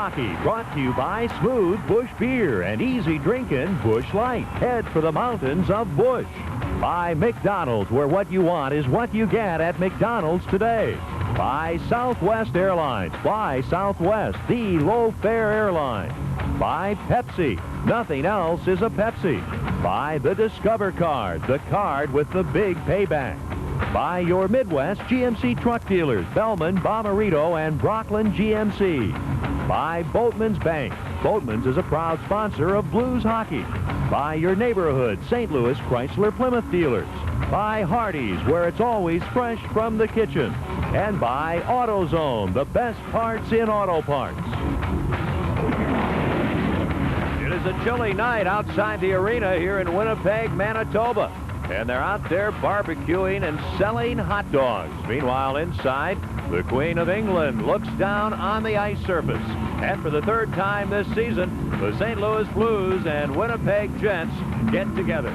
Hockey, brought to you by Smooth Bush Beer and easy drinking Bush Light. Head for the mountains of Bush. By McDonald's, where what you want is what you get at McDonald's today. By Southwest Airlines. Fly Southwest, the low-fare airline. By Pepsi. Nothing else is a Pepsi. By the Discover Card, the card with the big payback. By your Midwest GMC truck dealers, Bellman, Bomarito, and Brooklyn GMC. By Boatman's Bank. Boatman's is a proud sponsor of Blues hockey. By your neighborhood St. Louis Chrysler Plymouth dealers. By Hardee's, where it's always fresh from the kitchen. And by AutoZone, the best parts in auto parts. It is a chilly night outside the arena here in Winnipeg, Manitoba. And they're out there barbecuing and selling hot dogs. Meanwhile, inside, the Queen of England looks down on the ice surface. And for the third time this season, the St. Louis Blues and Winnipeg Jets get together.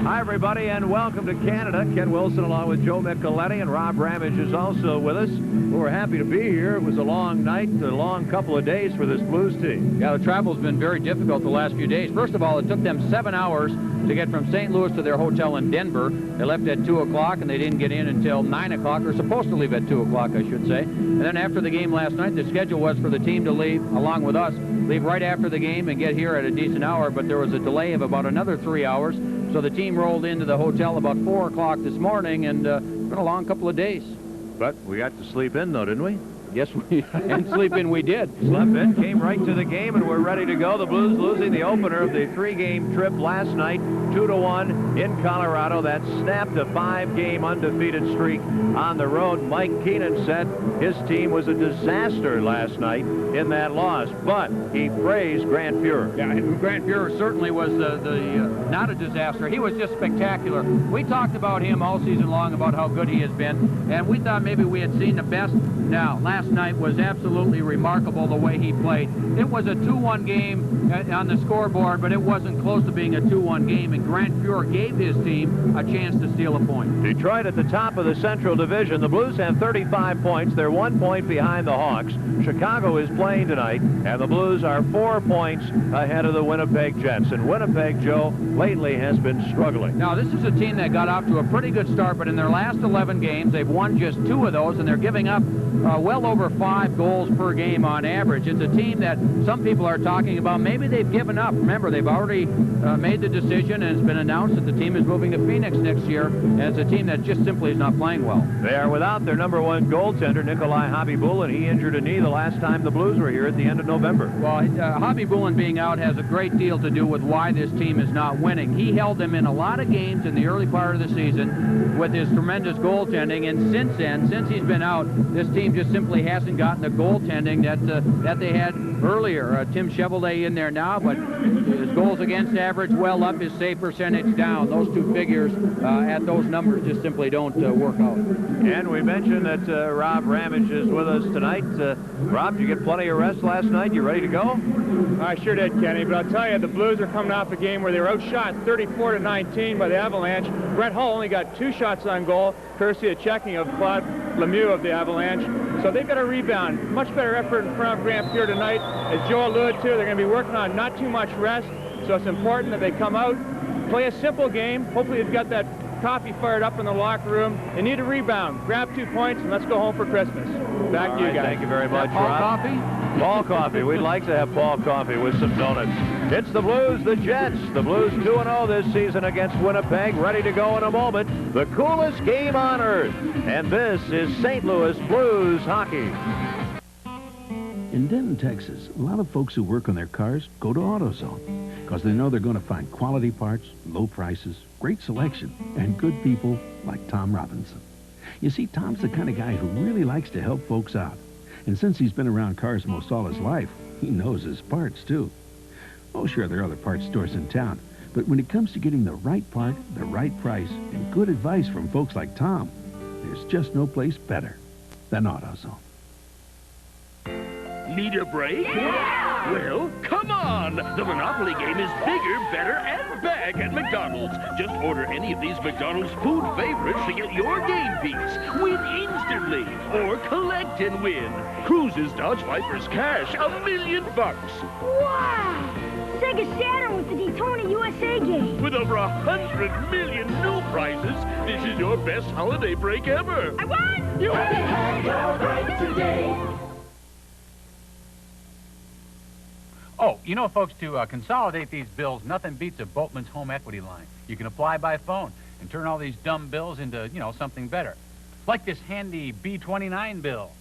Hi, everybody, and welcome to Canada. Ken Wilson along with Joe Micheletti, and Rob Ramage is also with us. We're happy to be here. It was a long night, a long couple of days for this Blues team. Yeah, the travel's been very difficult the last few days. First of all, it took them 7 hours to get from St. Louis to their hotel in Denver. They left at 2 o'clock, and they didn't get in until 9 o'clock. They're supposed to leave at 2 o'clock, I should say. And then after the game last night, the schedule was for the team to leave, along with us, leave right after the game and get here at a decent hour, but there was a delay of about another 3 hours. So the team rolled into the hotel about 4 o'clock this morning, and it's been a long couple of days. But we got to sleep in, though, didn't we? Yes, and sleep in we did. Slept in, came right to the game, and we're ready to go. The Blues losing the opener of the 3-game trip last night, 2-1 in Colorado. That snapped a 5-game undefeated streak on the road. Mike Keenan said his team was a disaster last night in that loss, but he praised Grant Fuhrer. Yeah, and Grant Fuhrer certainly was not a disaster. He was just spectacular. We talked about him all season long, about how good he has been, and we thought maybe we had seen the best. Now, last night was absolutely remarkable the way he played. It was a 2-1 game on the scoreboard, but it wasn't close to being a 2-1 game, and Grant Fuhrer gave his team a chance to steal a point. Detroit at the top of the Central Division. The Blues have 35 points. They're 1 point behind the Hawks. Chicago is playing tonight, and the Blues are 4 points ahead of the Winnipeg Jets. And Winnipeg, Joe, lately has been struggling. Now, this is a team that got off to a pretty good start, but in their last 11 games, they've won just 2 of those, and they're giving up well over 5 goals per game on average. It's a team that some people are talking about maybe they've given up. Remember, they've already made the decision, and it's been announced that the team is moving to Phoenix next year, and it's a team that just simply is not playing well. They are without their number 1 goaltender, Nikolai Hobby-Bulin. He injured a knee the last time the Blues were here at the end of November. Well, Hobby-Bulin being out has a great deal to do with why this team is not winning. He held them in a lot of games in the early part of the season with his tremendous goaltending, and since then, since he's been out, this team just simply hasn't gotten the goaltending that they had earlier. Tim Chevrolet in there now, but his goals against average well up, his save percentage down. Those 2 figures at those numbers just simply don't work out. And we mentioned that Rob Ramage is with us tonight. Rob, did you get plenty of rest last night? You ready to go? I sure did, Kenny, but I'll tell you, the Blues are coming off a game where they were outshot 34-19 by the Avalanche. Brett Hull only got 2 shots on goal, courtesy of checking of Claude Lemieux of the Avalanche. So they've got a rebound. Much better effort in front of Grant Fuhrer tonight. As Joe alluded to, they're going to be working on not too much rest, so it's important that they come out, play a simple game. Hopefully they've got that coffee fired up in the locker room. They need a rebound. Grab 2 points, and let's go home for Christmas. Back to you guys. Thank you very much, Paul Rob. Coffee? Paul Coffee. We'd like to have Paul Coffee with some donuts. It's the Blues, the Jets. The Blues 2-0 this season against Winnipeg. Ready to go in a moment. The coolest game on earth. And this is St. Louis Blues hockey. In Denton, Texas, a lot of folks who work on their cars go to AutoZone because they know they're going to find quality parts, low prices, great selection, and good people like Tom Robinson. You see, Tom's the kind of guy who really likes to help folks out. And since he's been around cars most all his life, he knows his parts, too. Oh, sure, there are other parts stores in town, but when it comes to getting the right part, the right price, and good advice from folks like Tom, there's just no place better than AutoZone. Need a break? Yeah! Well, come on! The Monopoly game is bigger, better, and back at McDonald's. Just order any of these McDonald's food favorites to get your game piece. Win instantly, or collect and win. Cruises, Dodge Vipers, cash, $1 million. Wow! Sega Saturn with the Daytona USA game. With over 100 million new prizes, this is your best holiday break ever. I won! You had your break today. Oh, you know, folks, to consolidate these bills, nothing beats a boatman's home equity line. You can apply by phone and turn all these dumb bills into, you know, something better. Like this handy B29 bill.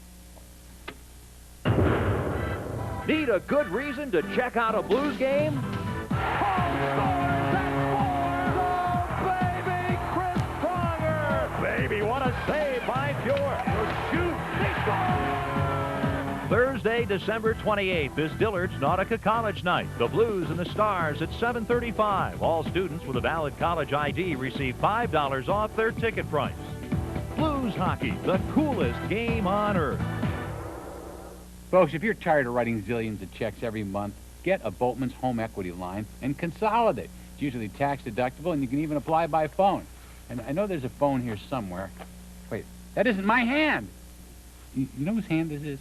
Need a good reason to check out a Blues game? Baby, Chris Pronger! Baby, what a save by Fjord! Shoot, they score! Thursday, December 28th is Dillard's Nautica College Night. The Blues and the Stars at 7:35. All students with a valid college ID receive $5 off their ticket price. Blues hockey, the coolest game on earth. Folks, if you're tired of writing zillions of checks every month, get a boatman's home equity line and consolidate. It's usually tax deductible, and you can even apply by phone. And I know there's a phone here somewhere. Wait, that isn't my hand. You know whose hand this is?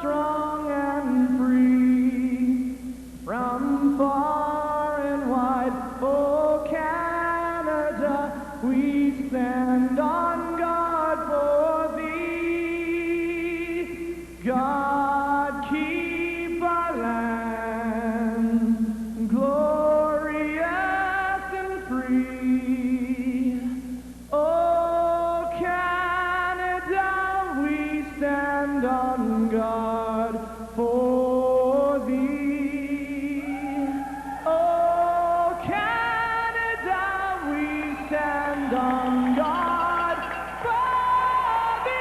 Strong and free from far and wide, oh Canada, we stand on guard for thee. God keep our land glorious and free. Oh Canada, we stand on guard for thee. Oh Canada, we stand on guard for thee.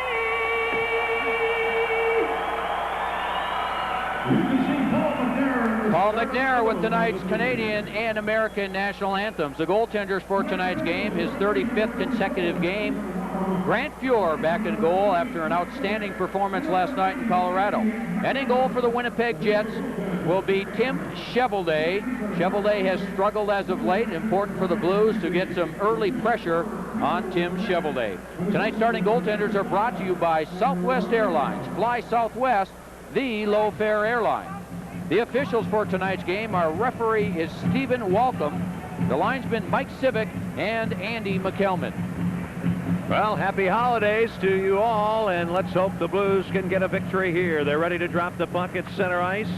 Paul McNair with tonight's Canadian and American national anthems. The goaltenders for tonight's game, his 35th consecutive game. Grant Fuhr back in goal after an outstanding performance last night in Colorado. And in goal for the Winnipeg Jets will be Tim Cheveldae. Cheveldae has struggled as of late. Important for the Blues to get some early pressure on Tim Cheveldae. Tonight's starting goaltenders are brought to you by Southwest Airlines. Fly Southwest, the low-fare airline. The officials for tonight's game, our referee is Stephen Walcom. The linesman Mike Civic and Andy McKelman. Well, happy holidays to you all, and let's hope the Blues can get a victory here. They're ready to drop the puck at center ice.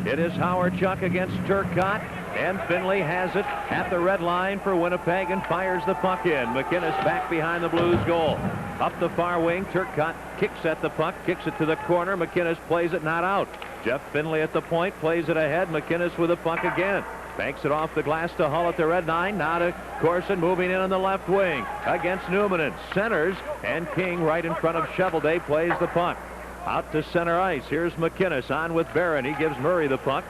It is Howard Chuck against Turcotte, and Finley has it at the red line for Winnipeg and fires the puck in. McInnes back behind the Blues goal. Up the far wing, Turcotte kicks at the puck, kicks it to the corner. McInnes plays it not out. Jeff Finley at the point, plays it ahead. McInnes with the puck again. Banks it off the glass to Hull at the red line. Now to Corson moving in on the left wing against Newman. And centers, and King right in front of Cheveldae plays the puck. Out to center ice. Here's McInnes on with Barron. He gives Murray the puck.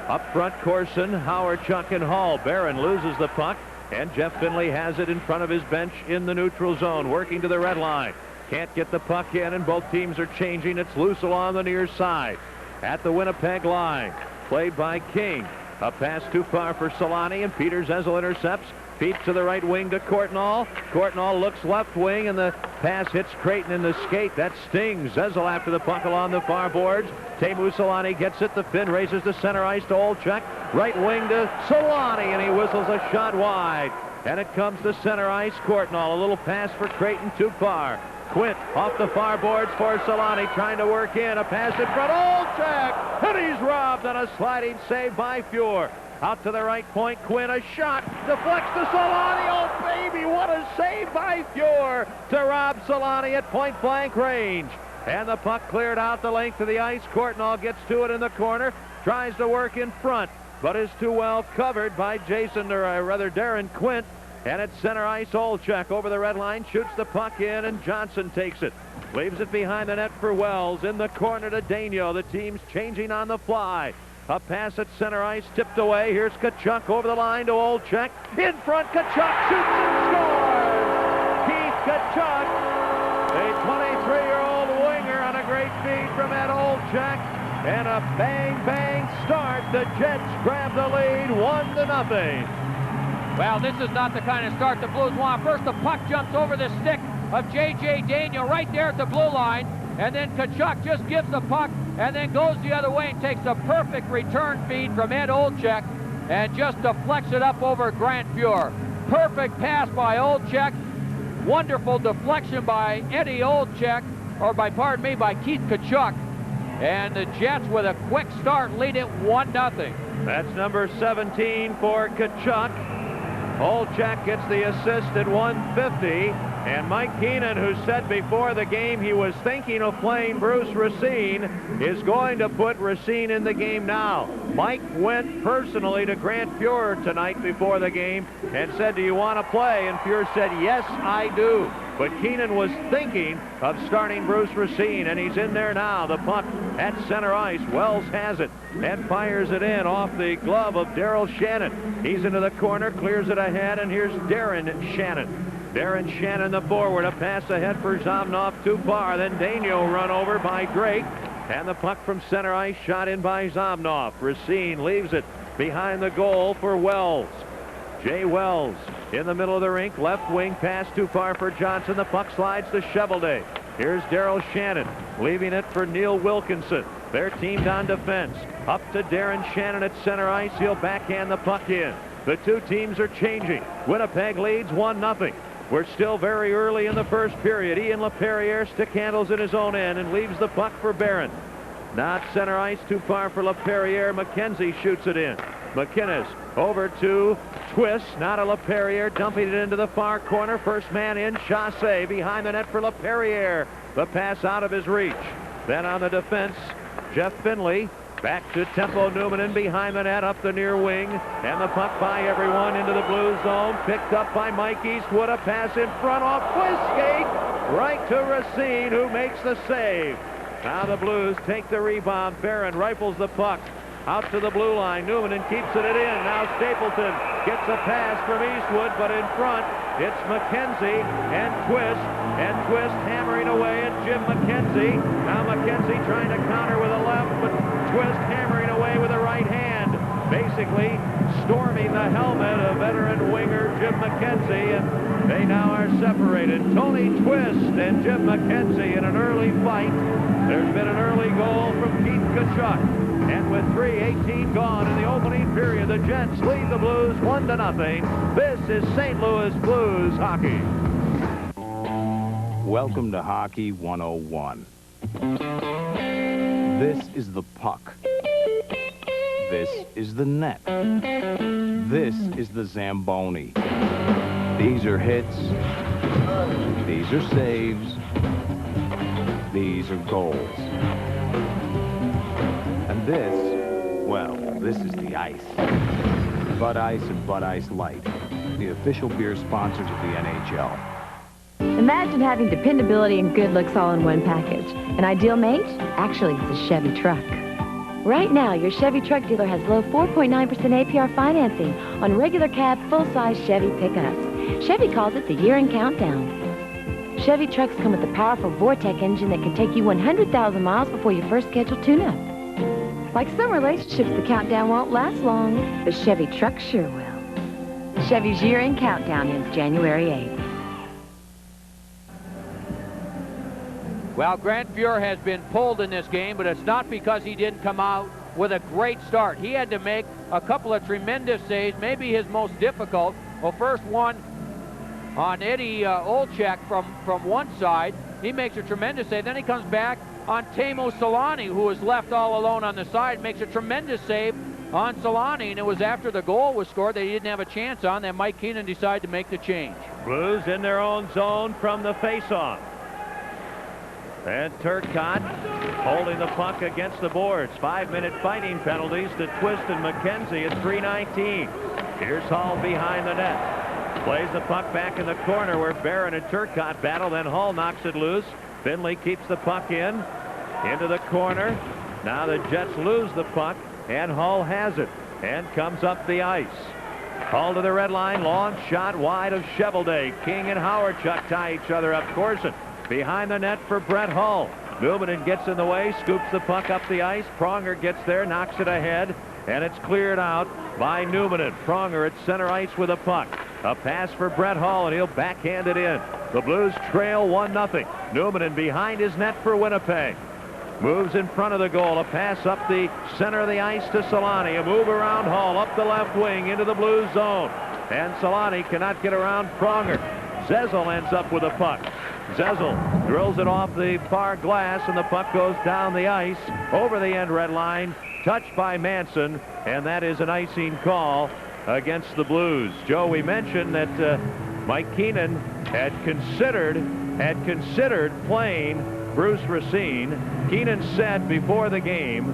Up front, Corson, Howard, Chuck, and Hall. Barron loses the puck, and Jeff Finley has it in front of his bench in the neutral zone, working to the red line. Can't get the puck in, and both teams are changing. It's loose along the near side. At the Winnipeg line, played by King. A pass too far for Solani, and Peter Zezel intercepts. Feet to the right wing to Courtnall. Courtnall looks left wing, and the pass hits Creighton in the skate. That stings. Zezel after the puck along the far boards. Teemu Solani gets it. The Finn races to center ice to Olczyk. Right wing to Solani, and he whistles a shot wide. And it comes to center ice. Courtnall, a little pass for Creighton, too far. Quint off the far boards for Solani, trying to work in. A pass in front. Olczyk! And he's robbed on a sliding save by Fuhr. Out to the right point, Quinn, a shot, deflects to Solani. Oh, baby, what a save by Fuhr to rob Solani at point-blank range. And the puck cleared out the length of the ice. Courtnall gets to it in the corner, tries to work in front, but is too well covered by Darren Quint. And at center ice, Olczyk over the red line, shoots the puck in, and Johnson takes it. Leaves it behind the net for Wells. In the corner to Daigneault. The team's changing on the fly. A pass at center ice, tipped away. Here's Tkachuk over the line to Olczyk. In front, Tkachuk shoots and scores! Keith Tkachuk, a 23-year-old winger on a great feed from Ed Olczyk. Olchek, and a bang-bang start. The Jets grab the lead 1-0. Well, this is not the kind of start the Blues want. First, the puck jumps over the stick of J.J. Daniel right there at the blue line, and then Tkachuk just gives the puck and then goes the other way and takes a perfect return feed from Ed Olchek and just deflects it up over Grant Fuhr. Perfect pass by Olchek. Wonderful deflection by Eddie Olchek, or by Keith Tkachuk. And the Jets, with a quick start, lead it 1-0. That's number 17 for Tkachuk. Olchek gets the assist at 150. And Mike Keenan, who said before the game he was thinking of playing Bruce Racine, is going to put Racine in the game now. Mike went personally to Grant Fuhr tonight before the game and said, "Do you want to play?" And Fuhr said, "Yes, I do." But Keenan was thinking of starting Bruce Racine, and he's in there now. The puck at center ice. Wells has it and fires it in off the glove of Daryl Shannon. He's into the corner, clears it ahead, and here's Darren Shannon. Darren Shannon, the forward, a pass ahead for Zomnov, too far. Then Daniel run over by Drake, and the puck from center ice shot in by Zomnov. Racine leaves it behind the goal for Wells. Jay Wells in the middle of the rink, left wing pass too far for Johnson. The puck slides to Cheveldae. Here's Daryl Shannon leaving it for Neil Wilkinson. They're teamed on defense. Up to Darren Shannon at center ice. He'll backhand the puck in. The two teams are changing. Winnipeg leads 1-0. We're still very early in the first period. Ian LaPerriere stick handles at his own end and leaves the puck for Barron. Not center ice, too far for LaPerriere. McKenzie shoots it in. McInnes over to Twist. Now to LaPerriere, dumping it into the far corner. First man in, Chassé behind the net for LaPerriere. The pass out of his reach. Then on the defense, Jeff Finley. Back to Tempo Newman in behind the net, up the near wing, and the puck by everyone into the blue zone. Picked up by Mike Eastwood. A pass in front off Twist skate right to Racine, who makes the save. Now the Blues take the rebound. Barron rifles the puck out to the blue line. Newman and keeps it in. Now Stapleton gets a pass from Eastwood, but in front it's McKenzie and Twist hammering away at Jim McKenzie. Now McKenzie trying to counter with a left, but Twist hammering away with a right hand, basically storming the helmet of veteran winger Jim McKenzie, and they now are separated. Tony Twist and Jim McKenzie in an early fight. There's been an early goal from Keith Tkachuk, and with 3:18 gone in the opening period, the Jets lead the Blues 1-0. This is St. Louis Blues hockey. Welcome to Hockey 101. This is the puck. This is the net. This is the Zamboni. These are hits. These are saves. These are goals. And this, well, this is the ice. Bud Ice and Bud Ice Light, the official beer sponsors of the NHL. Imagine having dependability and good looks all in one package. An ideal mate? Actually, it's a Chevy truck. Right now, your Chevy truck dealer has low 4.9% APR financing on regular cab, full-size Chevy pickups. Chevy calls it the year-end countdown. Chevy trucks come with a powerful Vortec engine that can take you 100,000 miles before your first scheduled tune-up. Like some relationships, the countdown won't last long, but Chevy trucks sure will. Chevy's year-end countdown ends January 8th. Well, Grant Fuhr has been pulled in this game, but it's not because he didn't come out with a great start. He had to make a couple of tremendous saves, maybe his most difficult. Well, first one on Eddie Olchek from one side. He makes a tremendous save. Then he comes back on Teemu Selanne, who was left all alone on the side, makes a tremendous save on Selanne, and it was after the goal was scored that he didn't have a chance on that Mike Keenan decided to make the change. Blues in their own zone from the faceoff. And Turcotte holding the puck against the boards. 5-minute fighting penalties to Twist and McKenzie at 3:19. Here's Hall behind the net. Plays the puck back in the corner where Barron and Turcotte battle. Then Hall knocks it loose. Finley keeps the puck in. Into the corner. Now the Jets lose the puck, and Hall has it and comes up the ice. Hall to the red line. Long shot wide of Cheveldae. King and Howardchuk tie each other up. Corson behind the net for Brett Hull. Newman gets in the way, scoops the puck up the ice. Pronger gets there, knocks it ahead, and it's cleared out by Newman. Pronger at center ice with a puck. A pass for Brett Hull, and he'll backhand it in. The Blues trail 1-0. Newman behind his net for Winnipeg. Moves in front of the goal. A pass up the center of the ice to Solani. A move around Hull up the left wing into the Blues zone. And Solani cannot get around Pronger. Zezel ends up with a puck. Zezel drills it off the far glass, and the puck goes down the ice over the end red line. Touched by Manson, and that is an icing call against the Blues. Joe, we mentioned that Mike Keenan had considered playing Bruce Racine. Keenan said before the game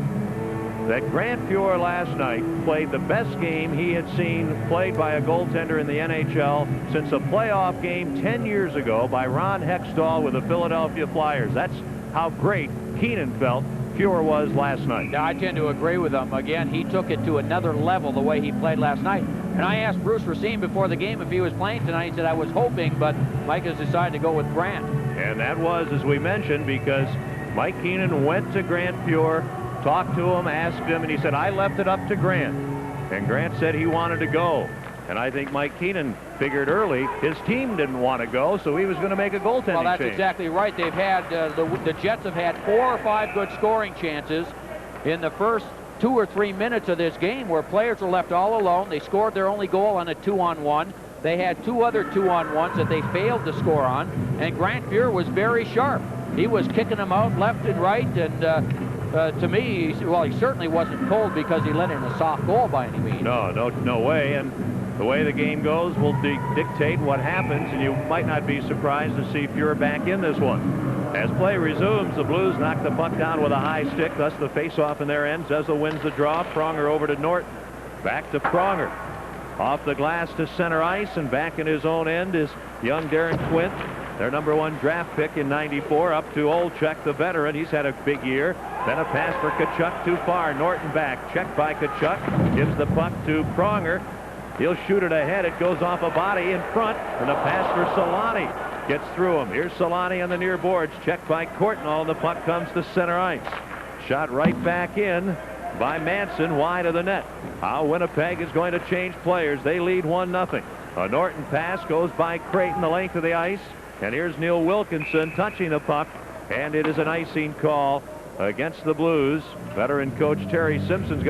that Grant Fuhr last night played the best game he had seen played by a goaltender in the NHL since a playoff game 10 years ago by Ron Hextall with the Philadelphia Flyers. That's how great Keenan felt Fuhr was last night. Yeah, I tend to agree with him. Again, he took it to another level the way he played last night. And I asked Bruce Racine before the game if he was playing tonight. He said, I was hoping, but Mike has decided to go with Grant. And that was, as we mentioned, because Mike Keenan went to Grant Fuhr, talked to him, asked him, and he said, I left it up to Grant. And Grant said he wanted to go. And I think Mike Keenan figured early his team didn't want to go, so he was going to make a goaltending change. Well, that's exactly right. They've had, the Jets have had 4 or 5 good scoring chances in the first 2 or 3 minutes of this game where players were left all alone. They scored their only goal on a 2-on-1. They had 2 other 2-on-1s that they failed to score on, and Grant Fuhr was very sharp. He was kicking them out left and right, and to me, well, he certainly wasn't cold because he let in a soft goal by any means. No way. And the way the game goes will dictate what happens, and you might not be surprised to see Fuhr back in this one. As play resumes, the Blues knock the puck down with a high stick, thus the face-off in their end. Zezel wins the draw. Pronger over to Norton. Back to Pronger. Off the glass to center ice, and back in his own end is young Darren Quint, their #1 draft pick in '94, up to Olczyk, the veteran. He's had a big year. Then a pass for Tkachuk too far. Norton back. Checked by Tkachuk. Gives the puck to Pronger. He'll shoot it ahead. It goes off a body in front. And a pass for Solani. Gets through him. Here's Solani on the near boards. Checked by Courtnall. And the puck comes to center ice. Shot right back in by Manson, wide of the net. How Winnipeg is going to change players. They lead 1-0. A Norton pass goes by Creighton the length of the ice. And here's Neil Wilkinson touching the puck. And it is an icing call against the Blues. Veteran coach Terry Simpson's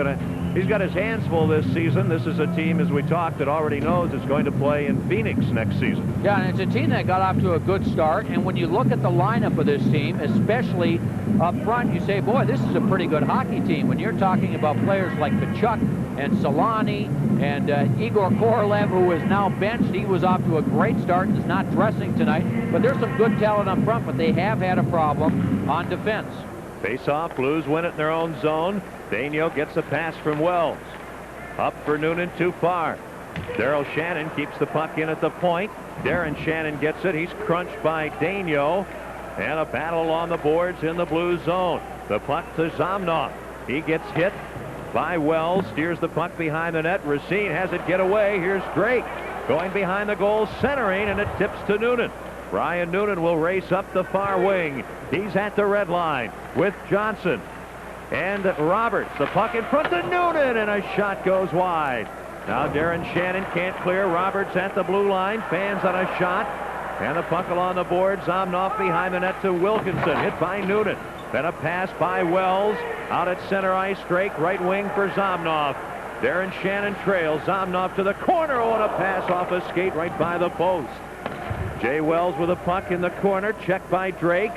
he's got his hands full this season. This is a team, as we talked, that already knows it's going to play in Phoenix next season. Yeah, and it's a team that got off to a good start. And when you look at the lineup of this team, especially up front, you say, boy, this is a pretty good hockey team. When you're talking about players like Tkachuk and Solani and Igor Korolev, who is now benched. He was off to a great start and is not dressing tonight. But there's some good talent up front, but they have had a problem on defense. Face-off, Blues win it in their own zone. Daigneault gets a pass from Wells. Up for Noonan, too far. Daryl Shannon keeps the puck in at the point. Darren Shannon gets it. He's crunched by Daigneault. And a battle along the boards in the Blues zone. The puck to Zamnov. He gets hit by Wells. Steers the puck behind the net. Racine has it get away. Here's Drake going behind the goal, centering, and it tips to Noonan. Ryan Noonan will race up the far wing. He's at the red line with Johnson and Roberts. The puck in front to Noonan, and a shot goes wide. Now Darren Shannon can't clear. Roberts at the blue line. Fans on a shot. And the puck along the board. Zamnov behind the net to Wilkinson. Hit by Noonan. Then a pass by Wells. Out at center ice. Drake right wing for Zamnov. Darren Shannon trails. Zamnov to the corner. Oh, and a pass off a skate right by the post. Jay Wells with a puck in the corner. Checked by Drake.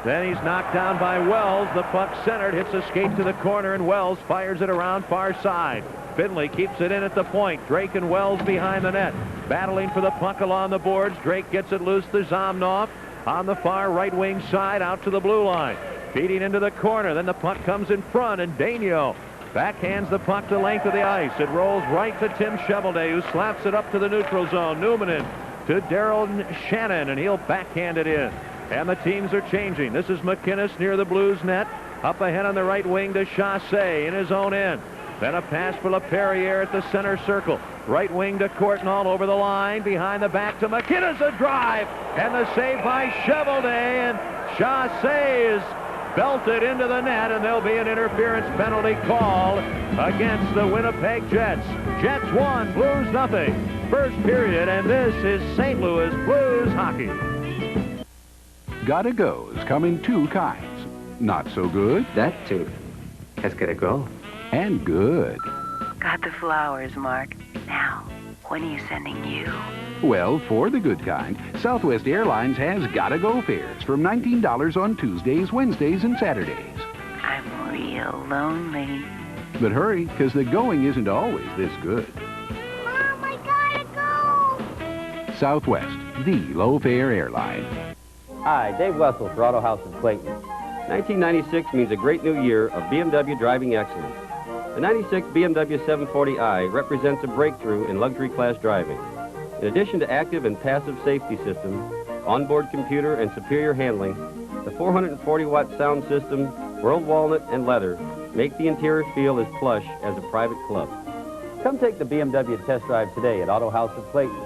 Then he's knocked down by Wells. The puck centered. Hits a skate to the corner, and Wells fires it around far side. Finley keeps it in at the point. Drake and Wells behind the net. Battling for the puck along the boards. Drake gets it loose to Zamnov on the far right wing side out to the blue line. Feeding into the corner. Then the puck comes in front, and Daigneault backhands the puck the length of the ice. It rolls right to Tim Cheveldae, who slaps it up to the neutral zone. Newman in to Daryl Shannon, and he'll backhand it in. And the teams are changing. This is McInnes near the Blues net. Up ahead on the right wing to Chassé in his own end. Then a pass for LaPerriere at the center circle. Right wing to Courtnall over the line. Behind the back to McInnes. A drive. And the save by Cheveldae. And Chassé is belted into the net, and there'll be an interference penalty called against the Winnipeg Jets. Jets 1, Blues nothing. First period, and this is St. Louis Blues hockey. Gotta go is come in two kinds. Not so good. That tooth has gotta go. And good. Got the flowers, Mark. Now, when are you sending you? Well, for the good kind, Southwest Airlines has gotta go fares from $19 on Tuesdays, Wednesdays, and Saturdays. I'm real lonely. But hurry, because the going isn't always this good. Mom, I gotta go. Southwest, the low-fare airline. Hi, Dave Wessel for Auto House of Clayton. 1996 means a great new year of BMW driving excellence. The 96 BMW 740i represents a breakthrough in luxury class driving. In addition to active and passive safety systems, onboard computer, and superior handling, the 440-watt sound system, whirled walnut, and leather make the interior feel as plush as a private club. Come take the BMW test drive today at Auto House of Clayton,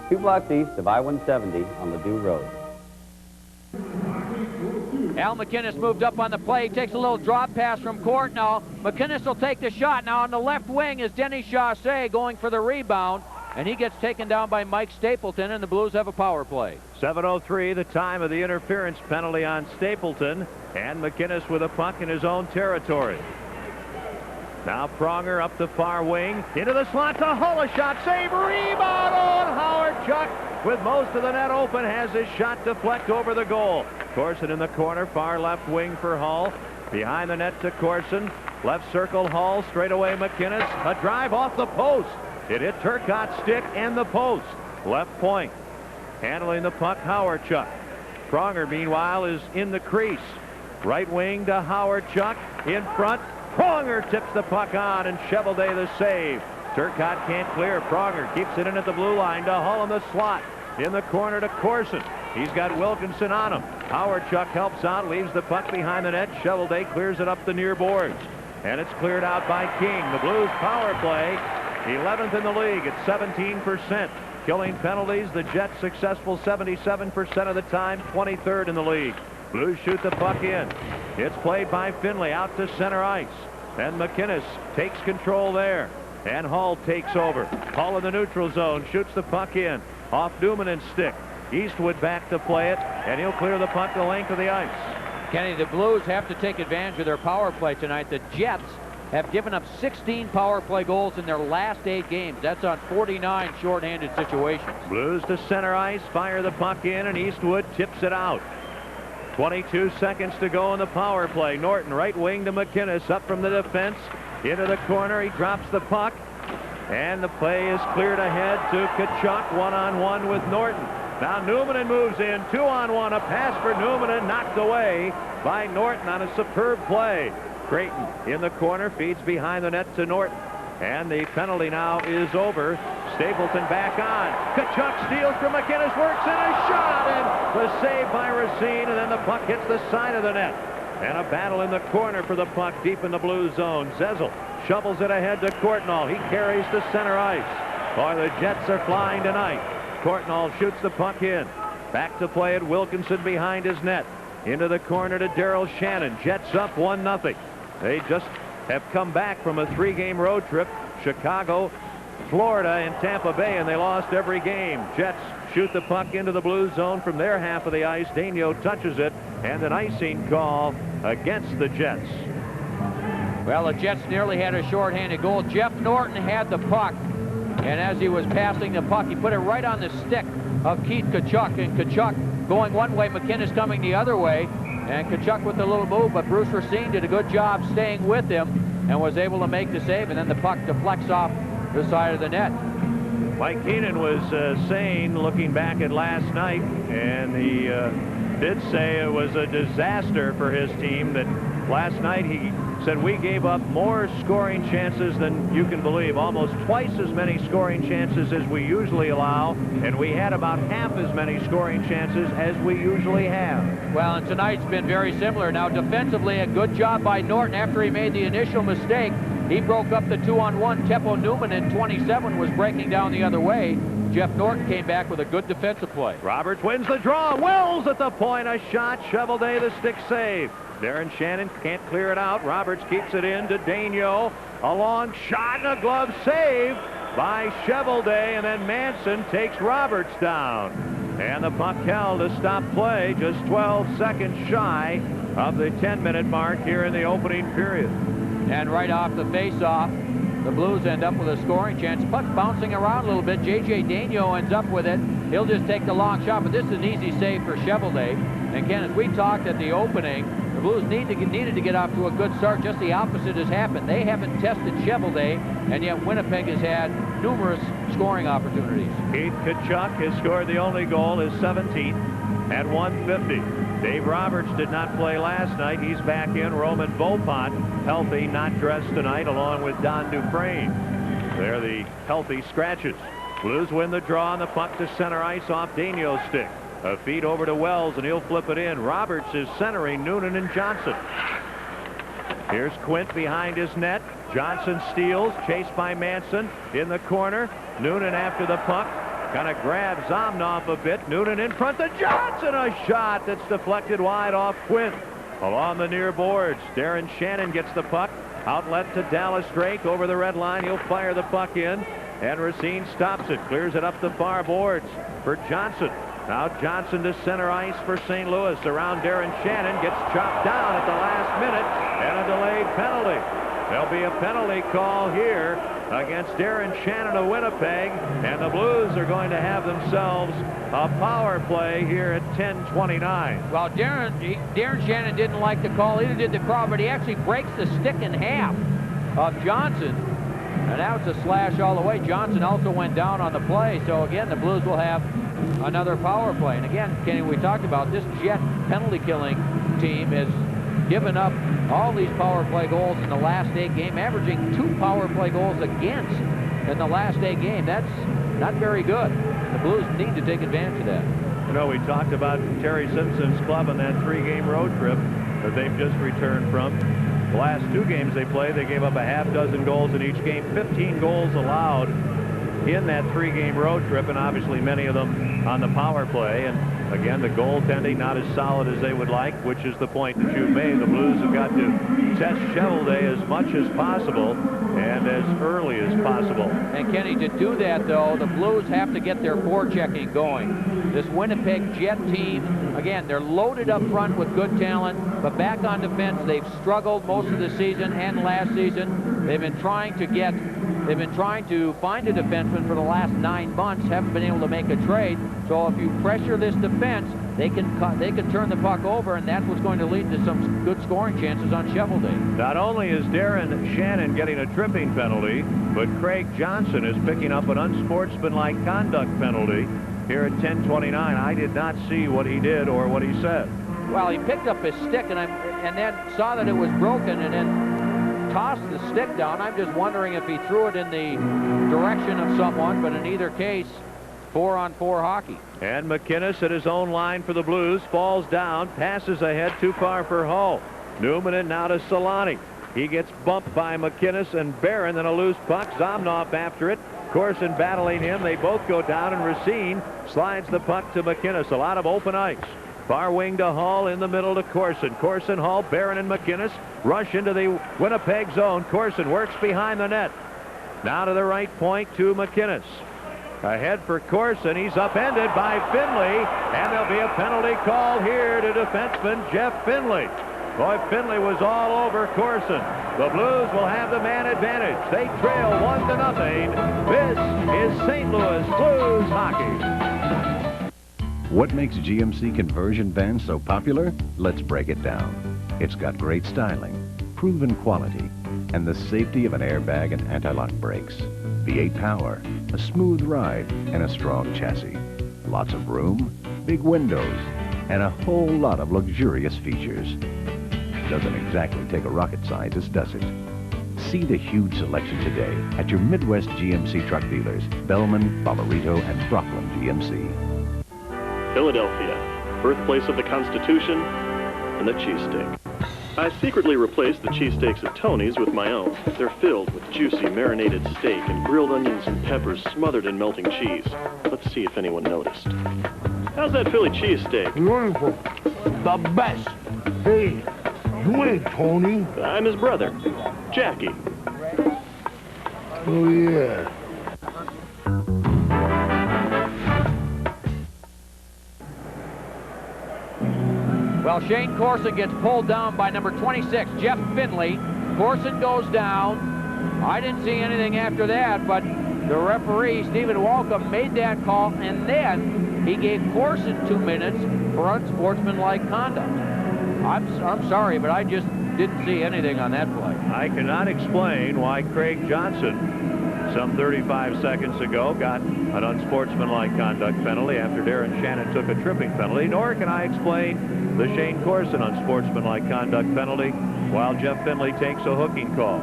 2 blocks east of I-170 on Ladue Road. Al McInnes moved up on the play. He takes a little drop pass from Courtnall. McInnes will take the shot. Now on the left wing is Denny Chassé going for the rebound, and he gets taken down by Mike Stapleton, and the Blues have a power play. 7:03, the time of the interference penalty on Stapleton, and McInnes with a puck in his own territory. Now Pronger up the far wing, into the slot to Hull, a shot, save, rebound on Howard Chuck. With most of the net open, has his shot deflect over the goal. Corson in the corner, far left wing for Hull. Behind the net to Corson. Left circle Hull, straight away McInnes. A drive off the post. It hit Turcotte's stick and the post. Left point. Handling the puck, Howard Chuck. Pronger, meanwhile, is in the crease. Right wing to Howard Chuck. In front. Pronger tips the puck on, and Chevelday the save. Turcotte can't clear. Pronger keeps it in at the blue line to Hull in the slot. In the corner to Corson. He's got Wilkinson on him. Howard Chuck helps out, leaves the puck behind the net. Chevelday clears it up the near boards. And it's cleared out by King. The Blues power play, 11th in the league at 17%. Killing penalties, the Jets successful 77% of the time, 23rd in the league. Blues shoot the puck in. It's played by Finley out to center ice. And McInnes takes control there. And Hull takes over. Hull in the neutral zone, shoots the puck in. Off Newman's stick. Eastwood back to play it, and he'll clear the puck the length of the ice. Kenny, the Blues have to take advantage of their power play tonight. The Jets have given up 16 power play goals in their last 8 games. That's on 49 shorthanded situations. Blues to center ice, fire the puck in, and Eastwood tips it out. 22 seconds to go in the power play. Norton right wing to McInnes, up from the defense. Into the corner, he drops the puck. And the play is cleared ahead to Tkachuk, one-on-one with Norton. Now Newman moves in, 2-on-1, a pass for Newman, knocked away by Norton on a superb play. Creighton in the corner, feeds behind the net to Norton. And the penalty now is over. Stapleton back on. Tkachuk steals from McInnes, works in a shot, and the save by Racine, and then the puck hits the side of the net. And a battle in the corner for the puck deep in the blue zone. Zezel shovels it ahead to Courtnall. He carries to center ice. Boy, the Jets are flying tonight. Courtnall shoots the puck in. Back to play it, Wilkinson behind his net. Into the corner to Darryl Shannon. Jets up 1-0. They just have come back from a 3-game road trip. Chicago, Florida, and Tampa Bay, and they lost every game. Jets shoot the puck into the blue zone from their half of the ice. Daigneault touches it, and an icing call against the Jets. Well, the Jets nearly had a shorthanded goal. Jeff Norton had the puck, and as he was passing the puck, he put it right on the stick of Keith Tkachuk, and Tkachuk going one way, McInnes coming the other way, and Tkachuk with a little move, but Bruce Racine did a good job staying with him and was able to make the save, and then the puck deflects off the side of the net. Mike Keenan was saying, looking back at last night, and he did say it was a disaster for his team, that last night he said we gave up more scoring chances than you can believe, almost twice as many scoring chances as we usually allow, and we had about half as many scoring chances as we usually have. Well, and tonight's been very similar. Now, defensively, a good job by Norton after he made the initial mistake. He broke up the 2-on-1. Teppo Newman in 27 was breaking down the other way. Jeff Norton came back with a good defensive play. Roberts wins the draw. Wells at the point, a shot. Chevelday the stick save. Darren Shannon can't clear it out. Roberts keeps it in to Daigneault. A long shot and a glove save by Chevelday, and then Manson takes Roberts down. And the puck held to stop play, just 12 seconds shy of the 10-minute mark here in the opening period. And right off the face-off, the Blues end up with a scoring chance. Puck bouncing around a little bit. J.J. Daigneault ends up with it. He'll just take the long shot, but this is an easy save for Chevelday. And Ken, as we talked at the opening, the Blues needed to get off to a good start. Just the opposite has happened. They haven't tested Chevelday, and yet Winnipeg has had numerous scoring opportunities. Keith Tkachuk has scored the only goal, his 17th, at 150. Dave Roberts did not play last night. He's back in. Roman Volpont, healthy, not dressed tonight, along with Don Dufresne. They're the healthy scratches. Blues win the draw on the puck to center ice off Daigneault's stick. A feed over to Wells, and he'll flip it in. Roberts is centering Noonan and Johnson. Here's Quint behind his net. Johnson steals, chased by Manson in the corner. Noonan after the puck. Kind of grabs Zomnoff a bit. Noonan in front to Johnson. A shot that's deflected wide off Quint. Along the near boards, Darren Shannon gets the puck. Outlet to Dallas Drake over the red line. He'll fire the puck in. And Racine stops it. Clears it up the far boards for Johnson. Now Johnson to center ice for St. Louis. Around Darren Shannon. Gets chopped down at the last minute. And a delayed penalty. There'll be a penalty call here against Darren Shannon of Winnipeg, and the Blues are going to have themselves a power play here at 10:29. Well, Darren Shannon didn't like the call, either did the crowd, but he actually breaks the stick in half of Johnson, and now it's a slash all the way. Johnson also went down on the play, so again, the Blues will have another power play. And again, Kenny, we talked about this Jet penalty-killing team has given up all these power play goals in the last 8 games, averaging 2 power play goals against in the last 8 games. That's not very good. The Blues need to take advantage of that. You know, we talked about Terry Simpson's club on that 3-game road trip that they've just returned from. The last 2 games they played, they gave up a half dozen goals in each game, 15 goals allowed in that 3-game road trip, and obviously many of them on the power play. And again, the goaltending not as solid as they would like, which is the point that you've made. The Blues have got to test Chevelday as much as possible and as early as possible. And Kenny, to do that, though, the Blues have to get their forechecking going. This Winnipeg Jet team, again, they're loaded up front with good talent, but back on defense, they've struggled most of the season and last season. They've been trying to find a defenseman for the last 9 months, haven't been able to make a trade. So if you pressure this defense, they can turn the puck over, and that's what's going to lead to some good scoring chances on Chevelday. Not only is Darren Shannon getting a tripping penalty, but Craig Johnson is picking up an unsportsmanlike conduct penalty here at 10:29. I did not see what he did or what he said. Well, he picked up his stick and then saw that it was broken and then tossed the stick down. I'm just wondering if he threw it in the direction of someone, but in either case, 4-on-4 hockey. And McInnes at his own line for the Blues falls down, passes ahead too far for Hull. Newman and now to Solani. He gets bumped by McInnes and Barron, then a loose puck. Zomnoff after it. Corson battling him. They both go down, and Racine slides the puck to McInnes. A lot of open ice. Far wing to Hull, in the middle to Corson. Corson, Hull, Barron, and McInnes rush into the Winnipeg zone. Corson works behind the net. Now to the right point to McInnes. Ahead for Corson. He's upended by Finley, and there'll be a penalty call here to defenseman Jeff Finley. Boy, Finley was all over Corson. The Blues will have the man advantage. They trail 1-0. This is St. Louis Blues hockey. What makes GMC conversion vans so popular? Let's break it down. It's got great styling, proven quality, and the safety of an airbag and anti-lock brakes. V8 power, a smooth ride, and a strong chassis. Lots of room, big windows, and a whole lot of luxurious features. Doesn't exactly take a rocket scientist, does it? See the huge selection today at your Midwest GMC truck dealers, Bellman, Ballarito, and Brooklyn GMC. Philadelphia, birthplace of the Constitution and the cheese steak. I secretly replaced the cheesesteaks at Tony's with my own. They're filled with juicy marinated steak and grilled onions and peppers smothered in melting cheese. Let's see if anyone noticed. How's that Philly cheesesteak? Wonderful. The best. Hey. Who ain't Tony? I'm his brother, Jackie. Oh, yeah. Well, Shane Corson gets pulled down by number 26, Jeff Finley. Corson goes down. I didn't see anything after that, but the referee, Stephen Walcom, made that call, and then he gave Corson 2 minutes for unsportsmanlike conduct. I'm sorry, but I just didn't see anything on that play. I cannot explain why Craig Johnson, some 35 seconds ago, got an unsportsmanlike conduct penalty after Darren Shannon took a tripping penalty, nor can I explain the Shane Corson unsportsmanlike conduct penalty while Jeff Finley takes a hooking call.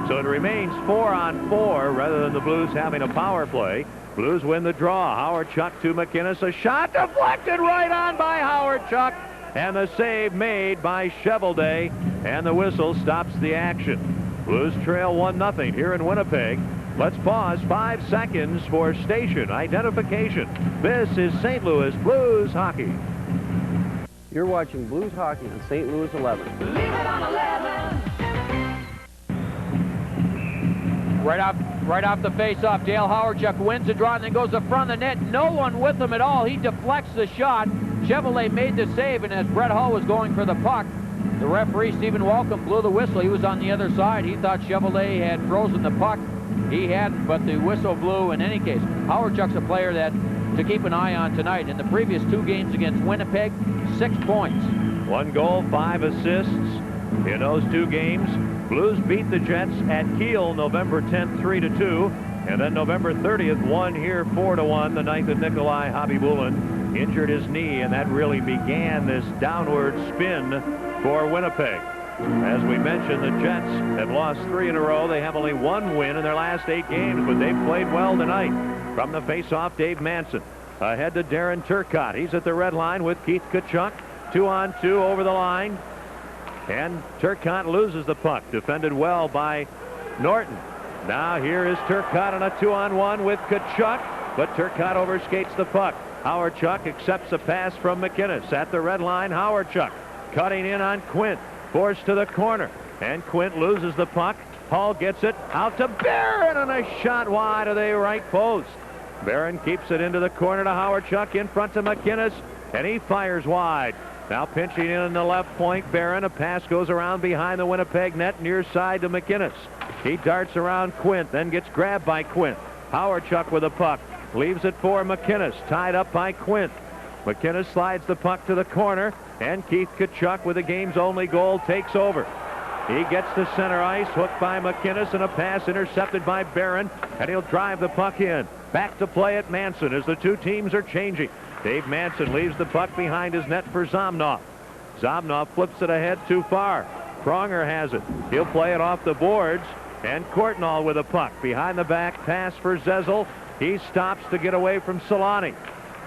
So it remains 4-on-4 rather than the Blues having a power play. Blues win the draw. Howard Chuck to McInnes. A shot deflected right on by Howard Chuck. And the save made by Chevelday. And the whistle stops the action. Blues trail 1-0 here in Winnipeg. Let's pause 5 seconds for station identification. This is St. Louis Blues hockey. You're watching Blues hockey on St. Louis 11. Leave it on 11. Right off the face-off, Dale Howardchuk wins the draw and then goes to the front of the net. No one with him at all. He deflects the shot. Chevrolet made the save, and as Brett Hull was going for the puck, the referee, Stephen Walcom, blew the whistle. He was on the other side. He thought Chevrolet had frozen the puck. He hadn't, but the whistle blew in any case. Howardchuk's a player that to keep an eye on tonight. In the previous 2 games against Winnipeg, 6 points. 1 goal, 5 assists in those 2 games. Blues beat the Jets at Kiel November 10th, 3-2. And then November 30th, won here 4-1, the night that Nikolai Habibulin injured his knee, and that really began this downward spin for Winnipeg. As we mentioned, the Jets have lost 3 in a row. They have only 1 win in their last 8 games, but they've played well tonight. From the face-off, Dave Manson. Ahead to Darren Turcotte. He's at the red line with Keith Tkachuk. 2-on-2 over the line. And Turcotte loses the puck. Defended well by Norton. Now here is Turcotte on a 2-on-1 with Tkachuk, but Turcotte overskates the puck. Howardchuk accepts a pass from McInnes. At the red line, Howardchuk cutting in on Quint. Forced to the corner. And Quint loses the puck. Hall gets it out to Barron, and a shot wide of the right post. Barron keeps it into the corner to Howardchuk, in front to McInnes, and he fires wide. Now pinching in the left point, Barron. A pass goes around behind the Winnipeg net, near side to McInnes. He darts around Quint, then gets grabbed by Quint. Howardchuk with the puck. Leaves it for McInnes, tied up by Quint. McInnes slides the puck to the corner, and Keith Tkachuk, with the game's only goal, takes over. He gets to center ice, hooked by McInnes, and a pass intercepted by Barron, and he'll drive the puck in. Back to play at Manson as the 2 teams are changing. Dave Manson leaves the puck behind his net for Zomnov. Zomnov flips it ahead too far. Pronger has it. He'll play it off the boards, and Courtnall with a puck. Behind the back pass for Zezel. He stops to get away from Solani.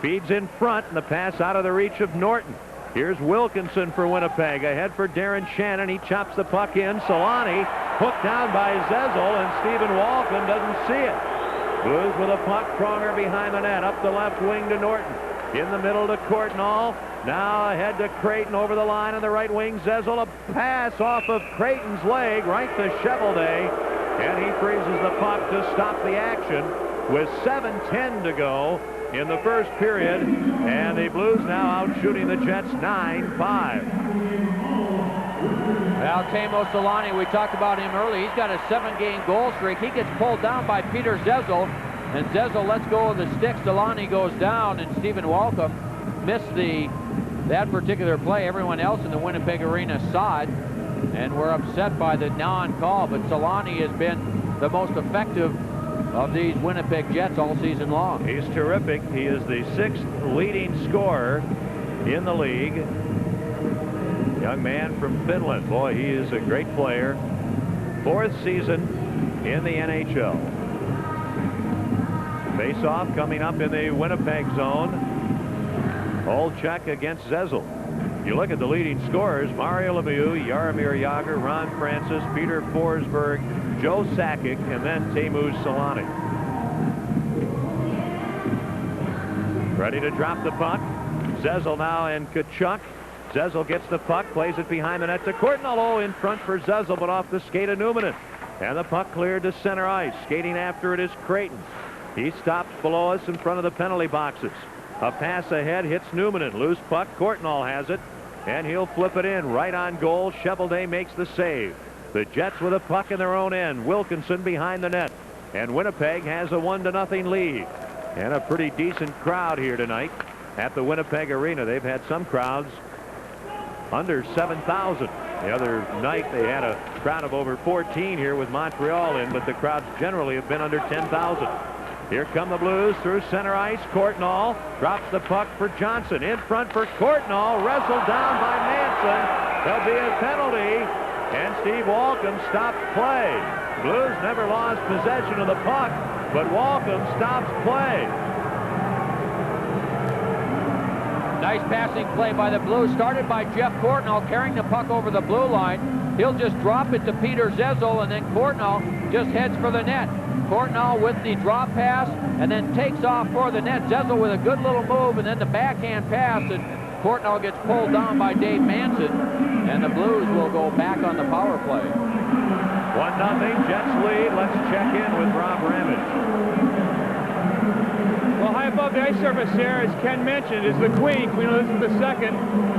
Feeds in front, and the pass out of the reach of Norton. Here's Wilkinson for Winnipeg. Ahead for Darren Shannon. He chops the puck in. Solani hooked down by Zezel, and Stephen Walcom doesn't see it. Blues with a puck. Pronger behind the net. Up the left wing to Norton. In the middle to Courtnall. Now ahead to Creighton over the line on the right wing. Zezel, a pass off of Creighton's leg right to Chevelday. And he freezes the puck to stop the action with 7:10 to go in the first period. And the Blues now out shooting the Jets 9-5. Well, Teemu Solani, we talked about him earlier. He's got a 7-game goal streak. He gets pulled down by Peter Zezel. And Zezel lets go of the stick. Solani goes down, and Stephen Walcom missed that particular play. Everyone else in the Winnipeg arena saw it, and we're upset by the non-call. But Solani has been the most effective of these Winnipeg Jets all season long. He's terrific. He is the 6th leading scorer in the league. Young man from Finland. Boy, he is a great player. 4th season in the NHL. Face-off coming up in the Winnipeg zone. Olchek against Zezel. You look at the leading scorers: Mario Lemieux, Jaromir Jagr, Ron Francis, Peter Forsberg, Joe Sakic, and then Teemu Solani. Ready to drop the puck. Zezel now and Tkachuk. Zezel gets the puck, plays it behind the net to Courtnall. In front for Zezel, but off the skate of Newman. And the puck cleared to center ice. Skating after it is Creighton. He stops below us in front of the penalty boxes. A pass ahead hits Newman. Loose puck. Courtnall has it. And he'll flip it in right on goal. Cheveldae makes the save. The Jets with a puck in their own end. Wilkinson behind the net. And Winnipeg has a 1-0 lead. And a pretty decent crowd here tonight at the Winnipeg Arena. They've had some crowds under 7,000. The other night they had a crowd of over 14 here with Montreal in, but the crowds generally have been under 10,000. Here come the Blues through center ice. Courtnall drops the puck for Johnson. In front for Courtnall. Wrestled down by Manson. There'll be a penalty, and Steve Walcom stops play. Blues never lost possession of the puck, but Walcom stops play. Nice passing play by the Blues, started by Jeff Courtnall carrying the puck over the blue line. He'll just drop it to Peter Zezel, and then Courtnall just heads for the net. Courtnall with the drop pass and then takes off for the net. Zezel with a good little move, and then the backhand pass, and Courtnall gets pulled down by Dave Manson, and the Blues will go back on the power play. 1-0 Jets lead. Let's check in with Rob Ramage. Well, high above the ice surface here, as Ken mentioned, is the Queen Elizabeth II,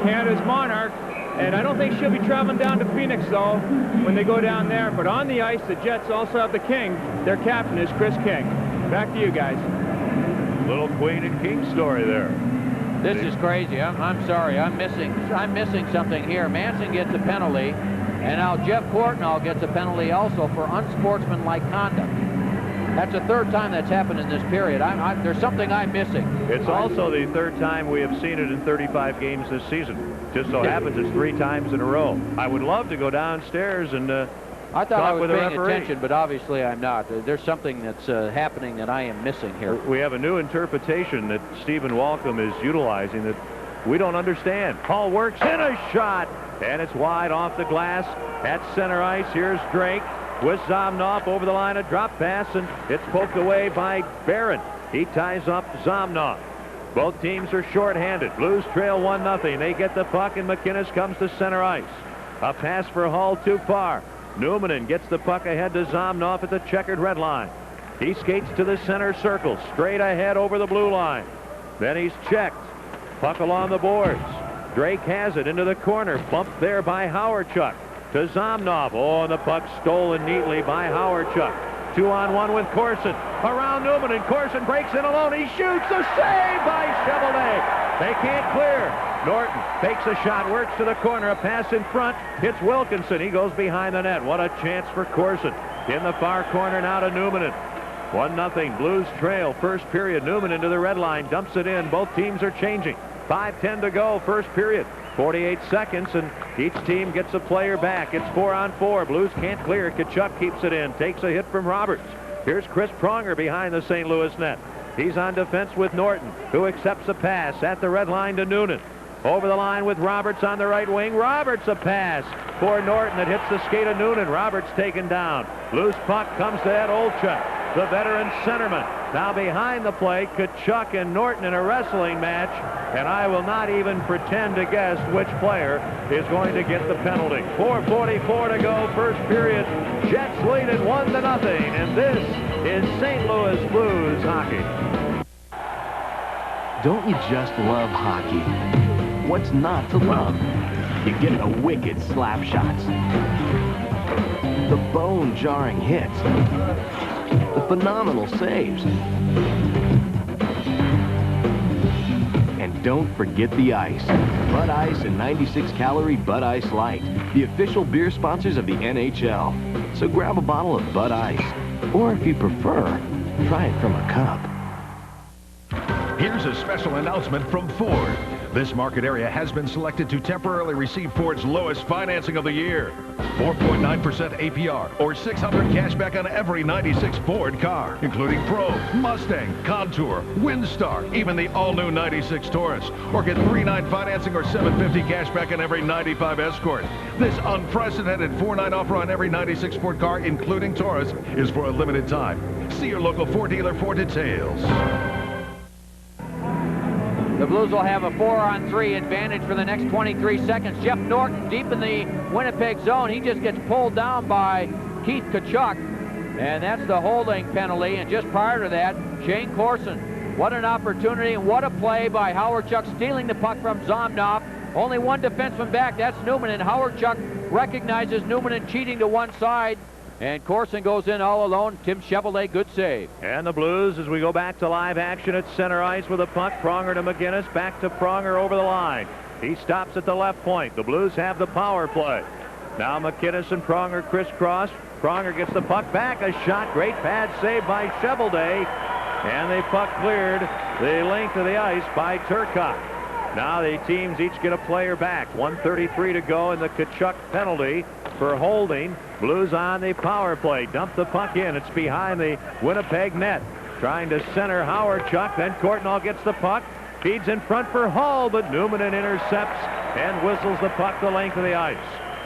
Canada's monarch. And I don't think she'll be traveling down to Phoenix, though, when they go down there. But on the ice, the Jets also have the King. Their captain is Chris King. Back to you guys. Little Queen and King story there. This is crazy. I'm sorry. I'm missing something here. Manson gets a penalty, and now Jeff Courtnall gets a penalty also for unsportsmanlike conduct. That's the third time that's happened in this period. There's something I'm missing. It's also the third time we have seen it in 35 games this season. Just so happens it's 3 times in a row. I would love to go downstairs and I thought I was with the paying referee. attention, but obviously I'm not. There's something that's happening that I am missing here. We have a new interpretation that Stephen Walcom is utilizing that we don't understand. Hall works in a shot, and it's wide off the glass at center ice. Here's Drake with Zomnov over the line, a drop pass, and it's poked away by Barron. He ties up Zomnov. Both teams are shorthanded. Blues trail 1-0. They get the puck, and McInnes comes to center ice. A pass for Hull too far. Newman gets the puck ahead to Zomnov at the checkered red line. He skates to the center circle, straight ahead over the blue line. Then he's checked. Puck along the boards. Drake has it into the corner, bumped there by Howardchuk. To Zomnov. Oh, and the puck stolen neatly by Howardchuk. 2-on-1 with Corson. Around Newman, and Corson breaks in alone. He shoots. A save by Cheveldae. They can't clear. Norton takes a shot, works to the corner. A pass in front. Hits Wilkinson. He goes behind the net. What a chance for Corson. In the far corner now to Newman. 1-0. Blues trail. First period. Newman into the red line. Dumps it in. Both teams are changing. 5:10 to go. First period. 48 seconds, and each team gets a player back. It's 4-on-4. Blues can't clear. Tkachuk keeps it in. Takes a hit from Roberts. Here's Chris Pronger behind the St. Louis net. He's on defense with Norton, who accepts a pass at the red line to Noonan. Over the line with Roberts on the right wing. Roberts a pass for Norton that hits the skate of Noonan. Roberts taken down. Loose puck comes to Ed Olchuk, the veteran centerman. Now behind the plate, Tkachuk and Norton in a wrestling match, and I will not even pretend to guess which player is going to get the penalty. 4:44 to go, first period. Jets lead it 1-0, and this is St. Louis Blues hockey. Don't you just love hockey? What's not to love? You get the wicked slap shots, the bone-jarring hits, the phenomenal saves. And don't forget the ice. Bud Ice and 96-calorie Bud Ice Light, the official beer sponsors of the NHL. So grab a bottle of Bud Ice, or if you prefer, try it from a cup. Here's a special announcement from Ford. This market area has been selected to temporarily receive Ford's lowest financing of the year. 4.9% APR or $600 cash back on every 96 Ford car, including Probe, Mustang, Contour, Windstar, even the all-new 96 Taurus. Or get 3.9 financing or $750 cash back on every 95 Escort. This unprecedented 4.9 offer on every 96 Ford car, including Taurus, is for a limited time. See your local Ford dealer for details. The Blues will have a 4-on-3 advantage for the next 23 seconds. Jeff Norton deep in the Winnipeg zone. He just gets pulled down by Keith Tkachuk, and that's the holding penalty. And just prior to that, Shane Corson. What an opportunity and what a play by Hawerchuk, stealing the puck from Zomnov. Only one defenseman back, that's Newman, and Hawerchuk recognizes Newman and cheating to one side. And Corson goes in all alone. Tim Chevrolet, good save. And the Blues, as we go back to live action at center ice with a puck. Pronger to McGinnis, back to Pronger over the line. He stops at the left point. The Blues have the power play. Now McGinnis and Pronger crisscross. Pronger gets the puck back. A shot. Great pad save by Chevrolet. And the puck cleared the length of the ice by Turcotte. Now the teams each get a player back. 1:33 to go in the Tkachuk penalty for holding. Blues on the power play. Dump the puck in. It's behind the Winnipeg net. Trying to center Hawerchuk. Then Courtnall gets the puck. Feeds in front for Hall, but Newman intercepts and whistles the puck the length of the ice.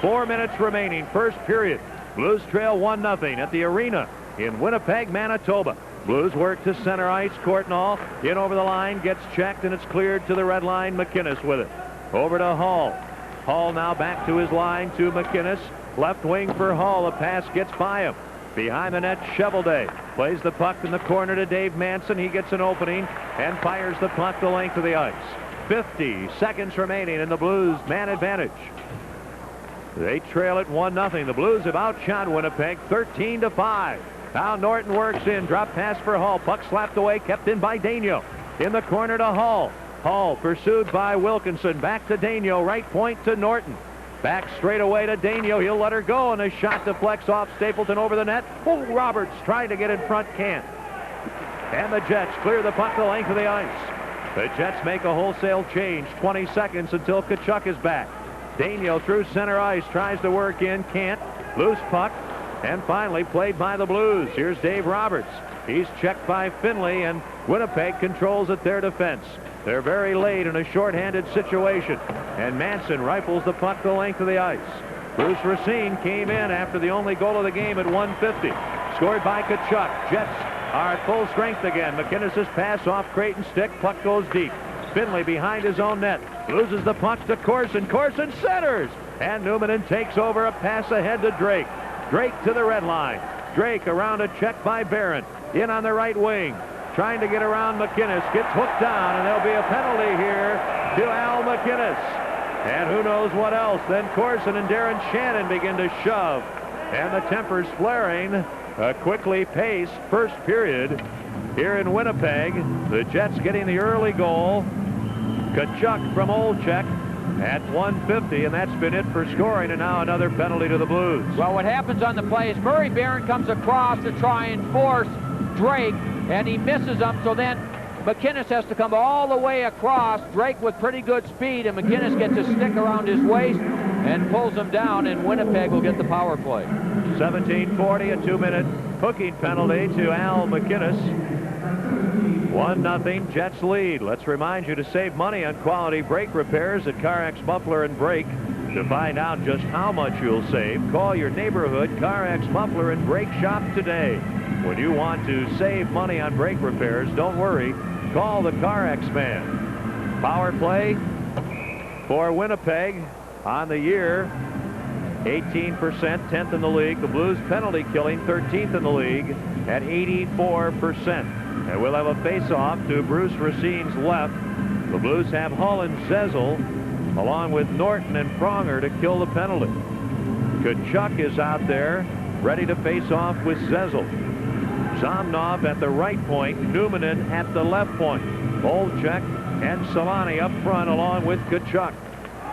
4 minutes remaining. First period. Blues trail 1-0 at the arena in Winnipeg, Manitoba. Blues work to center ice. Courtnall in over the line, gets checked, and it's cleared to the red line. McInnes with it. Over to Hall. Hall now back to his line to McInnes. Left wing for Hall. A pass gets by him. Behind the net, Chevrolet plays the puck in the corner to Dave Manson. He gets an opening and fires the puck the length of the ice. 50 seconds remaining in the Blues man advantage. They trail it 1-0. The Blues have outshot Winnipeg 13-5. Now Norton works in. Drop pass for Hall. Puck slapped away, kept in by Daigneault. In the corner to Hall. Hall pursued by Wilkinson. Back to Daigneault. Right point to Norton. Back straight away to Daigneault. He'll let her go, and a shot deflects off Stapleton over the net. Oh, Roberts trying to get in front, can't. And the Jets clear the puck the length of the ice. The Jets make a wholesale change. 20 seconds until Tkachuk is back. Daigneault through center ice, tries to work in, can't. Loose puck, and finally played by the Blues. Here's Dave Roberts. He's checked by Finley, and Winnipeg controls at their defense. They're very late in a shorthanded situation, and Manson rifles the puck the length of the ice. Bruce Racine came in after the only goal of the game at 1:50. Scored by Tkachuk. Jets are at full strength again. McInnes' pass off Creighton's stick. Puck goes deep. Finley behind his own net. Loses the puck to Corson. Corson centers. And Newman takes over. A pass ahead to Drake. Drake to the red line. Drake around a check by Barron. In on the right wing. Trying to get around McInnes. Gets hooked down. And there'll be a penalty here to Al McInnes. And who knows what else. Then Corson and Darren Shannon begin to shove. And the tempers flaring. A quickly paced first period here in Winnipeg. The Jets getting the early goal. Tkachuk from Olczyk at 1:50, and that's been it for scoring, and now another penalty to the Blues. Well, what happens on the play is Murray Barron comes across to try and force Drake, and he misses him, so then McInnes has to come all the way across. Drake with pretty good speed, and McInnes gets a stick around his waist and pulls him down, and Winnipeg will get the power play. 17:40, a 2-minute hooking penalty to Al McInnes. 1-0 Jets lead. Let's remind you to save money on quality brake repairs at CarX Muffler and Brake. To find out just how much you'll save, call your neighborhood CarX Muffler and Brake shop today. When you want to save money on brake repairs, don't worry. Call the CarX man. Power play for Winnipeg on the year. 18%, 10th in the league. The Blues penalty killing 13th in the league at 84%. And we'll have a face-off to Bruce Racine's left. The Blues have Hull and Zezel, along with Norton and Pronger, to kill the penalty. Tkachuk is out there, ready to face off with Zezel. Zomnov at the right point, Newmanen at the left point. Olczyk and Solani up front, along with Tkachuk.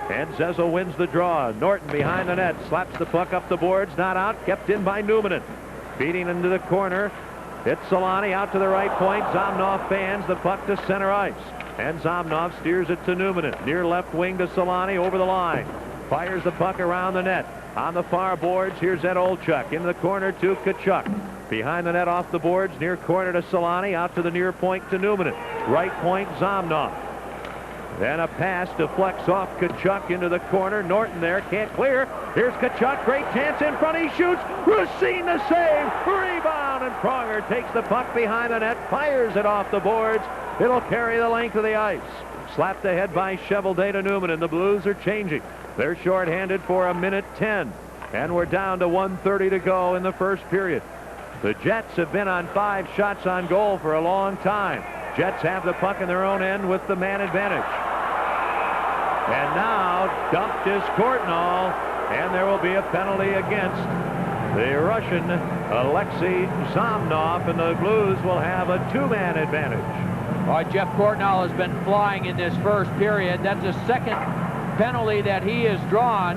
And Zezel wins the draw. Norton behind the net, slaps the puck up the boards, not out, kept in by Newmanen. Feeding into the corner. It's Solani out to the right point. Zomnov fans the puck to center ice. And Zomnov steers it to Newmanen. Near left wing to Solani over the line. Fires the puck around the net. On the far boards, here's Ed Olczyk. In the corner to Tkachuk. Behind the net off the boards, near corner to Solani. Out to the near point to Newmanen. Right point, Zomnov. Then a pass deflects off Tkachuk into the corner. Norton there, can't clear. Here's Tkachuk, great chance in front. He shoots. Racine the save. Rebound, and Pronger takes the puck behind the net, fires it off the boards. It'll carry the length of the ice. Slapped ahead by Chevelday to Newman, and the Blues are changing. They're shorthanded for 1:10, and we're down to 1:30 to go in the first period. The Jets have been on 5 shots on goal for a long time. Jets have the puck in their own end with the man advantage. And now dumped is Courtnall, and there will be a penalty against the Russian Alexei Zomnov, and the Blues will have a 2-man advantage. All right, Jeff Courtnall has been flying in this first period. That's the second penalty that he has drawn.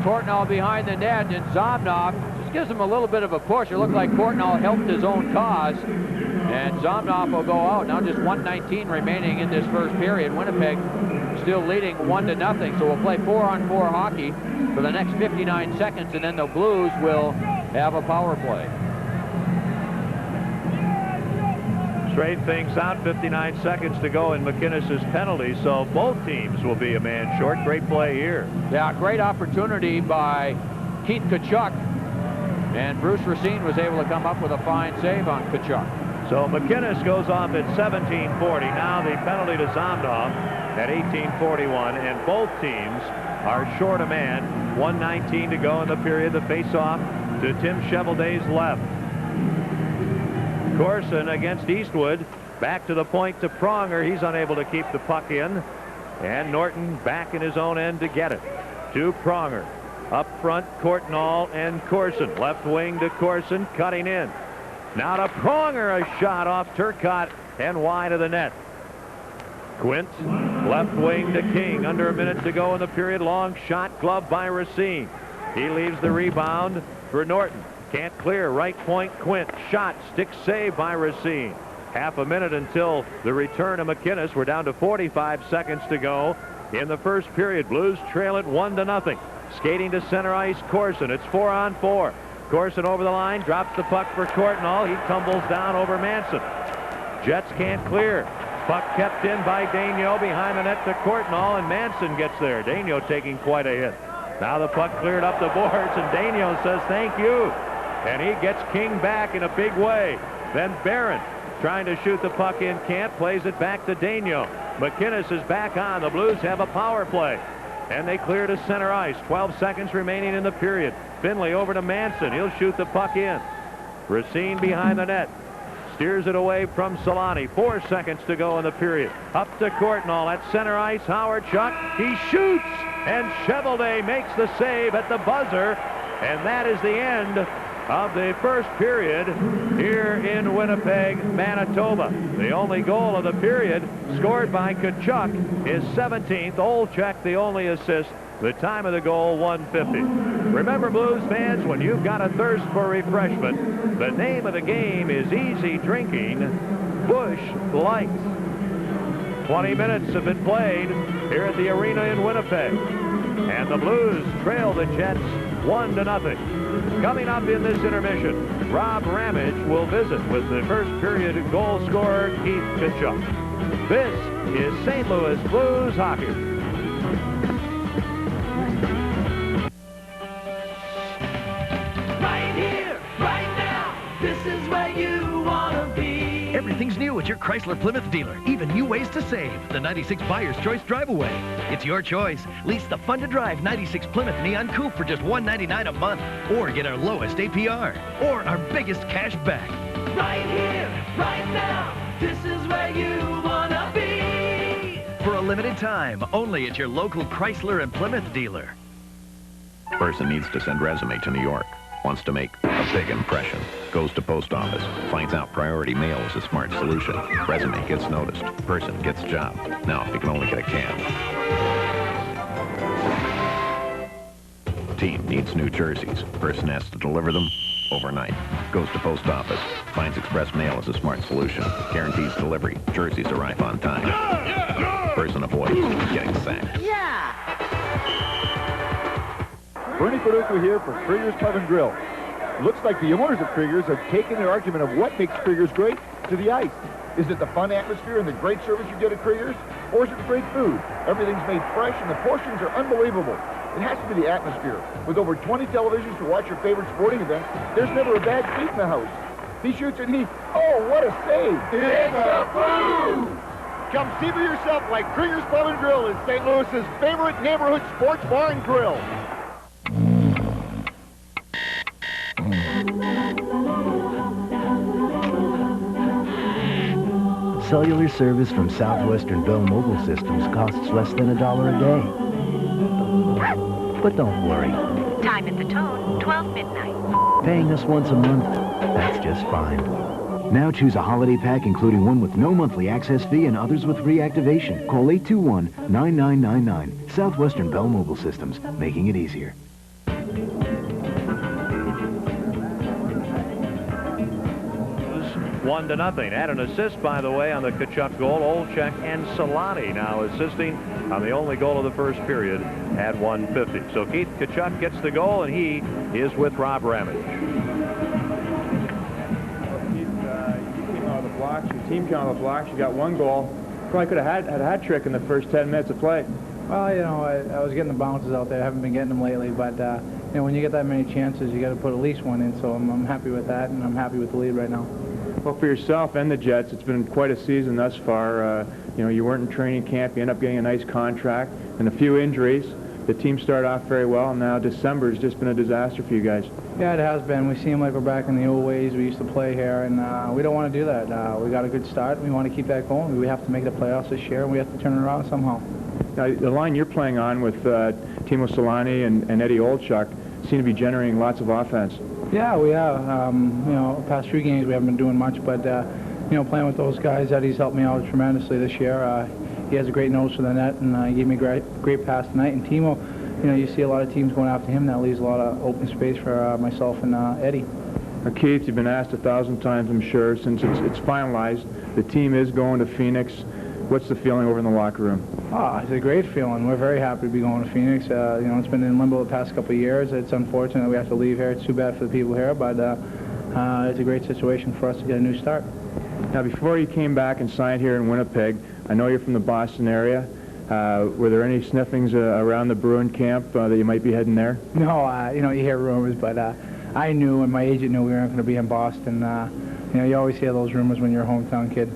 Courtnall behind the net, and Zomnov just gives him a little bit of a push. It looked like Courtnall helped his own cause, and Zomnov will go out. Now just 1:19 remaining in this first period. Winnipeg still leading 1-0, so we'll play 4-on-4 hockey for the next 59 seconds, and then the Blues will have a power play. Straight things out, 59 seconds to go in McInnes's penalty, so both teams will be a man short. Great play here. Yeah, great opportunity by Keith Tkachuk, and Bruce Racine was able to come up with a fine save on Tkachuk. So McInnes goes off at 17:40. Now the penalty to Zomnov at 18:41, and both teams are short a man. 1:19 to go in the period. The face-off to Tim Chevelday's left. Corson against Eastwood. Back to the point to Pronger. He's unable to keep the puck in. And Norton back in his own end to get it. To Pronger. Up front, Courtnall and Corson. Left wing to Corson, cutting in. Now to Pronger, a shot off Turcotte and wide of the net. Quint, left wing to King. Under a minute to go in the period. Long shot, gloved by Racine. He leaves the rebound for Norton. Can't clear. Right point, Quint. Shot, stick save by Racine. Half a minute until the return of McInnes. We're down to 45 seconds to go in the first period. Blues trail it 1-0. Skating to center ice, Corson. It's 4-on-4. Corson over the line, drops the puck for Courtnall. He tumbles down over Manson. Jets can't clear. Puck kept in by Daigneault behind the net to Courtnall, and Manson gets there. Daigneault taking quite a hit. Now the puck cleared up the boards, and Daigneault says thank you. And he gets King back in a big way. Then Barron trying to shoot the puck in, can't, plays it back to Daigneault. McInnes is back on. The Blues have a power play. And they clear to center ice. 12 seconds remaining in the period. Finley over to Manson. He'll shoot the puck in. Racine behind the net. Steers it away from Solani. 4 seconds to go in the period. Up to Courtnall at center ice. Howard Chuck. He shoots. And Chevelday makes the save at the buzzer. And that is the end of the first period here in Winnipeg, Manitoba. The only goal of the period scored by Tkachuk, his 17th. Olchek the only assist. The time of the goal, 1:50. Remember, Blues fans, when you've got a thirst for refreshment, the name of the game is easy drinking Busch Light. 20 minutes have been played here at the arena in Winnipeg. And the Blues trail the Jets 1-0. Coming up in this intermission, Rob Ramage will visit with the first period goal scorer, Keith Tkachuk. This is St. Louis Blues hockey. Right here, right now, this is where you want to be. Everything's new at your Chrysler Plymouth dealer. Even new ways to save. The 96 Buyer's Choice Drive-Away. It's your choice. Lease the fun-to-drive 96 Plymouth Neon Coupe for just $199 a month. Or get our lowest APR. Or our biggest cash back. Right here, right now, this is where you want to be. For a limited time, only at your local Chrysler and Plymouth dealer. Person needs to send resume to New York. Wants to make a big impression. Goes to post office. Finds out priority mail is a smart solution. Resume gets noticed. Person gets job. Now if he can only get a cab. Team needs new jerseys. Person has to deliver them overnight. Goes to post office. Finds express mail is a smart solution. Guarantees delivery. Jerseys arrive on time. Person avoids getting sacked. Yeah! Bernie Paducah here for Krieger's Pub and Grill. Looks like the owners of Krieger's have taken their argument of what makes Krieger's great to the ice. Is it the fun atmosphere and the great service you get at Krieger's? Or is it the great food? Everything's made fresh and the portions are unbelievable. It has to be the atmosphere. With over 20 televisions to watch your favorite sporting events, there's never a bad seat in the house. He shoots and oh, what a save! It's the food! Come see for yourself why Krieger's Pub and Grill is St. Louis's favorite neighborhood sports bar and grill. Cellular service from Southwestern Bell Mobile Systems costs less than $1 a day. But don't worry, Time at the tone, 12 midnight. paying us once a month, that's just fine. Now choose a holiday pack including one with no monthly access fee and others with reactivation. Call 821-9999. Southwestern Bell Mobile Systems, making it easier. 1-0. Had an assist, by the way, on the Tkachuk goal. Olchek and Solani now assisting on the only goal of the first period at 1:50. So Keith Tkachuk gets the goal, and he is with Rob Ramage. Keith, you came out of the blocks. Your team came out of the blocks. You got one goal. Probably could have had a hat trick in the first 10 minutes of play. Well, you know, I was getting the bounces out there. I haven't been getting them lately, but you know, when you get that many chances, you got to put at least one in. So I'm happy with that, and I'm happy with the lead right now. Well, for yourself and the Jets, it's been quite a season thus far. You know, you weren't in training camp. You end up getting a nice contract and a few injuries. The team started off very well, and now December has just been a disaster for you guys. Yeah, it has been. We seem like we're back in the old ways we used to play here, and we don't want to do that. We got a good start. We want to keep that going. We have to make the playoffs this year, and we have to turn it around somehow. Now, the line you're playing on with Timo Solani and Eddie Olchuk seem to be generating lots of offense. Yeah, we have. You know, past few games we haven't been doing much, but you know, playing with those guys, Eddie's helped me out tremendously this year. He has a great nose for the net, and he gave me a great pass tonight. And Timo, you know, you see a lot of teams going after him. That leaves a lot of open space for myself and Eddie. Keith, you've been asked 1,000 times, I'm sure, since it's finalized. The team is going to Phoenix. What's the feeling over in the locker room? Oh, it's a great feeling. We're very happy to be going to Phoenix. You know, it's been in limbo the past couple of years. It's unfortunate that we have to leave here. It's too bad for the people here, but it's a great situation for us to get a new start. Now, before you came back and signed here in Winnipeg, I know you're from the Boston area. Were there any sniffings around the Bruin camp that you might be heading there? No, you know, you hear rumors, but I knew and my agent knew we weren't going to be in Boston. You know, you always hear those rumors when you're a hometown kid.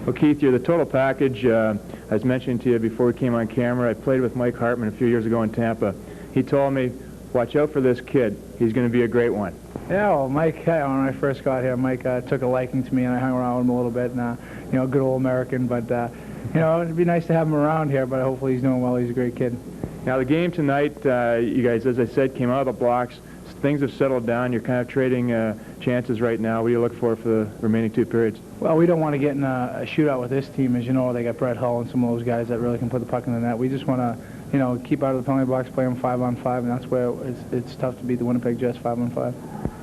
Well, Keith, you're the total package. I was mentioning to you before we came on camera, I played with Mike Hartman a few years ago in Tampa. He told me, watch out for this kid. He's going to be a great one. Yeah, well, Mike, when I first got here, Mike took a liking to me, and I hung around with him a little bit. And, you know, good old American, but, you know, it'd be nice to have him around here, but hopefully he's doing well. He's a great kid. Now, the game tonight, you guys, as I said, came out of the blocks. Things have settled down. You're kind of trading chances right now. What do you look for the remaining two periods? Well, we don't want to get in a shootout with this team. As you know, they got Brett Hull and some of those guys that really can put the puck in the net. We just want to, you know, keep out of the penalty box, play them 5-on-5, and that's where it's tough to beat the Winnipeg Jets 5-on-5.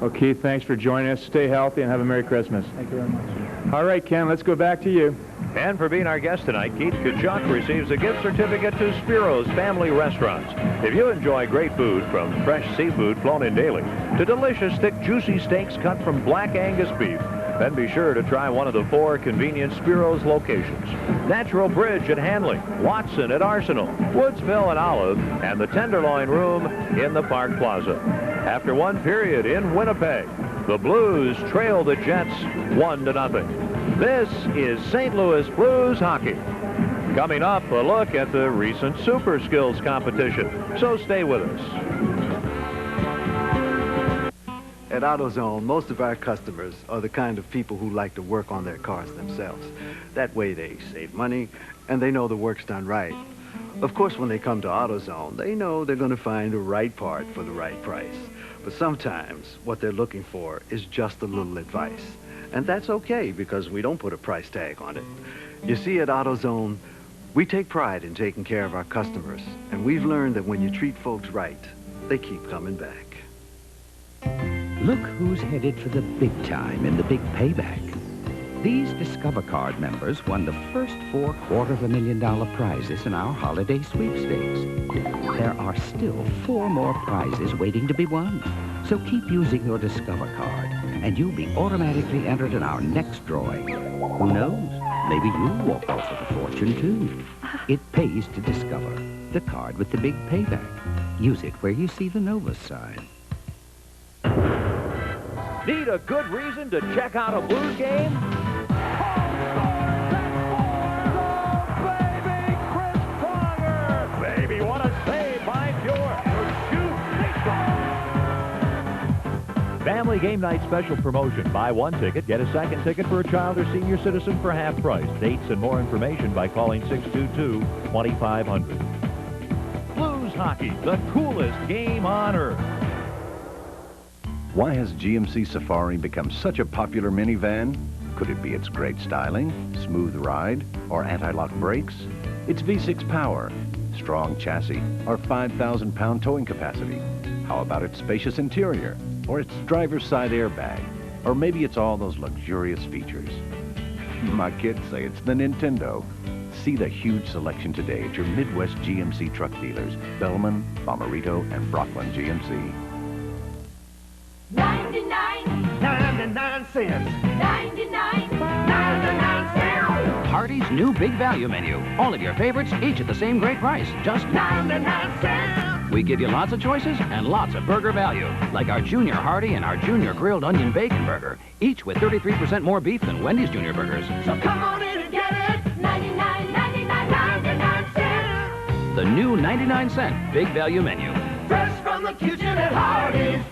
Well, Keith, thanks for joining us. Stay healthy and have a Merry Christmas. Thank you very much. All right, Ken, let's go back to you. And for being our guest tonight, Keith Tkachuk receives a gift certificate to Spiro's Family Restaurants. If you enjoy great food, from fresh seafood flown in daily to delicious, thick, juicy steaks cut from black Angus beef, then be sure to try one of the 4 convenient Spiro's locations: Natural Bridge at Hanley, Watson at Arsenal, Woodsville at Olive, and the Tenderloin Room in the Park Plaza. After one period in Winnipeg, the Blues trail the Jets 1-0. This is St. Louis Blues hockey. Coming up, a look at the recent Super Skills competition. So stay with us. At AutoZone, most of our customers are the kind of people who like to work on their cars themselves. That way they save money, and they know the work's done right. Of course, when they come to AutoZone, they know they're going to find the right part for the right price. But sometimes, what they're looking for is just a little advice. And that's okay, because we don't put a price tag on it. You see, at AutoZone, we take pride in taking care of our customers, and we've learned that when you treat folks right, they keep coming back. Look who's headed for the big time in the big payback. These Discover Card members won the first 4 $250,000 prizes in our holiday sweepstakes. There are still 4 more prizes waiting to be won. So keep using your Discover Card, and you'll be automatically entered in our next drawing. Who knows? Maybe you'll walk off with a fortune, too. It pays to Discover, the card with the big payback. Use it where you see the Nova sign. Need a good reason to check out a Blues game? Family Game Night special promotion. Buy one ticket, get a second ticket for a child or senior citizen for half price. Dates and more information by calling 622-2500. Blues hockey, the coolest game on earth. Why has GMC Safari become such a popular minivan? Could it be its great styling, smooth ride, or anti-lock brakes? Its V6 power, strong chassis, or 5,000-pound towing capacity? How about its spacious interior, or its driver's side airbag? Or maybe it's all those luxurious features? My kids say it's the Nintendo. See the huge selection today at your Midwest GMC truck dealers, Bellman, Bomarito, and Brocklin GMC. 99 cents. 99 cents. Hardee's new big value menu. All of your favorites, each at the same great price. Just 99 cents. We give you lots of choices and lots of burger value, like our Junior Hardy and our Junior Grilled Onion Bacon Burger, each with 33% more beef than Wendy's Junior Burgers. So come on in and get it. 99 cents. The new 99-cent big value menu. Fresh from the kitchen at Hardee's.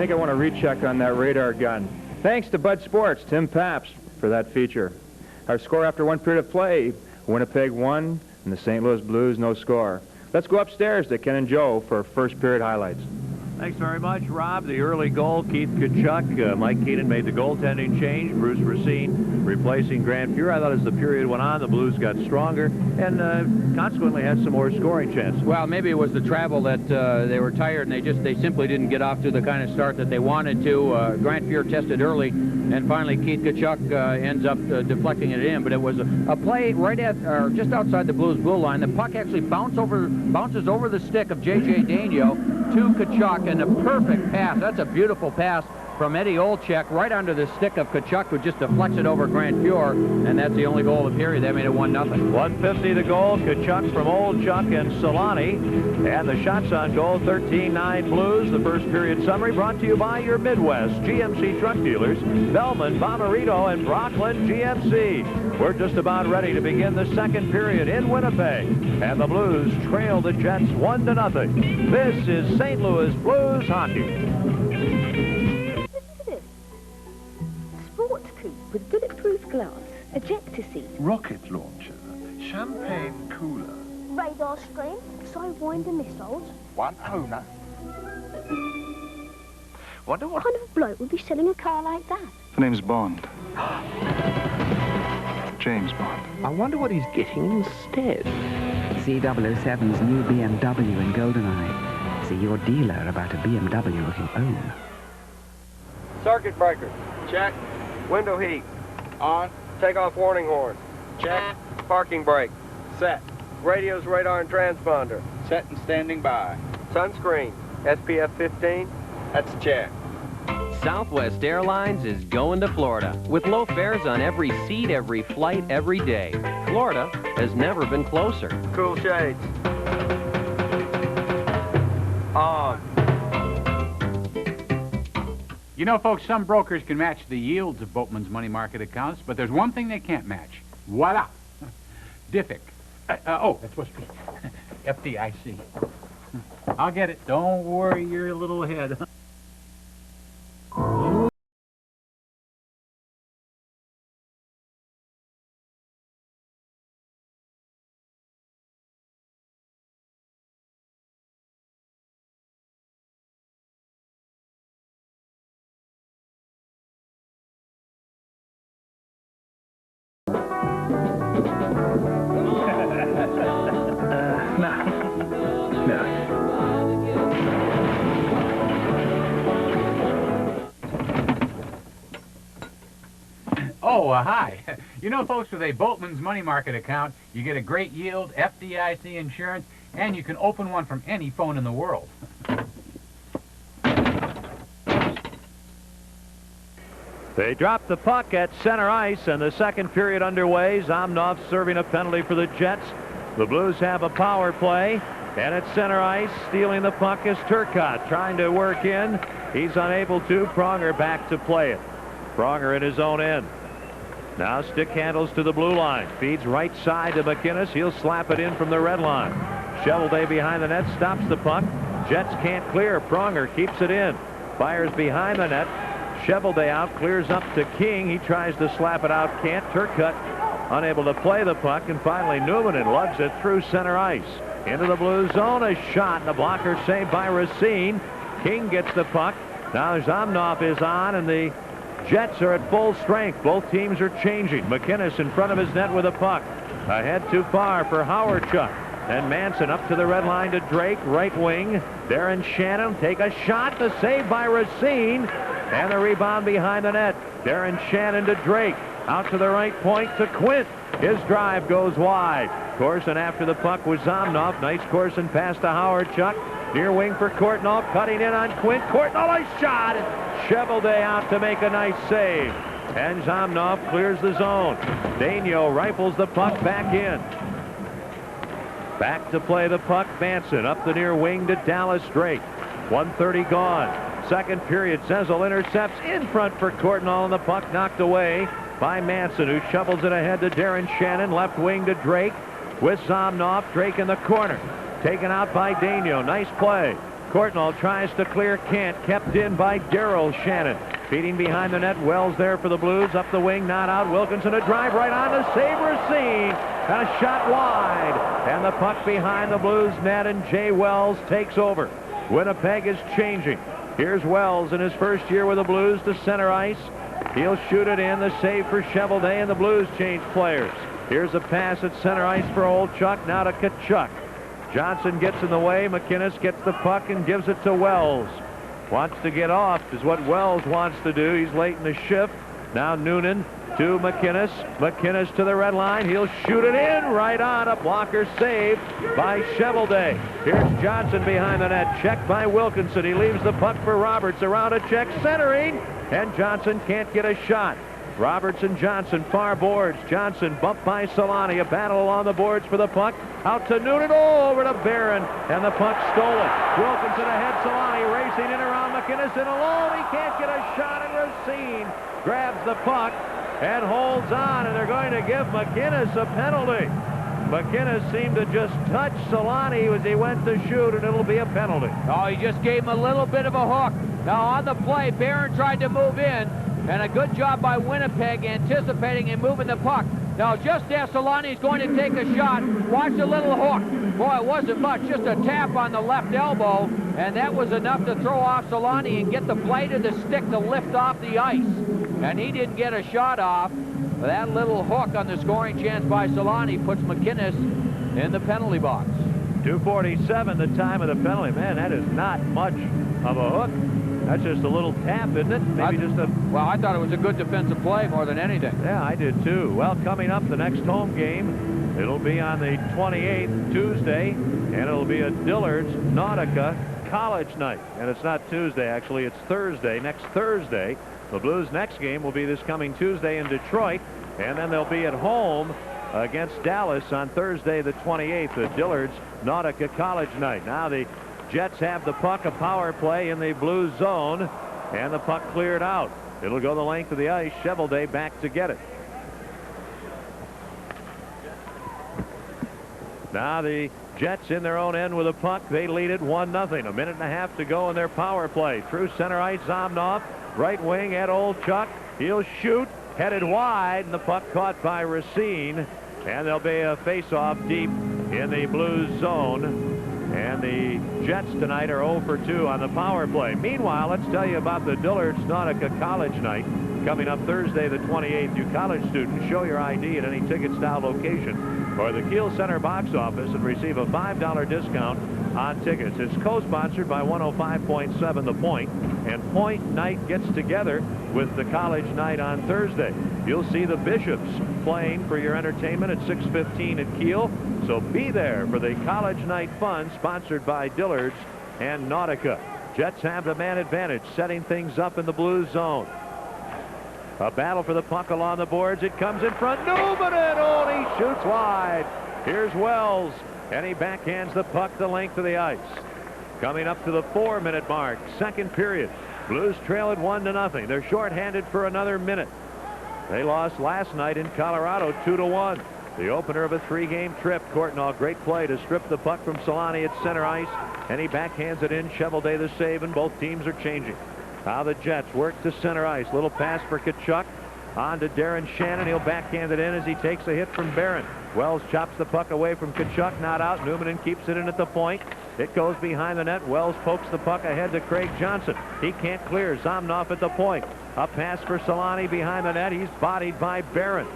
think I want to recheck on that radar gun. Thanks to Bud Sports, Tim Paps, for that feature. Our score after 1 period of play, Winnipeg 1 and the St. Louis Blues no score. Let's go upstairs to Ken and Joe for first period highlights. Thanks very much, Rob. The early goal, Keith Kachuk. Mike Keenan made the goaltending change. Bruce Racine replacing Grant Fuhr. I thought as the period went on, the Blues got stronger and consequently had some more scoring chances. Well, maybe it was the travel that they were tired and they simply didn't get off to the kind of start that they wanted to. Grant Fuhr tested early, and finally Keith Kachuk ends up deflecting it in. But it was a play right at or just outside the Blues blue line. The puck actually bounces over the stick of J.J. Daigneault to Kachuk. And a perfect pass. That's a beautiful pass from Eddie Olczyk right under the stick of Kachuk, who just deflects it over Grant Fuhr, and that's the only goal of the period. They made it 1-0. 150 to goal. Kachuk from Olczyk and Solani. And the shots on goal, 13-9 Blues. The first period summary brought to you by your Midwest GMC truck dealers, Bellman, Bomarito, and Brocklin GMC. We're just about ready to begin the second period in Winnipeg. And the Blues trail the Jets 1-0. This is St. Louis Blues hockey. Sports coupe with bulletproof glass, ejector seat, rocket launcher, champagne cooler, Radar screen, sidewinder missiles. one owner. Wonder What kind of bloke would be selling a car like that? The name's Bond. James Bond. I wonder what he's getting instead. C007's new BMW in GoldenEye. See your dealer about a BMW of your own. Circuit breaker. Check. Window heat. On. Take off warning horn. Check. Parking brake. Set. Radio's radar and transponder. Set and standing by. Sunscreen. SPF 15. That's a check. Southwest Airlines is going to Florida with low fares on every seat, every flight, every day. Florida has never been closer. Cool shades. On. You know, folks, some brokers can match the yields of Boatman's money market accounts, but there's one thing they can't match. Voila. Diffic. Oh, that's supposed to be FDIC. I'll get it. Don't worry your little head. Oh, hi. You know, folks, with a Boatman's money market account, you get a great yield, FDIC insurance, and you can open one from any phone in the world. They dropped the puck at center ice, and the second period underway. Zomnov serving a penalty for the Jets. The Blues have a power play, and at center ice, stealing the puck is Turcotte, trying to work in. He's unable to. Pronger back to play it. Pronger in his own end. Now stick handles to the blue line. Feeds right side to McInnes. He'll slap it in from the red line. Shovelday behind the net stops the puck. Jets can't clear. Pronger keeps it in. Fires behind the net. Shovelday out. Clears up to King. He tries to slap it out. Can't. Turcotte unable to play the puck. And finally Newman lugs it through center ice. Into the blue zone. A shot. And the blocker saved by Racine. King gets the puck. Now Zomnov is on, and the Jets are at full strength. Both teams are changing. McInnes in front of his net with a puck. Ahead too far for Howardchuk. And Manson up to the red line to Drake, right wing. Darren Shannon take a shot. The save by Racine. And the rebound behind the net. Darren Shannon to Drake. Out to the right point to Quint. His drive goes wide. Corson after the puck was Zomnov. Nice Corson pass to Howardchuk. Near wing for Courtnall. Cutting in on Quint. Courtnall a shot. Shovelday out to make a nice save. And Zomnov clears the zone. Daigneault rifles the puck back in. Back to play the puck. Manson up the near wing to Dallas Drake. 1:30 gone. Second period. Zezel intercepts in front for Courtnall, and the puck knocked away by Manson, who shovels it ahead to Darren Shannon. Left wing to Drake with Zomnov. Drake in the corner. Taken out by Daigneault. Nice play. Courtnall tries to clear, can't. Kept in by Darrell Shannon. Feeding behind the net. Wells there for the Blues. Up the wing, not out. Wilkinson a drive right on to save Racine. And a shot wide. And the puck behind the Blues net, and Jay Wells takes over. Winnipeg is changing. Here's Wells in his first year with the Blues to center ice. He'll shoot it in. The save for Chevelday, and the Blues change players. Here's a pass at center ice for Old Chuck. Now to Tkachuk. Johnson gets in the way. McInnes gets the puck and gives it to Wells. Wants to get off is what Wells wants to do. He's late in the shift. Now Noonan to McInnes. McInnes to the red line. He'll shoot it in right on. A blocker saved by Chevelday. Here's Johnson behind the net. Checked by Wilkinson. He leaves the puck for Roberts. Around a check, centering. And Johnson can't get a shot. Roberts and Johnson, far boards. Johnson bumped by Solani. A battle along the boards for the puck. Out to Noonan. Oh, over to Barron. And the puck stolen. Wilkinson ahead. Solani racing in around McInnes and alone. He can't get a shot, and Racine grabs the puck and holds on, and they're going to give McInnes a penalty. McInnes seemed to just touch Solani as he went to shoot, and it'll be a penalty. Oh, he just gave him a little bit of a hook. Now on the play, Barron tried to move in, and a good job by Winnipeg anticipating and moving the puck. Now just as Solani's going to take a shot, watch the little hook. Boy, it wasn't much, just a tap on the left elbow, and that was enough to throw off Solani and get the blade of the stick to lift off the ice. And he didn't get a shot off. That little hook on the scoring chance by Solani puts McInnes in the penalty box. 2:47 the time of the penalty. Man, that is not much of a hook. That's just a little tap, isn't it? Maybe just a... Well, I thought it was a good defensive play more than anything. Yeah, I did too. Well, coming up, the next home game, it'll be on the 28th, Tuesday, and it'll be a Dillard's Nautica College night. And it's not Tuesday, actually. It's Thursday, next Thursday. The Blues' next game will be this coming Tuesday in Detroit, and then they'll be at home against Dallas on Thursday the 28th, the Dillard's Nautica College night. Now the Jets have the puck, a power play in the Blues zone, and the puck cleared out. It'll go the length of the ice. Chevelday back to get it. Now the Jets in their own end with a puck. They lead it 1-0. A minute and a half to go in their power play. Through center ice, Zomnov. Right wing at Old Chuck. He'll shoot. Headed wide, and the puck caught by Racine. And there'll be a face-off deep in the Blues zone. And the Jets tonight are 0 for 2 on the power play. Meanwhile, let's tell you about the Dillard's Nautica College night coming up Thursday the 28th. You college students, show your ID at any ticket style location or the Kiel Center box office and receive a $5 discount on tickets. It's co-sponsored by 105.7 The Point, and Point Night gets together with the college night on Thursday. You'll see the Bishops playing for your entertainment at 6:15 at Kiel, so be there for the college night fun sponsored by Dillard's and Nautica. Jets have the man advantage, setting things up in the Blues zone. A battle for the puck along the boards. It comes in front. Newman, oh, and he shoots wide. Here's Wells, and he backhands the puck the length of the ice. Coming up to the 4-minute mark, second period. Blues trail it 1-0. They're shorthanded for another minute. They lost last night in Colorado 2-1. The opener of a 3-game trip. Courtnall, great play to strip the puck from Solani at center ice, and he backhands it in. Chevelday the save, and both teams are changing. Now the Jets work to center ice. Little pass for Tkachuk. On to Darren Shannon. He'll backhand it in as he takes a hit from Barron. Wells chops the puck away from Tkachuk. Not out. Newman keeps it in at the point. It goes behind the net. Wells pokes the puck ahead to Craig Johnson. He can't clear. Zomnov at the point. A pass for Solani behind the net. He's bodied by Barron.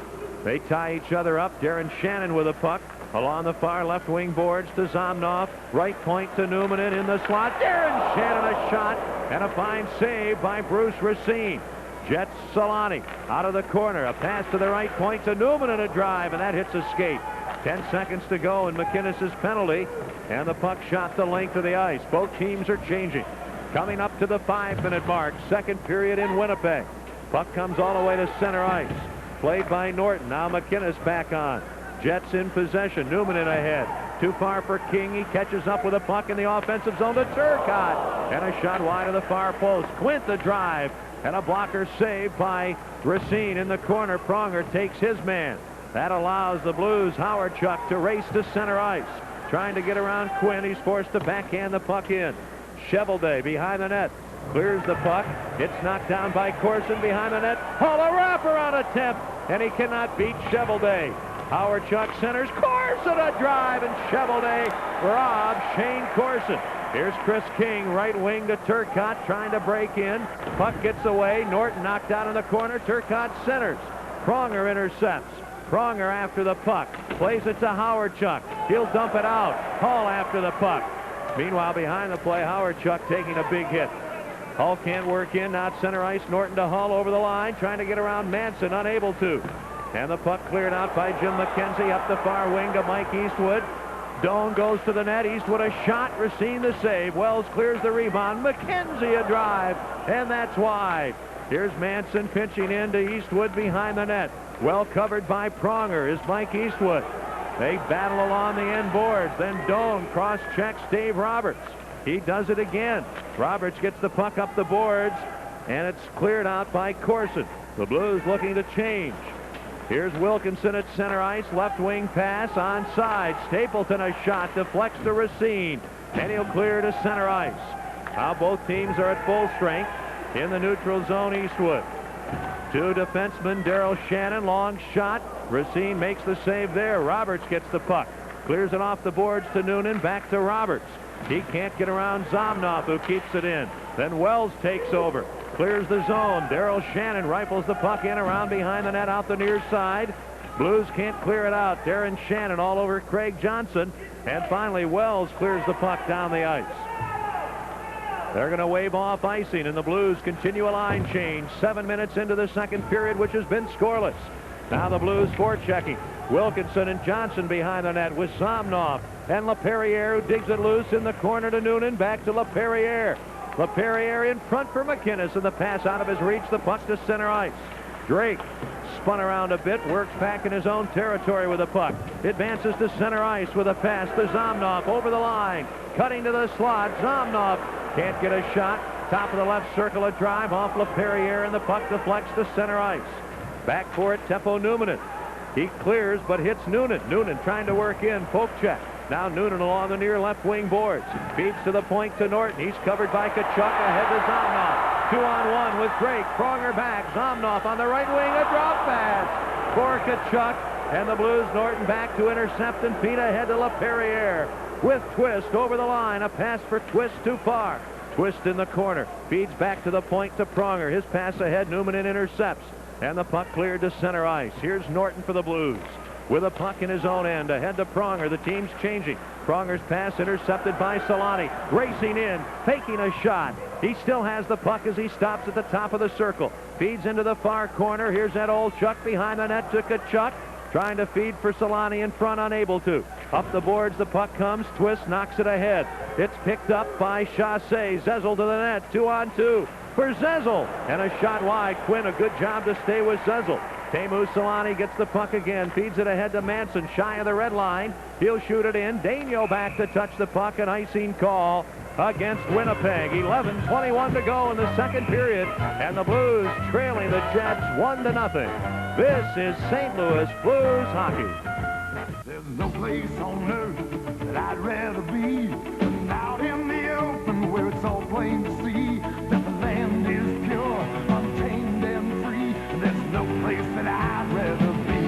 They tie each other up. Darren Shannon with a puck along the far left wing boards to Zomnov. Right point to Newman in the slot. Darren Shannon a shot and a fine save by Bruce Racine. Jets Solani out of the corner. A pass to the right point to Newman and a drive, and that hits a skate. 10 seconds to go in McInnes' penalty, and the puck shot the length of the ice. Both teams are changing. Coming up to the 5-minute mark, second period in Winnipeg. Puck comes all the way to center ice. Played by Norton. Now McInnes back on. Jets in possession. Newman in ahead. Too far for King. He catches up with a puck in the offensive zone to Turcotte. And a shot wide of the far post. Quint the drive. And a blocker saved by Racine in the corner. Pronger takes his man. That allows the Blues, Howard Chuck, to race to center ice. Trying to get around Quinn. He's forced to backhand the puck in. Chevelday behind the net. Clears the puck. It's knocked down by Corson behind the net. Hall a wraparound attempt, and he cannot beat Chevelday. Howard Chuck centers. Corson a drive, and Chevelday robs Shane Corson. Here's Chris King, right wing to Turcotte, trying to break in. Puck gets away. Norton knocked down in the corner. Turcotte centers. Pronger intercepts. Pronger after the puck. Plays it to Howard Chuck. He'll dump it out. Hall after the puck. Meanwhile, behind the play, Howard Chuck taking a big hit. Hull can't work in, not center ice. Norton to Hull over the line, trying to get around Manson, unable to. And the puck cleared out by Jim McKenzie up the far wing to Mike Eastwood. Doan goes to the net. Eastwood a shot. Racine the save. Wells clears the rebound. McKenzie a drive, and that's wide. Here's Manson pinching into Eastwood behind the net. Well covered by Pronger is Mike Eastwood. They battle along the end boards. Then Doan cross-checks Dave Roberts. He does it again. Roberts gets the puck up the boards, and it's cleared out by Corson. The Blues looking to change. Here's Wilkinson at center ice. Left wing pass onside. Stapleton a shot. Deflects to Racine, and he'll clear to center ice. Now both teams are at full strength in the neutral zone. Eastwood. Two defensemen. Darryl Shannon. Long shot. Racine makes the save there. Roberts gets the puck. Clears it off the boards to Noonan. Back to Roberts. He can't get around Zomnov, who keeps it in. Then Wells takes over. Clears the zone. Darryl Shannon rifles the puck in around behind the net out the near side. Blues can't clear it out. Darren Shannon all over Craig Johnson. And finally, Wells clears the puck down the ice. They're going to wave off icing, and the Blues continue a line change. 7 minutes into the second period, which has been scoreless. Now the Blues forechecking. Wilkinson and Johnson behind the net with Zomnov and LaPerriere, who digs it loose in the corner to Noonan. Back to LaPerriere. LaPerriere in front for McInnes, and the pass out of his reach. The puck to center ice. Drake spun around a bit, works back in his own territory with the puck. Advances to center ice with a pass to Zomnov over the line. Cutting to the slot. Zomnov can't get a shot. Top of the left circle, a drive off LaPerriere, and the puck deflects to center ice. Back for it, Teppo Numanen. He clears, but hits Noonan. Noonan trying to work in, poke check. Now Noonan along the near left wing boards. Feeds to the point to Norton. He's covered by Kachuk, ahead to Zomnov. 2-on-1 with Drake. Pronger back. Zomnov on the right wing, a drop pass for Kachuk. And the Blues, Norton back to intercept and feed ahead to LaPerriere. With Twist over the line. A pass for Twist too far. Twist in the corner. Feeds back to the point to Pronger. His pass ahead. Numanen intercepts. And the puck cleared to center ice. Here's Norton for the Blues. With a puck in his own end. Ahead to Pronger. The team's changing. Pronger's pass intercepted by Solani. Racing in. Taking a shot. He still has the puck as he stops at the top of the circle. Feeds into the far corner. Here's Ed Olchuk behind the net to Kachuk. Trying to feed for Solani in front. Unable to. Up the boards. The puck comes. Twist knocks it ahead. It's picked up by Chassé. Zezel to the net. 2-on-2. For Zezel, and a shot wide. Quinn, a good job to stay with Zezel. Teemu Solani gets the puck again, feeds it ahead to Manson, shy of the red line. He'll shoot it in. Daigneault back to touch the puck, an icing call against Winnipeg. 11:21 to go in the second period, and the Blues trailing the Jets 1-0. This is St. Louis Blues hockey. There's no place on earth that I'd rather be than out in the open where it's all plain to see that the land is pure, untamed and free. There's no place that I'd rather be.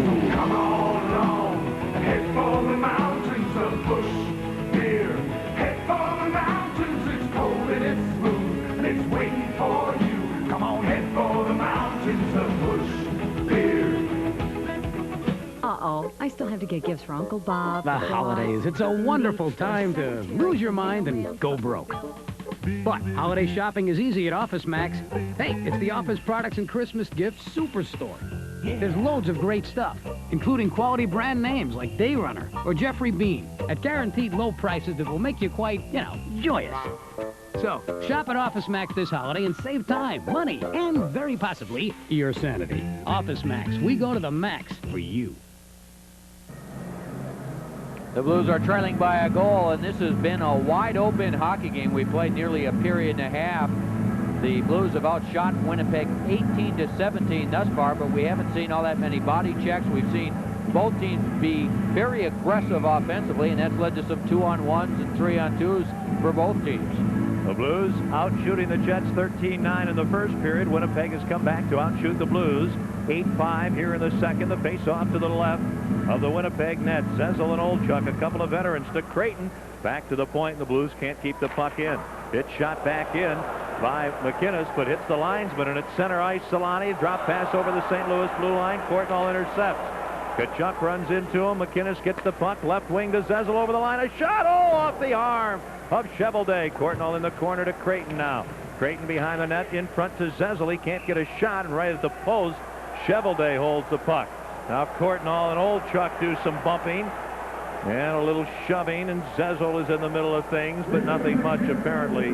So come on along and head for the mountains of Bush Beer. Head for the mountains, it's cold and it's smooth and it's waiting for you. Come on, head for the mountains of Bush Beer. Uh-oh, I still have to get gifts for Uncle Bob. The holidays. It's a wonderful time to lose your mind and go broke. But holiday shopping is easy at Office Max. Hey, it's the office products and Christmas gifts superstore. There's loads of great stuff, including quality brand names like Day Runner or Jeffrey Bean at guaranteed low prices that will make you quite, joyous. So, shop at Office Max this holiday and save time, money, and very possibly your sanity. Office Max, we go to the max for you. The Blues are trailing by a goal, and this has been a wide-open hockey game. We played nearly a period and a half. The Blues have outshot Winnipeg 18-17 thus far, but we haven't seen all that many body checks. We've seen both teams be very aggressive offensively, and that's led to some 2-on-1s and 3-on-2s for both teams. The Blues out shooting the Jets 13-9 in the first period. Winnipeg has come back to outshoot the Blues 8-5 here in the second. The face-off to the left of the Winnipeg net. Zezel and Olchuk, a couple of veterans, to Creighton. Back to the point, and the Blues can't keep the puck in. It's shot back in by McInnes, but hits the linesman, and it's center ice. Solani, drop pass over the St. Louis blue line. Courtnall intercepts. Tkachuk runs into him. McInnes gets the puck. Left wing to Zezel over the line. A shot, off the arm of Cheveldae. Courtnall in the corner to Creighton now. Creighton behind the net, in front to Zezel. He can't get a shot, and right at the post, Cheveldae holds the puck. Now Courtnall and Olchuk do some bumping and a little shoving, and Zezel is in the middle of things, but nothing much apparently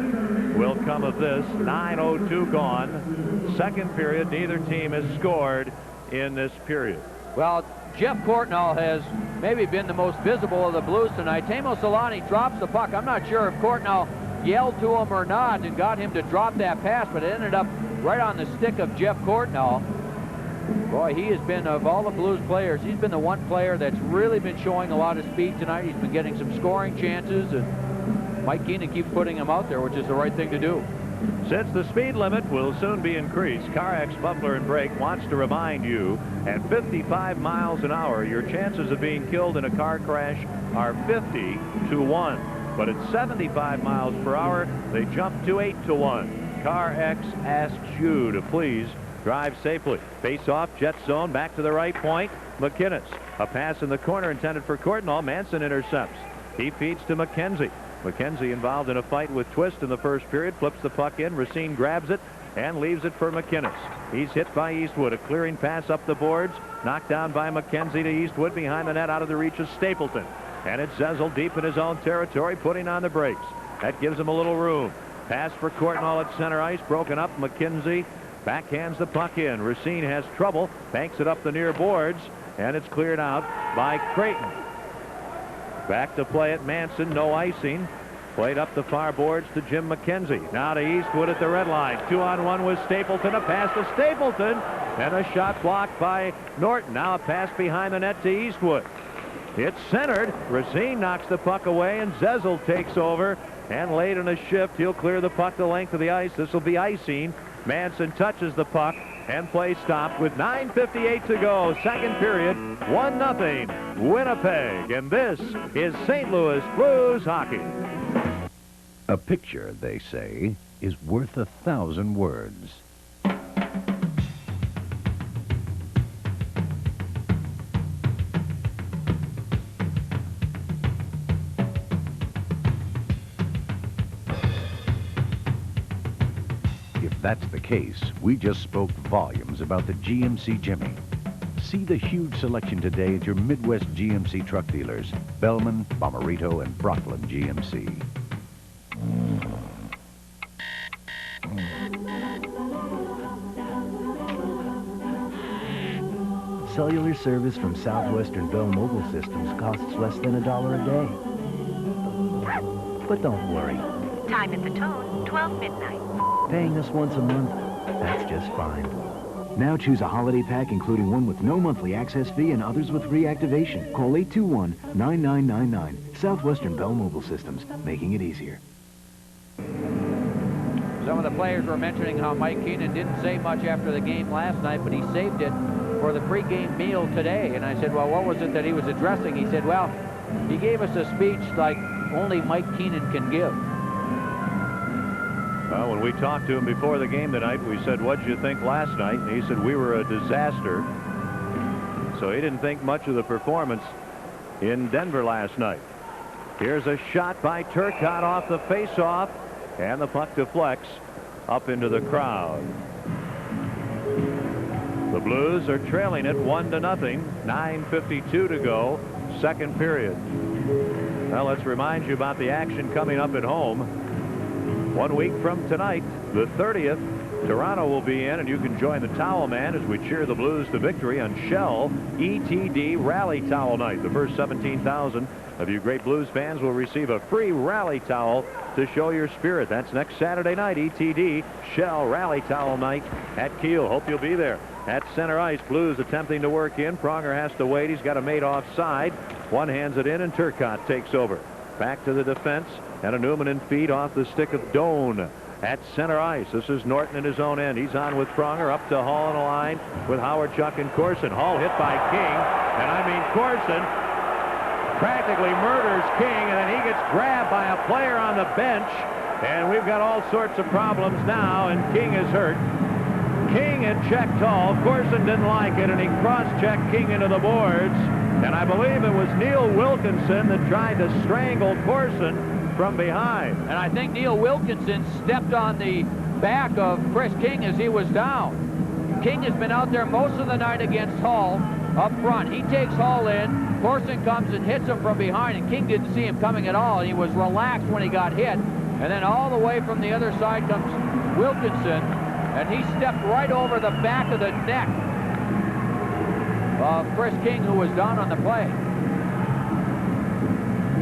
will come of this. 9:02 gone. Second period, neither team has scored in this period. Well, Jeff Courtnall has maybe been the most visible of the Blues tonight. Teemu Solani drops the puck. I'm not sure if Courtnall yelled to him or not and got him to drop that pass, but it ended up right on the stick of Jeff Courtnall. Boy, he has been, of all the Blues players, he's been the one player that's really been showing a lot of speed tonight. He's been getting some scoring chances, and Mike Keenan keeps putting him out there, which is the right thing to do. Since the speed limit will soon be increased, CarX Buffalo and Brake wants to remind you, at 55 miles an hour, your chances of being killed in a car crash are 50 to 1. But at 75 miles per hour, they jump to 8 to 1. CarX asks you to please drive safely. Face off, jet zone, back to the right point. McInnes. A pass in the corner intended for Courtnall. Manson intercepts. He feeds to McKenzie. McKenzie involved in a fight with Twist in the first period. Flips the puck in. Racine grabs it and leaves it for McInnes. He's hit by Eastwood. A clearing pass up the boards. Knocked down by McKenzie to Eastwood behind the net out of the reach of Stapleton. And it's Zezel deep in his own territory, putting on the brakes. That gives him a little room. Pass for Courtnall at center ice. Broken up. McKenzie backhands the puck in. Racine has trouble. Banks it up the near boards. And it's cleared out by Creighton. Back to play at Manson. No icing. Played up the far boards to Jim McKenzie. Now to Eastwood at the red line. 2-on-1 with Stapleton. A pass to Stapleton. And a shot blocked by Norton. Now a pass behind the net to Eastwood. It's centered. Racine knocks the puck away, and Zezel takes over. And late in a shift, he'll clear the puck the length of the ice. This will be icing. Manson touches the puck, and play stopped with 9:58 to go. Second period, 1-0 Winnipeg. And this is St. Louis Blues hockey. A picture, they say, is worth 1,000 words. If that's the case, we just spoke volumes about the GMC Jimmy. See the huge selection today at your Midwest GMC truck dealers, Bellman, Bomarito, and Brooklyn GMC. Cellular service from Southwestern Bell Mobile Systems costs less than $1 a day. But don't worry. Time at the tone, 12 midnight. Paying us once a month, that's just fine. Now choose a holiday pack including one with no monthly access fee and others with free activation. Call 821-9999. Southwestern Bell Mobile Systems, making it easier. Some of the players were mentioning how Mike Keenan didn't say much after the game last night, but he saved it for the pregame meal today. And I said, well, what was it that he was addressing? He said, well, he gave us a speech like only Mike Keenan can give. Well, when we talked to him before the game tonight, we said, what'd you think last night? And he said, we were a disaster. So he didn't think much of the performance in Denver last night. Here's a shot by Turcotte off the face-off, and the puck deflects up into the crowd. The Blues are trailing it 1-0. 9:52 to go, second period. Well, let's remind you about the action coming up at home. 1 week from tonight, the 30th, Toronto will be in, and you can join the Towel Man as we cheer the Blues to victory on Shell ETD Rally Towel Night. The first 17,000 of you great Blues fans will receive a free rally towel to show your spirit. That's next Saturday night, ETD Shell Rally Towel Night at Kiel. Hope you'll be there. at center ice. Blues attempting to work in. Pronger has to wait. He's got a mate offside. One hands it in, and Turcotte takes over. Back to the defense, and a Newman in feed off the stick of Doan at center ice. This is Norton at his own end. He's on with Pronger, up to Hall on a line with Howard, Chuck, and Corson. Hall hit by King, and I mean Corson practically murders King, and then he gets grabbed by a player on the bench, and we've got all sorts of problems now, and King is hurt. King had checked Hall. Corson didn't like it, and he cross-checked King into the boards, and I believe it was Neil Wilkinson that tried to strangle Corson from behind. And I think Neil Wilkinson stepped on the back of Chris King as he was down. King has been out there most of the night against Hall up front. He takes Hall in. Corson comes and hits him from behind, and King didn't see him coming at all. He was relaxed when he got hit. And then all the way from the other side comes Wilkinson, and he stepped right over the back of the neck of Chris King, who was down on the play.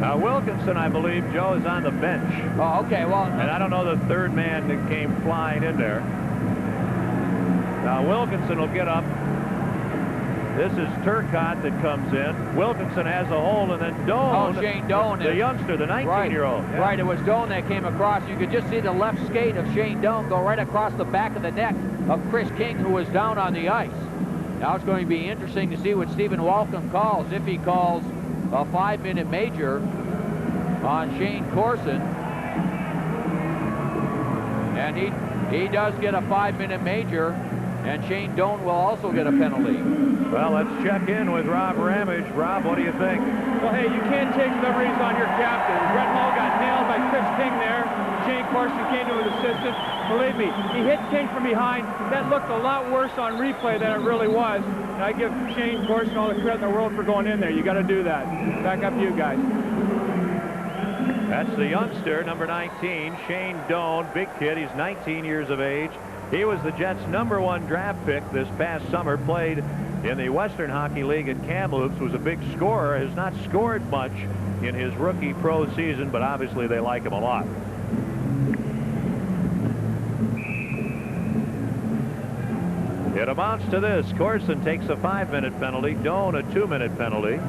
Now, Wilkinson, I believe, Joe, is on the bench. Oh, okay, well... And I don't know the third man that came flying in there. Now, Wilkinson will get up. This is Turcotte that comes in. Wilkinson has a hold, and then Doan. Oh, Shane Doan. The youngster, the 19-year-old. Right, right, it was Doan that came across. You could just see the left skate of Shane Doan go right across the back of the neck of Chris King, who was down on the ice. Now it's going to be interesting to see what Stephen Walcom calls, if he calls a 5-minute major on Shane Corson. And he does get a 5-minute major, and Shane Doan will also get a penalty. Well, let's check in with Rob Ramage. Rob, what do you think? Well, hey, you can't take liberties on your captain. Brett Hall got nailed by Chris King there. Shane Corson came to his assistance. Believe me, he hit King from behind. That looked a lot worse on replay than it really was. And I give Shane Corson all the credit in the world for going in there. You got to do that. Back up to you guys. That's the youngster, number 19, Shane Doan. Big kid. He's 19 years of age. He was the Jets' #1 draft pick this past summer. Played in the Western Hockey League at Kamloops. Was a big scorer. Has not scored much in his rookie pro season, but obviously they like him a lot. It amounts to this. Corson takes a 5-minute penalty. Doan a 2-minute penalty.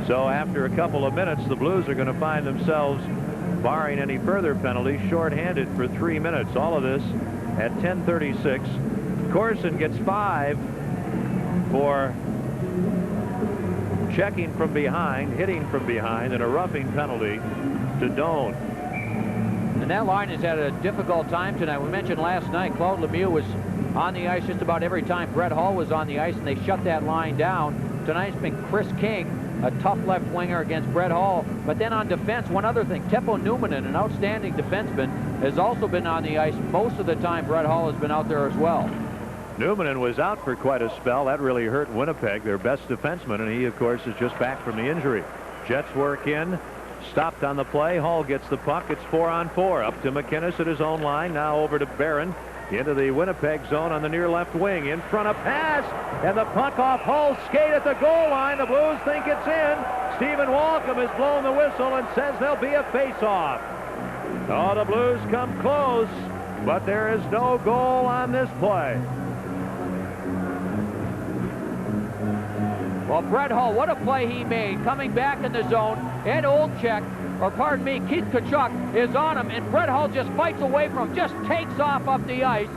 So after a couple of minutes, the Blues are going to find themselves, barring any further penalties, shorthanded for 3 minutes. All of this at 10:36. Corson gets 5 for checking from behind, hitting from behind, and a roughing penalty to Doan. And that line has had a difficult time tonight. We mentioned last night Claude Lemieux was on the ice just about every time Brett Hall was on the ice, and they shut that line down. Tonight's been Chris King, a tough left winger against Brett Hall. But then on defense, one other thing, Teppo Numminen, an outstanding defenseman, has also been on the ice most of the time Brett Hall has been out there as well. Numminen was out for quite a spell. That really hurt Winnipeg, their best defenseman, and he, of course, is just back from the injury. Jets work in, stopped on the play. Hall gets the puck. It's 4-on-4. Up to McInnes at his own line. Now over to Barron. Into the Winnipeg zone on the near left wing. In front of pass, and the puck off Hull's skate at the goal line. The Blues think it's in. Stephen Walcom has blown the whistle and says there'll be a face-off. Oh, the Blues come close, but there is no goal on this play. Well, Brett Hall, what a play he made, coming back in the zone. Ed Olczyk, or pardon me, Keith Tkachuk is on him, and Brett Hall just fights away from him, just takes off up the ice.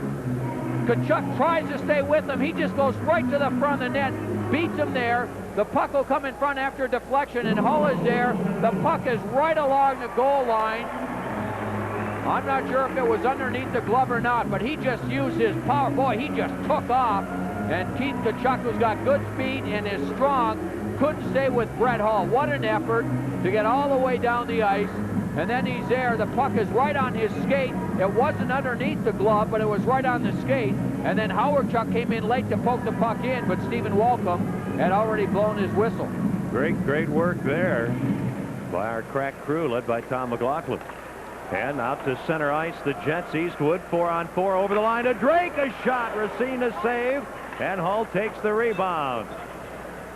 Tkachuk tries to stay with him. He just goes right to the front of the net, beats him there. The puck will come in front after deflection, and Hall is there. The puck is right along the goal line. I'm not sure if it was underneath the glove or not, but he just used his power. Boy, he just took off. And Keith Tkachuk, who's got good speed and is strong, couldn't stay with Brett Hall. What an effort to get all the way down the ice. And then he's there. The puck is right on his skate. It wasn't underneath the glove, but it was right on the skate. And then Howard Chuck came in late to poke the puck in, but Stephen Walcom had already blown his whistle. Great work there by our crack crew, led by Tom McLaughlin. And out to center ice, the Jets. Eastwood, 4-on-4 over the line to Drake. A shot. Racine a save. And Hull takes the rebound.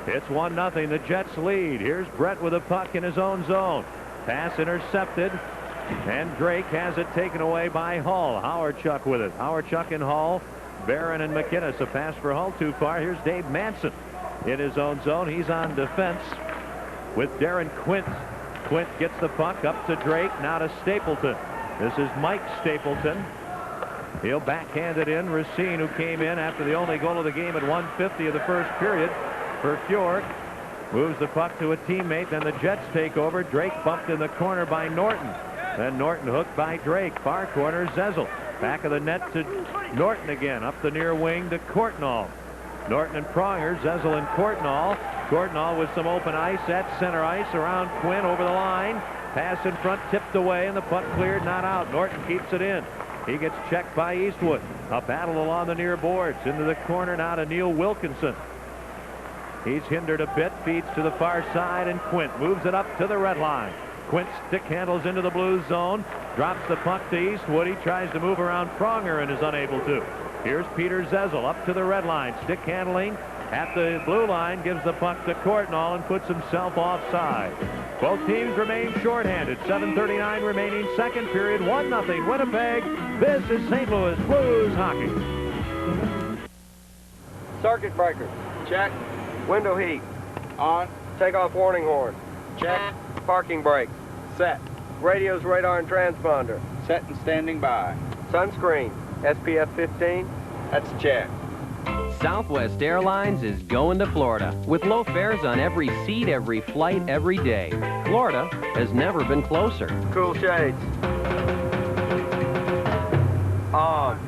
It's 1-0. The Jets lead. Here's Brett with a puck in his own zone. Pass intercepted. And Drake has it taken away by Hull. Howard Chuck with it. Howard Chuck and Hull Barron and McInnes. A pass for Hull too far. Here's Dave Manson in his own zone. He's on defense with Darren Quint. Quint gets the puck up to Drake, now to Stapleton. This is Mike Stapleton. He'll backhand it in. Racine, who came in after the only goal of the game at 1:50 of the first period for Fjord, moves the puck to a teammate. Then the Jets take over. Drake bumped in the corner by Norton. Then Norton hooked by Drake. Far corner, Zezel. Back of the net to Norton again. Up the near wing to Courtnall. Norton and Pronger, Zezel and Courtnall. Courtnall with some open ice at center ice around Quinn over the line. Pass in front, tipped away, and the puck cleared, not out. Norton keeps it in. He gets checked by Eastwood. A battle along the near boards. Into the corner now to Neil Wilkinson. He's hindered a bit, feeds to the far side, and Quint moves it up to the red line. Quint stick handles into the blue zone, drops the puck to Eastwood. He tries to move around Pronger and is unable to. Here's Peter Zezel up to the red line. Stick handling at the blue line, gives the puck to Courtnall and puts himself offside. Both teams remain shorthanded. 7:39 remaining, second period, 1-0 Winnipeg. This is St. Louis Blues hockey. Circuit breaker. Check. Window heat. On. Take off warning horn. Check. Parking brake. Set. Radios, radar, and transponder. Set and standing by. Sunscreen. SPF 15. That's a check. Southwest Airlines is going to Florida with low fares on every seat, every flight, every day. Florida has never been closer. Cool shades. On.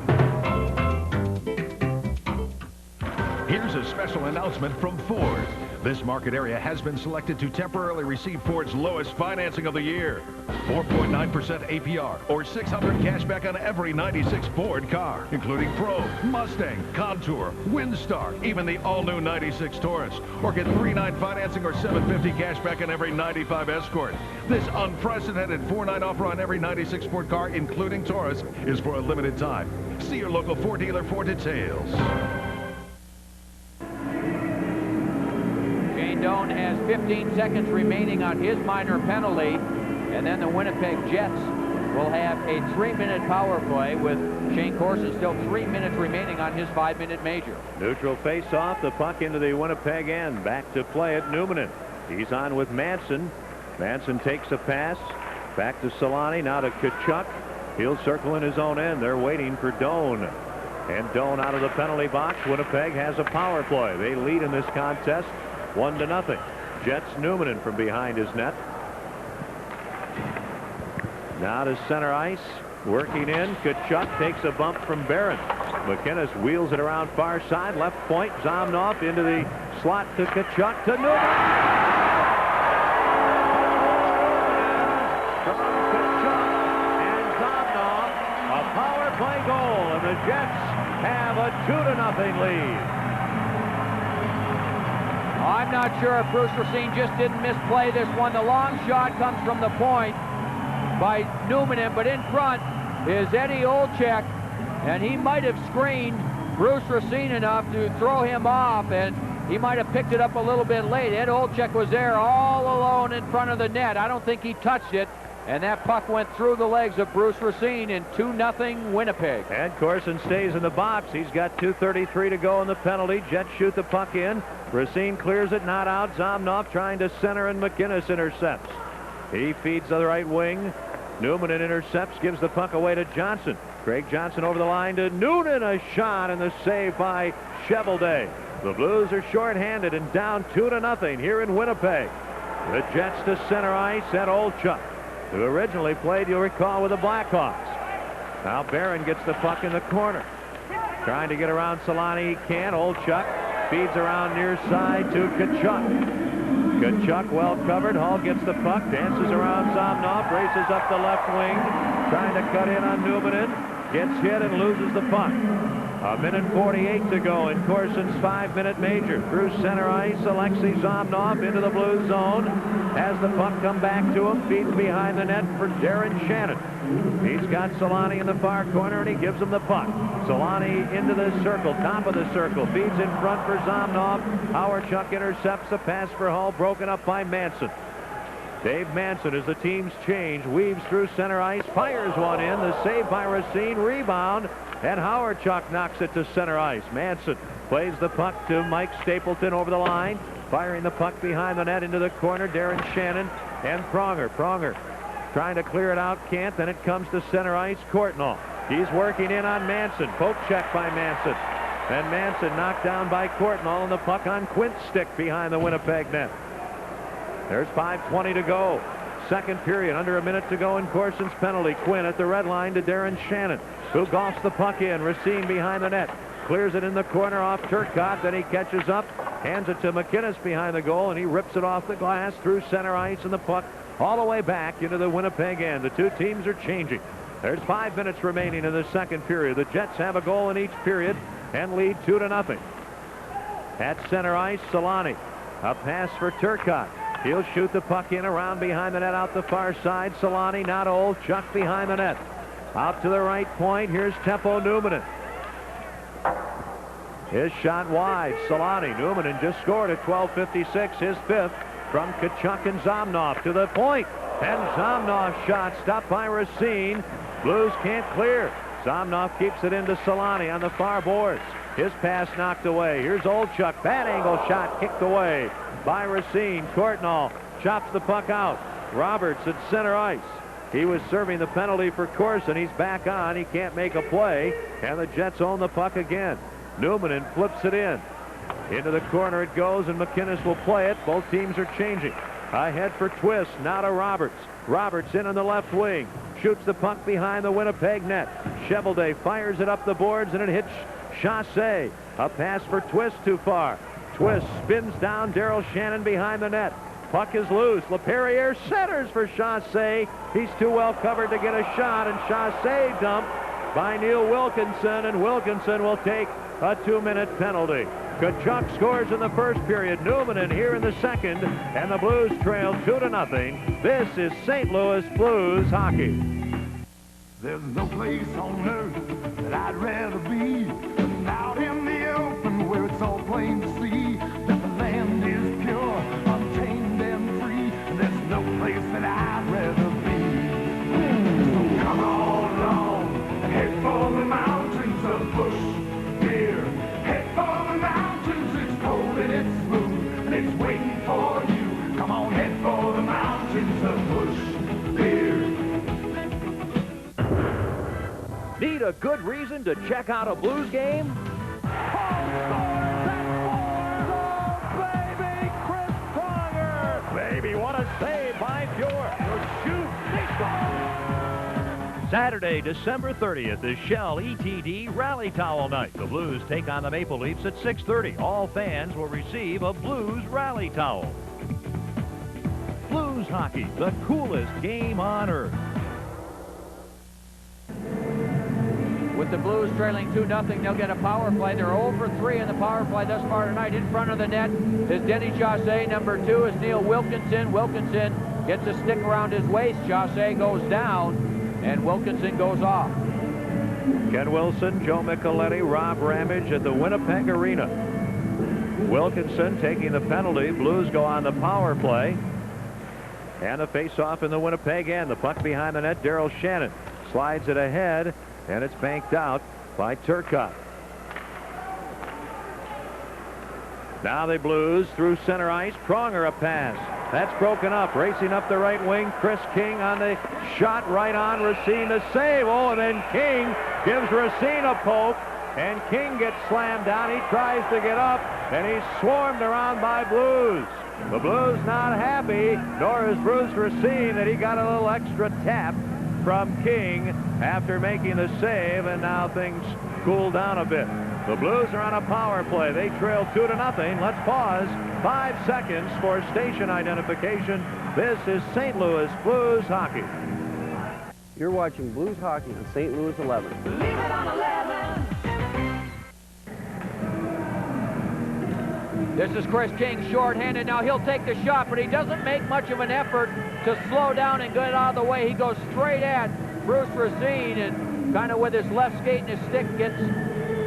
Here's a special announcement from Ford. This market area has been selected to temporarily receive Ford's lowest financing of the year. 4.9% APR or $600 cash back on every 96 Ford car, including Probe, Mustang, Contour, Windstar, even the all-new 96 Taurus. Or get 3.9 financing or $750 cash back on every 95 Escort. This unprecedented 4.9 offer on every 96 Ford car, including Taurus, is for a limited time. See your local Ford dealer for details. Doan has 15 seconds remaining on his minor penalty, and then the Winnipeg Jets will have a 3-minute power play with Shane Corson still 3 minutes remaining on his 5-minute major. Neutral face-off, the puck into the Winnipeg end. Back to play it, Numanen. He's on with Manson. Manson takes a pass. Back to Solani, now to Kachuk. He'll circle in his own end. They're waiting for Doan. And Doan out of the penalty box. Winnipeg has a power play. They lead in this contest 1-0. Jets Numanen from behind his net. Now to center ice. Working in. Kachuk takes a bump from Barron. McInnes wheels it around far side. Left point. Zomnov into the slot to Kachuk to Numanen. Kachuk and Zomnov. A power play goal. And the Jets have a 2-0 lead. I'm not sure if Bruce Racine just didn't misplay this one. The long shot comes from the point by Numanen, but in front is Eddie Olczyk, and he might have screened Bruce Racine enough to throw him off, and he might have picked it up a little bit late. Ed Olczyk was there all alone in front of the net. I don't think he touched it, and that puck went through the legs of Bruce Racine in 2-0 Winnipeg. And Corson stays in the box. He's got 2:33 to go in the penalty. Jets shoot the puck in. Racine clears it, not out. Zomnov trying to center, and McInnes intercepts. He feeds the right wing. Numanen intercepts, gives the puck away to Johnson. Craig Johnson over the line to Noonan. A shot, and the save by Chevelday. The Blues are shorthanded and down 2-0 here in Winnipeg. The Jets to center ice at Olczyk, who originally played, you'll recall, with the Blackhawks. Now Barron gets the puck in the corner. Trying to get around Solani, he can't. Olczyk feeds around near side to Kachuk. Kachuk well covered. Hall gets the puck, dances around Zomnov, races up the left wing, trying to cut in on Numanen. Gets hit and loses the puck. 1:48 to go in Corson's 5-minute major. Through center ice, Alexei Zomnov into the blue zone. Has the puck come back to him, feeds behind the net for Darren Shannon. He's got Solani in the far corner, and he gives him the puck. Solani into the circle, top of the circle, feeds in front for Zomnov. Hawerchuk intercepts the pass for Hull, broken up by Manson. Dave Manson, as the teams change, weaves through center ice, fires one in. The save by Racine, rebound And Howardchuk knocks it to center ice. Manson plays the puck to Mike Stapleton over the line. Firing the puck behind the net into the corner. Darren Shannon and Pronger. Pronger trying to clear it out. Can't. Then it comes to center ice. Courtnall. He's working in on Manson. Poke check by Manson. And Manson knocked down by Courtnall, and the puck on Quint's stick behind the Winnipeg net. There's 5:20 to go. Second period, under a minute to go in Corson's penalty. Quinn at the red line to Darren Shannon, who golfs the puck in. Racine behind the net. Clears it in the corner off Turcotte. Then he catches up, hands it to McInnes behind the goal, and he rips it off the glass through center ice, and the puck all the way back into the Winnipeg end. The two teams are changing. There's 5 minutes remaining in the second period. The Jets have a goal in each period and lead 2-0. At center ice, Solani. A pass for Turcotte. He'll shoot the puck in around behind the net out the far side. Solani not old. Chuck behind the net. Out to the right point. Here's Teppo Numminen. His shot wide. Solani. Numminen just scored at 12:56. His 5th from Tkachuk and Zomnov to the point. And Zomnov's shot stopped by Racine. Blues can't clear. Zomnov keeps it into Solani on the far boards. His pass knocked away. Here's Olchuk. Bad angle shot kicked away by Racine. Courtnall chops the puck out. Roberts at center ice. He was serving the penalty for Corson. He's back on. He can't make a play. And the Jets own the puck again. Numminen flips it in. Into the corner it goes, and McInnes will play it. Both teams are changing. Ahead for Twist. Now to Roberts. Roberts in on the left wing. Shoots the puck behind the Winnipeg net. Cheveldae fires it up the boards, and it hits Chassé. A pass for Twist too far. Twist spins down. Darryl Shannon behind the net. Puck is loose. LaPerriere centers for Chassé. He's too well covered to get a shot, and Chassé dumped by Neil Wilkinson, and Wilkinson will take a 2-minute penalty. Tkachuk scores in the first period. Numminen here in the second, and the Blues trail 2-0. This is St. Louis Blues hockey. There's no place on earth that I'd rather be than out in the open where it's all plain to see that the land is pure, untamed and free. There's no place that I'd rather be. So come on along and head for the mountains of Bush Beer. Head for the mountains, it's cold and it's smooth and it's waiting for you. Come on, head for the mountains of Bush Beer. Need a good reason to check out a Blues game? Baby, Chris Pronger! Baby, what a save by Fjord. Shoot, they score! Saturday, December 30th is Shell ETD Rally Towel Night. The Blues take on the Maple Leafs at 6:30. All fans will receive a Blues Rally Towel. Blues hockey, the coolest game on earth. With the Blues trailing 2-0, they'll get a power play. They're 0 for 3 in the power play thus far tonight. In front of the net is Denny Chassé. Number 2 is Neil Wilkinson. Wilkinson gets a stick around his waist. Chassé goes down, and Wilkinson goes off. Ken Wilson, Joe Micheletti, Rob Ramage at the Winnipeg Arena. Wilkinson taking the penalty. Blues go on the power play. And the face-off in the Winnipeg end. The puck behind the net. Darryl Shannon slides it ahead. And it's banked out by Turcotte. Now the Blues through center ice. Pronger a pass. That's broken up. Racing up the right wing. Chris King on the shot right on Racine to save. Oh, and then King gives Racine a poke. And King gets slammed down. He tries to get up. And he's swarmed around by Blues. The Blues not happy, nor is Bruce Racine, that he got a little extra tap from King after making the save, and now things cool down a bit. The Blues are on a power play. They trail 2-0. Let's pause 5 seconds for station identification. This is St. Louis Blues hockey. You're watching Blues hockey on St. Louis 11. Leave it on 11. This is Chris King, short-handed. Now he'll take the shot, but he doesn't make much of an effort to slow down and get out of the way. He goes straight at Bruce Racine, and kind of with his left skate and his stick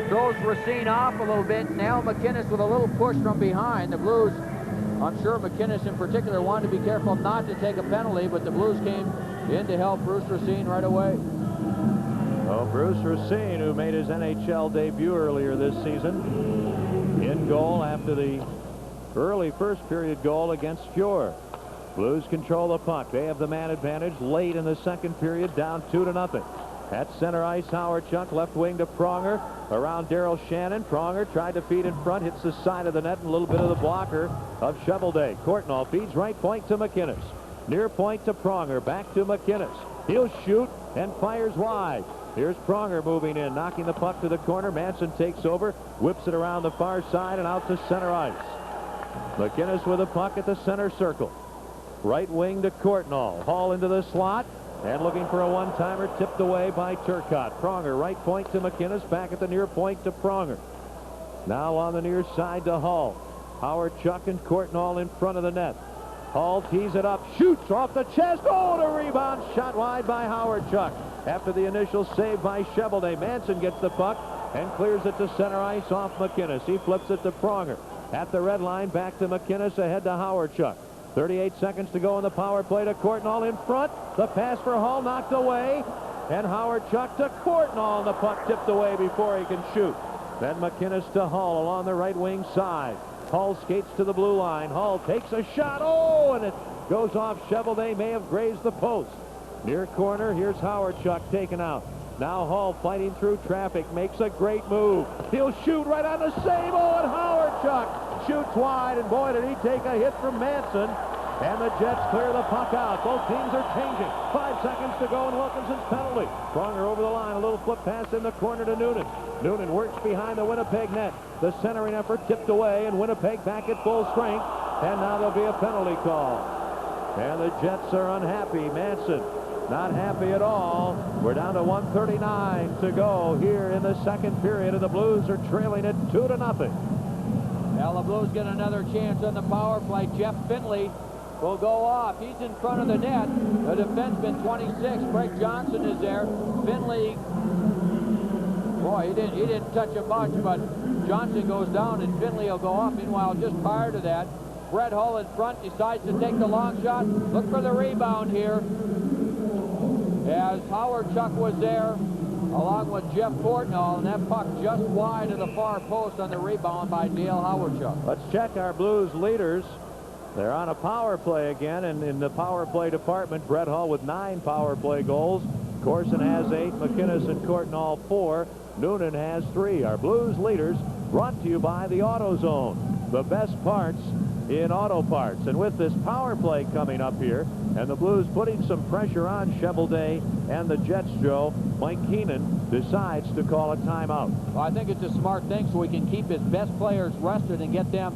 throws Racine off a little bit. Now McInnes with a little push from behind. The Blues, I'm sure McInnes in particular, wanted to be careful not to take a penalty, but the Blues came in to help Bruce Racine right away. Well, Bruce Racine, who made his NHL debut earlier this season, in goal after the early first period goal against Fjord. Blues control the puck. They have the man advantage late in the second period, down 2-0. At center ice, Howard Chuck, left wing to Pronger. Around Daryl Shannon. Pronger tried to feed in front, hits the side of the net, and a little bit of the blocker of Cheveldae. Courtnall feeds right point to McInnes. Near point to Pronger. Back to McInnes. He'll shoot and fires wide. Here's Pronger moving in, knocking the puck to the corner. Manson takes over, whips it around the far side and out to center ice. McInnes with the puck at the center circle. Right wing to Courtnall. Hall into the slot. And looking for a one-timer, tipped away by Turcotte. Pronger, right point to McInnes, back at the near point to Pronger. Now on the near side to Hall. Howard Chuck and Courtnall in front of the net. Hall tees it up, shoots off the chest. Oh, the rebound, shot wide by Howard Chuck. After the initial save by Cheveldae, Manson gets the puck and clears it to center ice off McInnes. He flips it to Pronger. At the red line, back to McInnes, ahead to Howard Chuck. 38 seconds to go in the power play to Courtnall in front. The pass for Hall knocked away. And Howard Chuck to Courtnall, and the puck tipped away before he can shoot. Then McInnes to Hall along the right wing side. Hall skates to the blue line. Hall takes a shot. Oh, and it goes off Cheveldae. May have grazed the post. Near corner, here's Howard Chuck taken out. Now Hall fighting through traffic, makes a great move. He'll shoot right on the save. Oh, and Howard Chuck shoots wide, and boy, did he take a hit from Manson. And the Jets clear the puck out. Both teams are changing. 5 seconds to go, and Wilkinson's penalty. Pronger over the line. A little flip pass in the corner to Noonan. Noonan works behind the Winnipeg net. The centering effort tipped away, and Winnipeg back at full strength. And now there'll be a penalty call. And the Jets are unhappy. Manson not happy at all. We're down to 1:39 to go here in the second period, and the Blues are trailing it 2-0. Well, the Blues get another chance on the power play. Jeff Finley will go off. He's in front of the net. The defenseman, 26, Craig Johnson, is there. Finley, boy, he didn't touch him much, but Johnson goes down, and Finley will go off. Meanwhile, just prior to that, Brett Hull in front decides to take the long shot. Look for the rebound here, as Howard Chuck was there along with Jeff Courtnall, and that puck just wide of the far post on the rebound by Dale Howard Chuck. Let's check our Blues leaders. They're on a power play again, and in the power play department, Brett Hull with 9 power play goals. Corson has 8, McInnes and Courtnall 4, Noonan has 3. Our Blues leaders brought to you by the AutoZone, the best parts in auto parts. And with this power play coming up here, and the Blues putting some pressure on Cheveldae and the Jets, Joe, Mike Keenan decides to call a timeout. Well, I think it's a smart thing so we can keep his best players rested and get them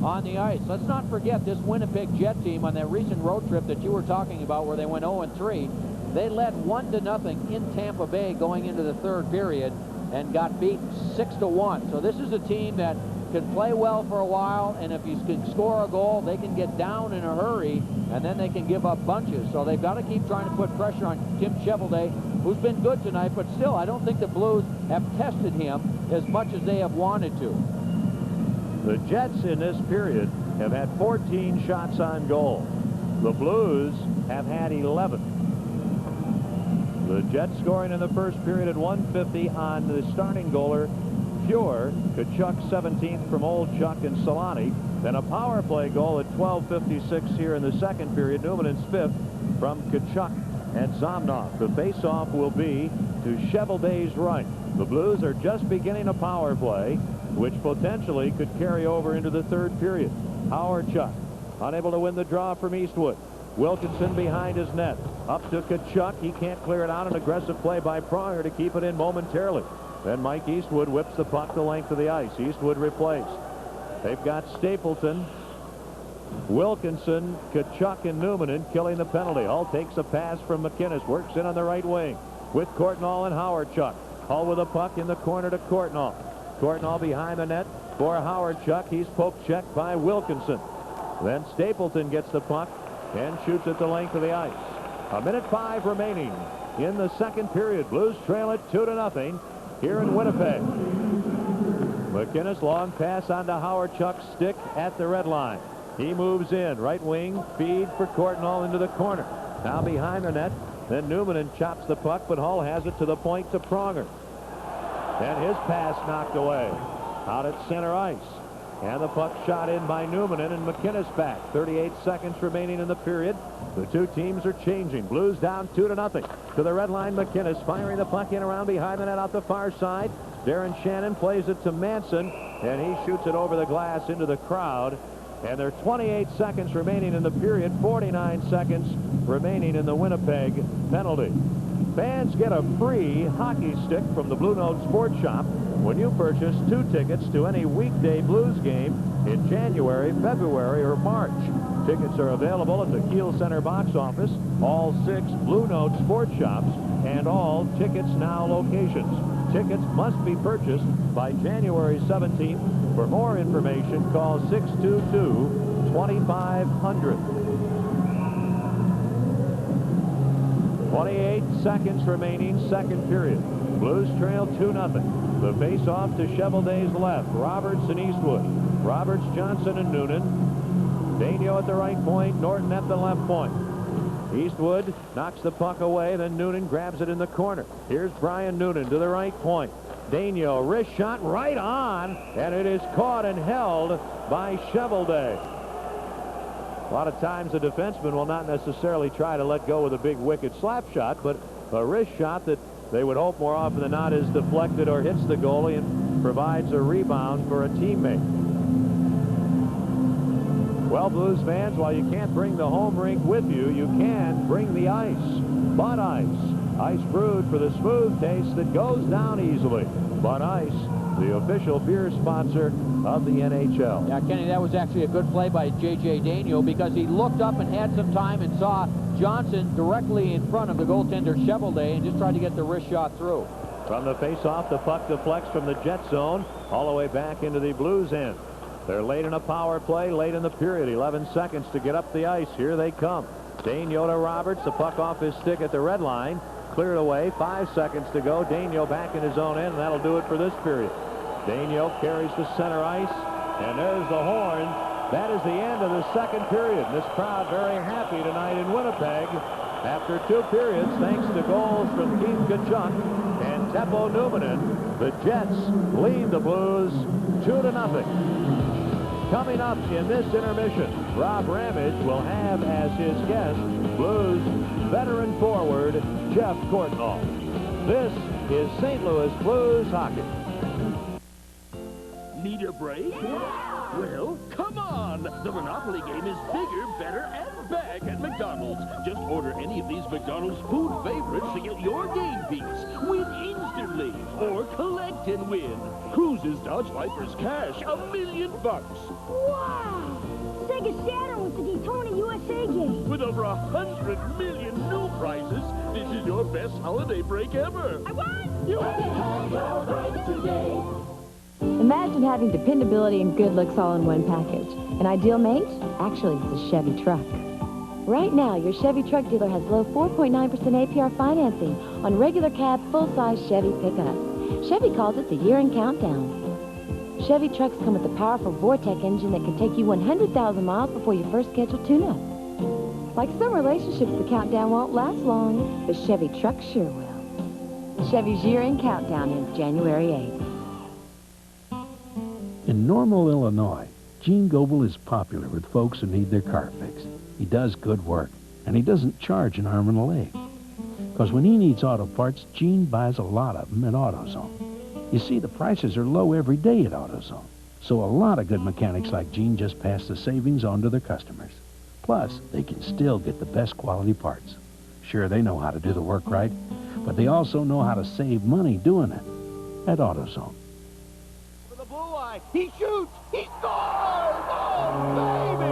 on the ice. Let's not forget this Winnipeg Jet team on that recent road trip that you were talking about where they went 0-3. They led 1-0 in Tampa Bay going into the third period and got beat 6-1. So this is a team that can play well for a while, and if you can score a goal, they can get down in a hurry, and then they can give up bunches. So they've got to keep trying to put pressure on Tim Cheveldae, who's been good tonight, but still, I don't think the Blues have tested him as much as they have wanted to. The Jets in this period have had 14 shots on goal. The Blues have had 11. The Jets scoring in the first period at 150 on the starting goaler, Pure. Kachuk 17th from Old Chuck and Solani. Then a power play goal at 12:56 here in the second period. Newman's 5th from Kachuk and Zomnov. The faceoff will be to Cheveldae's right. The Blues are just beginning a power play, which potentially could carry over into the third period. Howard Chuck unable to win the draw from Eastwood. Wilkinson behind his net. Up to Kachuk. He can't clear it out. An aggressive play by Pronger to keep it in momentarily. Then Mike Eastwood whips the puck the length of the ice. Eastwood replaced. They've got Stapleton, Wilkinson, Kachuk, and Newman killing the penalty. Hull takes a pass from McInnes. Works in on the right wing with Courtnall and Howard Chuck. Hull with a puck in the corner to Courtnall. Courtnall behind the net for Howard Chuck. He's poke checked by Wilkinson. Then Stapleton gets the puck and shoots at the length of the ice. 1:05 remaining in the second period. Blues trail it 2-0 here in Winnipeg. McInnes, long pass onto Howard Chuck's stick at the red line. He moves in. Right wing feed for Courtnall into the corner. Now behind the net Then Newman chops the puck, but Hull has it to the point to Pronger. And his pass knocked away. Out at center ice. And the puck shot in by Newman, and McInnes back. 38 seconds remaining in the period. The two teams are changing. Blues down 2-0. To the red line, McInnes firing the puck in around behind the net out the far side. Darren Shannon plays it to Manson, and he shoots it over the glass into the crowd. And there are 28 seconds remaining in the period, 49 seconds remaining in the Winnipeg penalty. Fans get a free hockey stick from the Blue Note Sports Shop when you purchase 2 tickets to any weekday Blues game in January, February, or March. Tickets are available at the Kiel Center box office, all 6 Blue Note Sports Shops, and all Tickets Now locations. Tickets must be purchased by January 17th. For more information, call 622-2500. 28 seconds remaining, second period. Blues trail 2-0. The face-off to Chevelday's left. Roberts and Eastwood. Roberts, Johnson, and Noonan. Daigneault at the right point. Norton at the left point. Eastwood knocks the puck away. Then Noonan grabs it in the corner. Here's Brian Noonan to the right point. Daigneault, wrist shot right on, and it is caught and held by Chevelday. A lot of times a defenseman will not necessarily try to let go with a big wicked slap shot, but a wrist shot that they would hope more often than not is deflected or hits the goalie and provides a rebound for a teammate. Well, Blues fans, while you can't bring the home rink with you, you can bring the ice. Bud Ice. Ice brewed for the smooth taste that goes down easily. Bud Ice, the official beer sponsor of the NHL. Yeah, Kenny, that was actually a good play by J.J. Daigneault because he looked up and had some time and saw Johnson directly in front of the goaltender Chevelday and just tried to get the wrist shot through. From the face-off, the puck deflects from the Jet zone all the way back into the Blues end. They're late in a power play, late in the period. 11 seconds to get up the ice. Here they come. Daigneault to Roberts. The puck off his stick at the red line. Cleared away. 5 seconds to go. Daigneault back in his own end, and that'll do it for this period. Daigneault carries to center ice, and there's the horn. That is the end of the second period. This crowd very happy tonight in Winnipeg. After 2 periods, thanks to goals from Keith Tkachuk and Teppo Numminen, the Jets lead the Blues 2-0. Coming up in this intermission, Rob Ramage will have as his guest Blues veteran forward Jeff Courtnall. This is St. Louis Blues hockey. Need a break? Yeah. Well, come on! The Monopoly game is bigger, better, and back at McDonald's. Just order any of these McDonald's food favorites to get your game piece. Win instantly, or collect and win. Cruises, Dodge Vipers, cash, $1 million. Wow! Sega Saturn with the Daytona USA game. With over 100 million new prizes, this is your best holiday break ever. I won! You had your break today. Imagine having dependability and good looks all in one package. An ideal mate? Actually, it's a Chevy truck. Right now, your Chevy truck dealer has low 4.9% APR financing on regular cab, full-size Chevy pickups. Chevy calls it the year-end countdown. Chevy trucks come with a powerful Vortec engine that can take you 100,000 miles before your first scheduled tune-up. Like some relationships, the countdown won't last long, but Chevy trucks sure will. Chevy's year-end countdown ends January 8th. In Normal, Illinois, Gene Goebel is popular with folks who need their car fixed. He does good work, and he doesn't charge an arm and a leg. Because when he needs auto parts, Gene buys a lot of them at AutoZone. You see, the prices are low every day at AutoZone. So a lot of good mechanics like Gene just pass the savings on to their customers. Plus, they can still get the best quality parts. Sure, they know how to do the work right, but they also know how to save money doing it at AutoZone. He shoots! He scores! Oh, baby!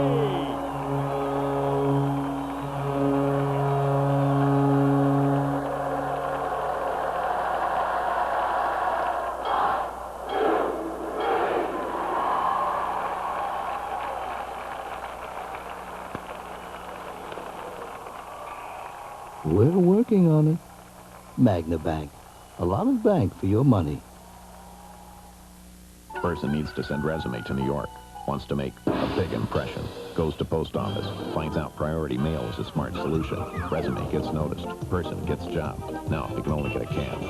We're working on it. Magna Bank. A lot of bank for your money. Person needs to send resume to New York. Wants to make a big impression. Goes to post office. Finds out priority mail is a smart solution. Resume gets noticed. Person gets job. Now, you can only get a cab.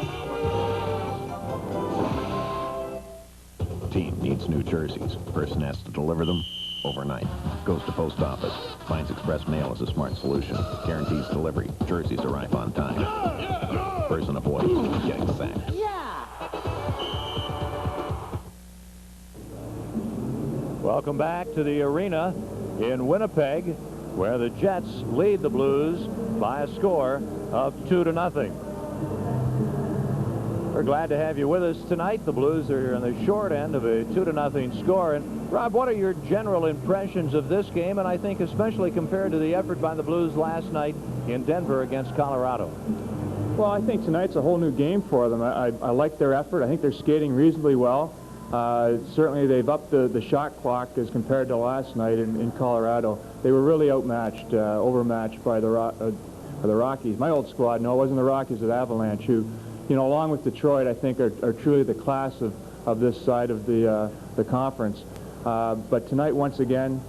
Team needs new jerseys. Person has to deliver them overnight. Goes to post office. Finds express mail is a smart solution. Guarantees delivery. Jerseys arrive on time. Person avoids getting sacked. Welcome back to the arena in Winnipeg, where the Jets lead the Blues by a score of 2-0. We're glad to have you with us tonight. The Blues are on the short end of a 2-0 score. And Rob, what are your general impressions of this game, and I think especially compared to the effort by the Blues last night in Denver against Colorado? Well, I think tonight's a whole new game for them. I like their effort. I think they're skating reasonably well. Certainly they've upped the shot clock as compared to last night in Colorado. They were really outmatched, overmatched by the Rockies. My old squad, no, it wasn't the Rockies, at Avalanche, who, you know, along with Detroit, I think are truly the class of this side of the conference. But tonight, once again,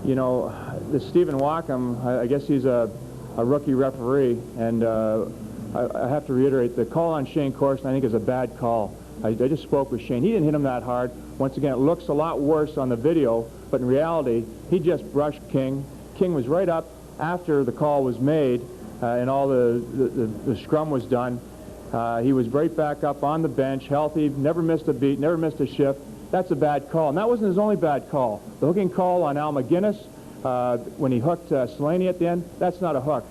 you know, the Stephen Wackham, I guess he's a rookie referee, and I have to reiterate, the call on Shane Corson, I think, is a bad call. I just spoke with Shane. He didn't hit him that hard. Once again, it looks a lot worse on the video, but in reality, he just brushed King. King was right up after the call was made and all the scrum was done. He was right back up on the bench, healthy, never missed a beat, never missed a shift. That's a bad call. And that wasn't his only bad call. The hooking call on Al McGinnis, when he hooked Slaney at the end, that's not a hook.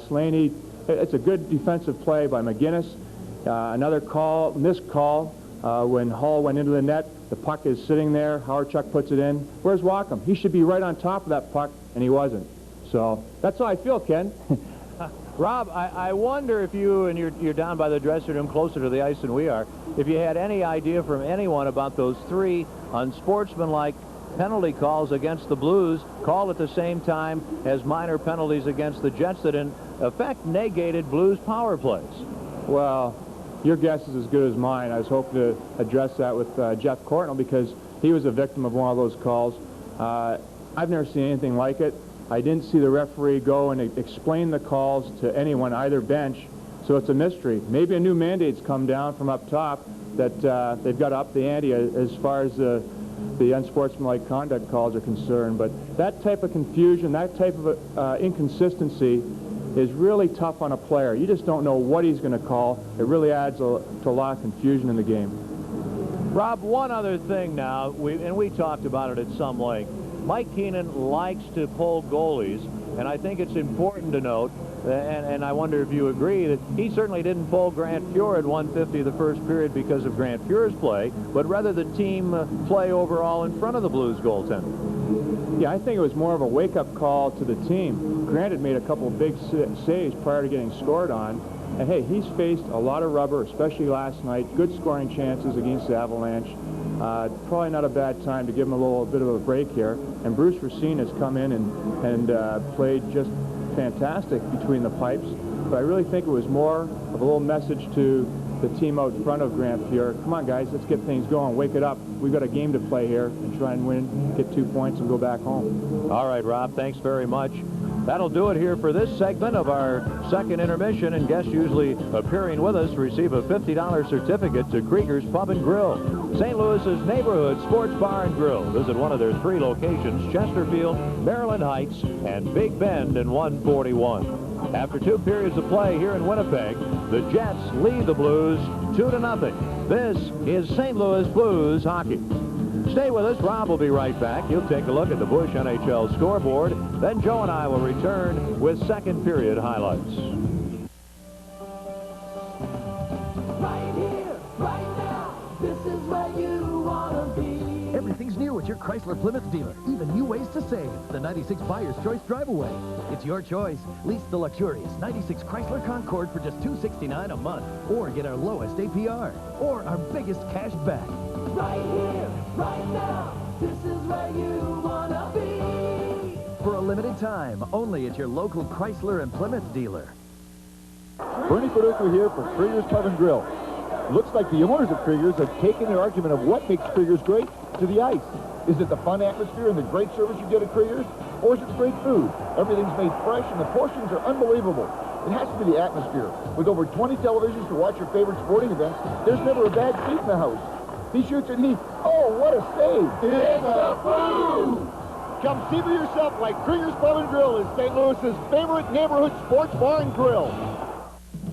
Slaney, it's a good defensive play by McGinnis. Another call, missed call, when Hall went into the net. The puck is sitting there. Howard-Chuck puts it in. Where's Wackham? He should be right on top of that puck, and he wasn't. So that's how I feel, Ken. Rob, I wonder if you, and you're down by the dressing room closer to the ice than we are, if you had any idea from anyone about those 3 unsportsmanlike penalty calls against the Blues, called at the same time as minor penalties against the Jets that in effect negated Blues power plays. Well, your guess is as good as mine. I was hoping to address that with Jeff Courtnall, because he was a victim of one of those calls. I've never seen anything like it. I didn't see the referee go and explain the calls to anyone, either bench, so it's a mystery. Maybe a new mandate's come down from up top that they've got to up the ante as far as the unsportsmanlike conduct calls are concerned. But that type of confusion, that type of inconsistency is really tough on a player. You just don't know what he's going to call. It really adds to a lot of confusion in the game. Rob, one other thing now, we talked about it at some length. Mike Keenan likes to pull goalies, and I think it's important to note, and I wonder if you agree, that he certainly didn't pull Grant Fuhr at 150 the first period because of Grant Fuhr's play, but rather the team play overall in front of the Blues goaltender. Yeah, I think it was more of a wake-up call to the team. Grant had made a couple of big saves prior to getting scored on, and hey, he's faced a lot of rubber, especially last night. Good scoring chances against the Avalanche. Probably not a bad time to give him a little bit of a break here. And Bruce Racine has come in and played just fantastic between the pipes. But I really think it was more of a little message to the team out in front of Grant Fuhr. Come on, guys, let's get things going. Wake it up. We've got a game to play here and try and win, get 2 points, and go back home. All right, Rob, thanks very much. That'll do it here for this segment of our second intermission, and guests usually appearing with us receive a $50 certificate to Krieger's Pub and Grill, St. Louis's neighborhood sports bar and grill. Visit one of their 3 locations, Chesterfield, Maryland Heights, and Big Bend in 141. After 2 periods of play here in Winnipeg, the Jets lead the Blues 2-0. This is St. Louis Blues hockey. Stay with us. Rob will be right back. He'll take a look at the Busch NHL scoreboard. Then Joe and I will return with second period highlights. Right here, right now, this is where you want to be. Everything's new at your Chrysler Plymouth dealer. Even new ways to save. The 96 Buyer's Choice Drive-Away. It's your choice. Lease the luxurious 96 Chrysler Concorde for just $269 a month. Or get our lowest APR. Or our biggest cash back. Right here, right now, this is where you want to be. For a limited time, only at your local Chrysler and Plymouth dealer. Bernie Paducah here for Krieger's Pub and Grill. Looks like the owners of Krieger's have taken their argument of what makes Krieger's great to the ice. Is it the fun atmosphere and the great service you get at Krieger's? Or is it the great food? Everything's made fresh and the portions are unbelievable. It has to be the atmosphere. With over 20 televisions to watch your favorite sporting events, there's never a bad seat in the house. He shoots and oh, what a save! It's the food! Come see for yourself why Krieger's Pub and Grill is St. Louis's favorite neighborhood sports bar and grill.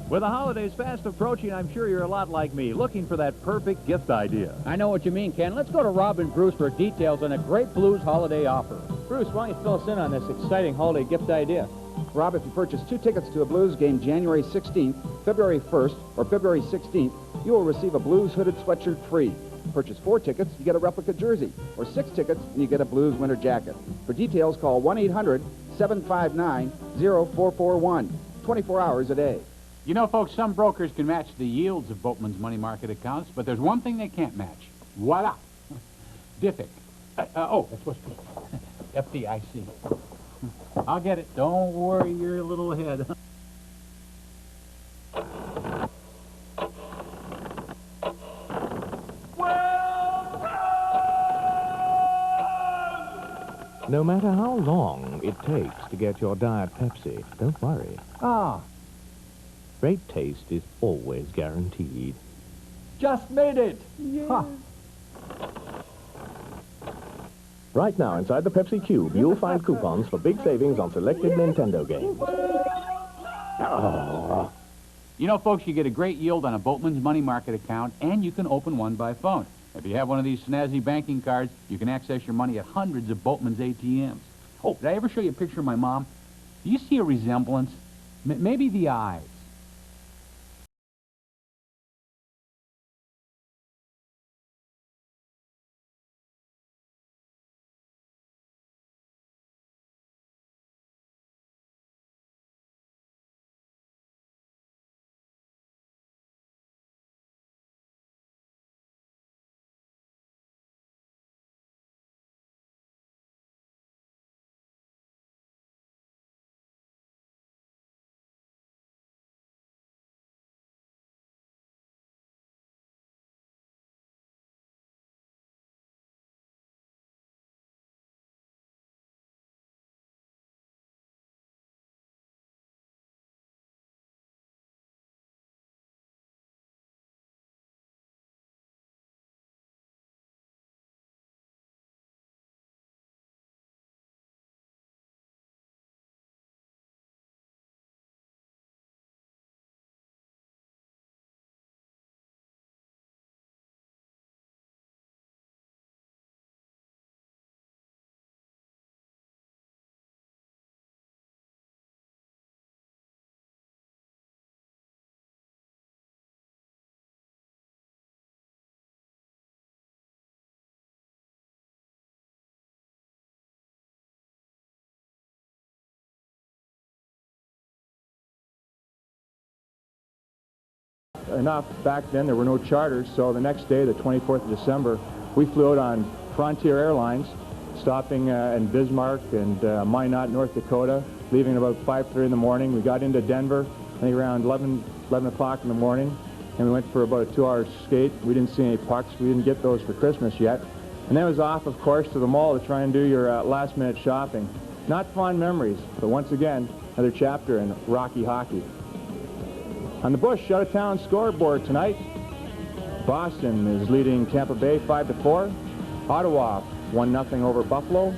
With the holidays fast approaching, I'm sure you're a lot like me, looking for that perfect gift idea. I know what you mean, Ken. Let's go to Rob and Bruce for details on a great Blues holiday offer. Bruce, why don't you fill us in on this exciting holiday gift idea? Rob, if you purchase 2 tickets to a Blues game January 16th, February 1st, or February 16th, you will receive a Blues hooded sweatshirt free. Purchase 4 tickets, you get a replica jersey, or 6 tickets, and you get a Blues winter jacket. For details, call 1-800-759-0441, 24 hours a day. You know, folks, some brokers can match the yields of Boatman's money market accounts, but there's one thing they can't match. Voila. Diffic. Oh, that's what's FDIC. I'll get it. Don't worry your little head. No matter how long it takes to get your Diet Pepsi, don't worry. Great taste is always guaranteed. Just made it! Ha. Right now, inside the Pepsi Cube, you'll find coupons for big savings on selected Nintendo games. Oh. You know, folks, you get a great yield on a Boatman's money market account, and you can open one by phone. If you have one of these snazzy banking cards, you can access your money at hundreds of Boatman's ATMs. Oh, did I ever show you a picture of my mom? Do you see a resemblance? Maybe the eyes. Enough back then, there were no charters, so the next day, the 24th of December, we flew out on Frontier Airlines, stopping in Bismarck and Minot, North Dakota, leaving at about 5:30 in the morning. We got into Denver, I think around 11 o'clock in the morning, and we went for about a 2-hour skate. We didn't see any pucks. We didn't get those for Christmas yet. And then it was off, of course, to the mall to try and do your last-minute shopping. Not fond memories, but once again, another chapter in Rocky hockey. On the Busch out-of-town scoreboard tonight, Boston is leading Tampa Bay 5-4. Ottawa 1-0 over Buffalo.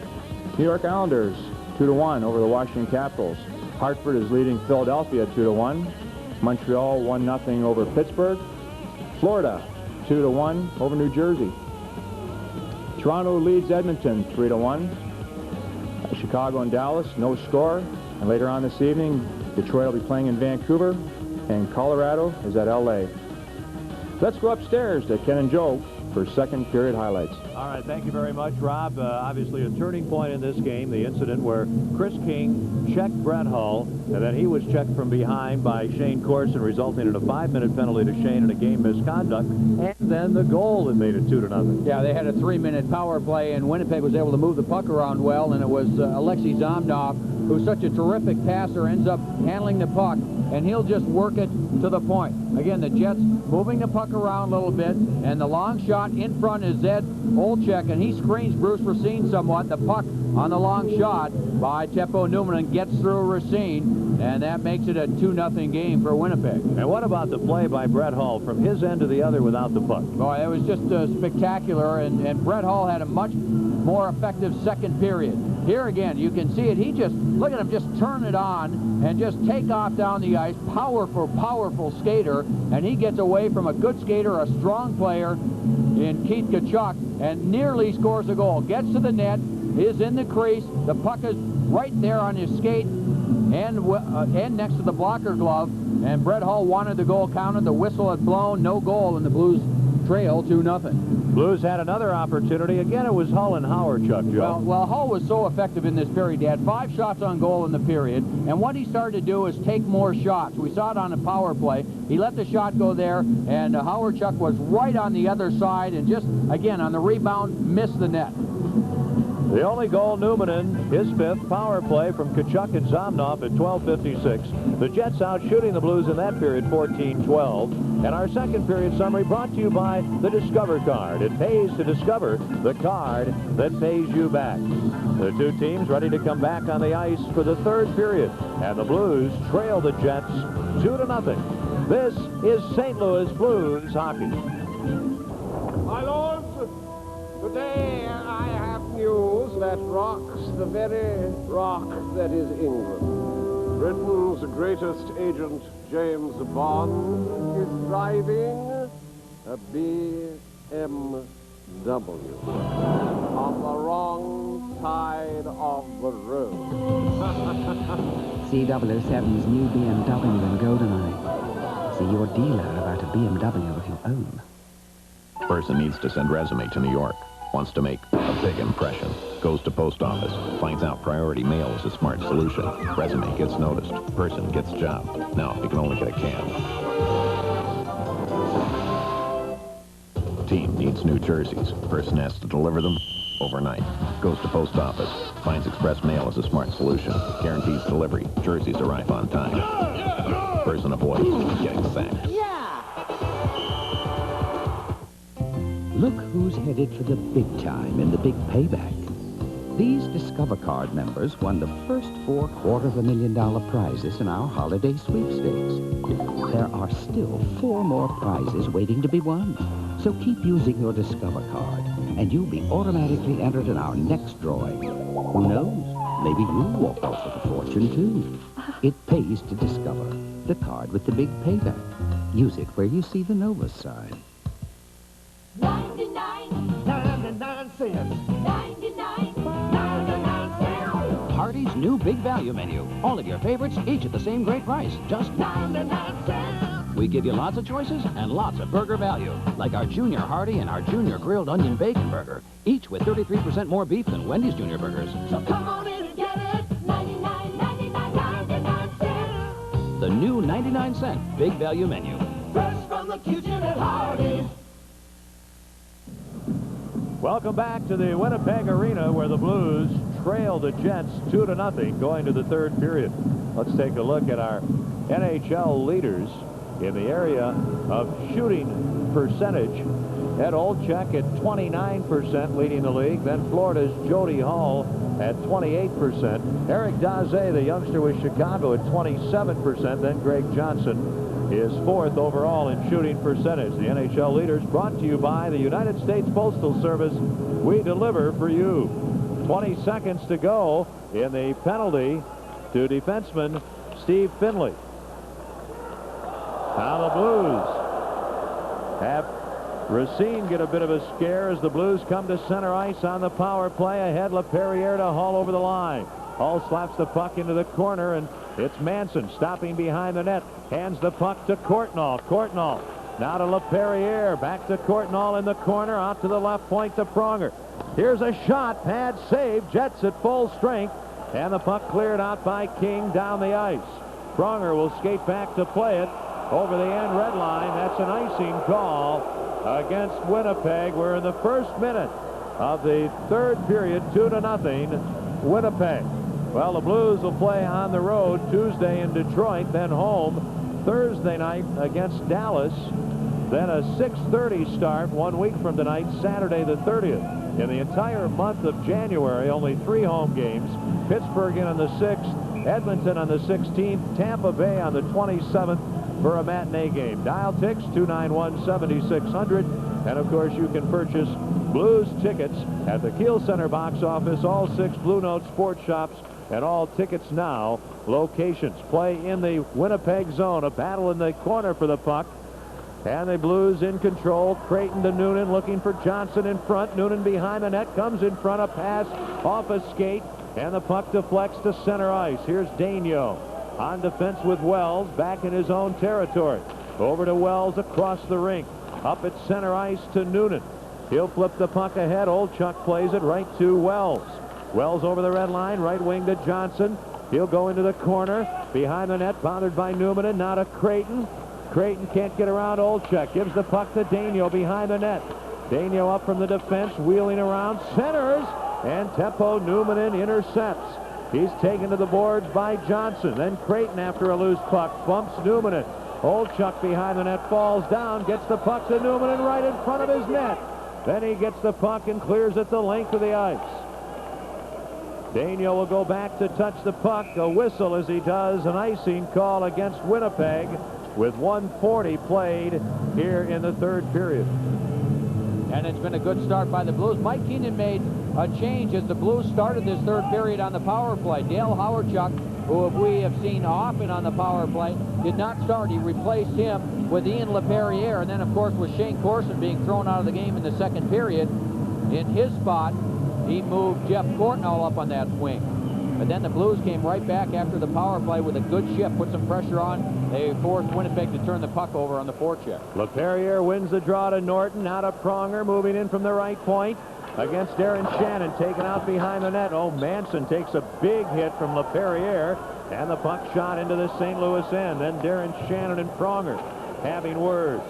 New York Islanders 2-1 over the Washington Capitals. Hartford is leading Philadelphia 2-1. Montreal 1-0 over Pittsburgh. Florida 2-1 over New Jersey. Toronto leads Edmonton 3-1. Chicago and Dallas, no score. And later on this evening, Detroit will be playing in Vancouver, and Colorado is at L.A. Let's go upstairs to Ken and Joe for second period highlights. All right, thank you very much, Rob. Obviously a turning point in this game, the incident where Chris King checked Brett Hull, and then he was checked from behind by Shane Corson, resulting in a 5-minute penalty to Shane and a game misconduct, and then the goal that made it 2-0. Yeah, they had a 3-minute power play, and Winnipeg was able to move the puck around well, and it was Alexei Zomnov, who's such a terrific passer, ends up handling the puck and he'll just work it to the point. Again, the Jets moving the puck around a little bit, and the long shot in front is Zed Olczyk, and he screens Bruce Racine somewhat. The puck on the long shot by Teppo Newman gets through Racine, and that makes it a 2-0 game for Winnipeg. And what about the play by Brett Hull from his end to the other without the puck? Boy, it was just spectacular, and Brett Hull had a much more effective second period. Here again, you can see it. He just, look at him, just turn it on and just take off down the ice. Powerful, powerful skater, and he gets away from a good skater, a strong player in Keith Tkachuk, and nearly scores a goal. Gets to the net, is in the crease. The puck is right there on his skate and next to the blocker glove, and Brett Hull wanted the goal counted. The whistle had blown, no goal, and the Blues trail 2-0. Blues had another opportunity. Again, it was Hull and Hawerchuk, Joe. Well, Hull was so effective in this period. He had 5 shots on goal in the period, and what he started to do is take more shots. We saw it on the power play. He let the shot go there, and Hawerchuk was right on the other side, and just, again, on the rebound, missed the net. The only goal Newman in, his 5th power play from Tkachuk and Zomnov at 12:56. The Jets out shooting the Blues in that period 14-12. And our second period summary brought to you by the Discover card. It pays to discover the card that pays you back. The two teams ready to come back on the ice for the third period. And the Blues trail the Jets 2-0. This is St. Louis Blues hockey. My lords, today I have news that rocks the very rock that is England. Britain's greatest agent, James Bond, is driving a BMW on the wrong side of the road. C007's new BMW and GoldenEye. See your dealer about a BMW of your own. Person needs to send resume to New York. Wants to make a big impression. Goes to post office. Finds out priority mail is a smart solution. Resume gets noticed. Person gets job. Now, you can only get a cab. Team needs new jerseys. Person has to deliver them overnight. Goes to post office. Finds express mail is a smart solution. Guarantees delivery. Jerseys arrive on time. Person avoids getting sacked. Look who's headed for the big time in the big payback. These Discover Card members won the first 4 $250,000 prizes in our holiday sweepstakes. There are still 4 more prizes waiting to be won. So keep using your Discover Card, and you'll be automatically entered in our next drawing. Who knows? Maybe you'll walk off with a fortune, too. It pays to Discover, the card with the big payback. Use it where you see the Nova sign. 99 cents. 99 cents. Hardee's new big value menu. All of your favorites, each at the same great price. Just 99 cents. We give you lots of choices and lots of burger value, like our Junior Hardee and our Junior Grilled Onion Bacon Burger, each with 33% more beef than Wendy's Junior Burgers. So come on in and get it. 99 cents. The new 99-cent big value menu. Fresh from the kitchen at Hardee's. Welcome back to the Winnipeg Arena, where the Blues trail the Jets 2-0 going to the third period. Let's take a look at our NHL leaders in the area of shooting percentage. Ed Olczyk at 29% leading the league. Then Florida's Jody Hall at 28%. Eric Daze, the youngster with Chicago, at 27%. Then Greg Johnson is 4th overall in shooting percentage. The NHL leaders brought to you by the United States Postal Service. We deliver for you. 20 seconds to go in the penalty to defenseman Steve Finley. Now the Blues have Racine get a bit of a scare as the Blues come to center ice on the power play. Ahead, LaPerriere to Hall over the line. Hall slaps the puck into the corner, and it's Manson stopping behind the net. Hands the puck to Courtnall. Courtnall now to LaPerriere. Back to Courtnall in the corner. Out to the left point to Pronger. Here's a shot. Pad save. Jets at full strength. And the puck cleared out by King down the ice. Pronger will skate back to play it over the end red line. That's an icing call against Winnipeg. We're in the first minute of the third period. 2-0 Winnipeg. Well, the Blues will play on the road Tuesday in Detroit, then home Thursday night against Dallas. Then a 6:30 start 1 week from tonight, Saturday the 30th. In the entire month of January, only 3 home games. Pittsburgh in on the 6th, Edmonton on the 16th, Tampa Bay on the 27th for a matinee game. Dial Tix 291-7600. And, of course, you can purchase Blues tickets at the Kiel Center box office, all 6 Blue Note sports shops, and all Tickets Now locations. Play in the Winnipeg zone. A battle in the corner for the puck. And the Blues in control. Creighton to Noonan, looking for Johnson in front. Noonan behind the net, comes in front. A pass off a skate, and the puck deflects to center ice. Here's Daigneault on defense with Wells, back in his own territory. Over to Wells across the rink. Up at center ice to Noonan. He'll flip the puck ahead. Olchuk plays it right to Wells. Wells over the red line, right wing to Johnson. He'll go into the corner. Behind the net, bothered by Newman, and now to Creighton. Creighton can't get around Olchuk. Gives the puck to Daigneault behind the net. Daigneault up from the defense, wheeling around, centers, and Teppo Newman intercepts. He's taken to the boards by Johnson. Then Creighton, after a loose puck, bumps Newman. Olchuk behind the net, falls down, gets the puck to Newman right in front of his net. Then he gets the puck and clears it the length of the ice. Daigneault will go back to touch the puck. A whistle as he does. An icing call against Winnipeg with 1:40 played here in the third period. And it's been a good start by the Blues. Mike Keenan made a change as the Blues started this third period on the power play. Dale Hawerchuk, who we have seen often on the power play, did not start. He replaced him with Ian LaPerriere. And then, of course, with Shane Corson being thrown out of the game in the second period, in his spot, he moved Jeff Courtnall up on that wing. But then the Blues came right back after the power play with a good shift, put some pressure on. They forced Winnipeg to turn the puck over on the forecheck. LaPerriere wins the draw to Norton. Now to Pronger, moving in from the right point against Darren Shannon, taken out behind the net. Oh, Manson takes a big hit from LaPerriere, and the puck shot into the St. Louis end. Then Darren Shannon and Pronger having words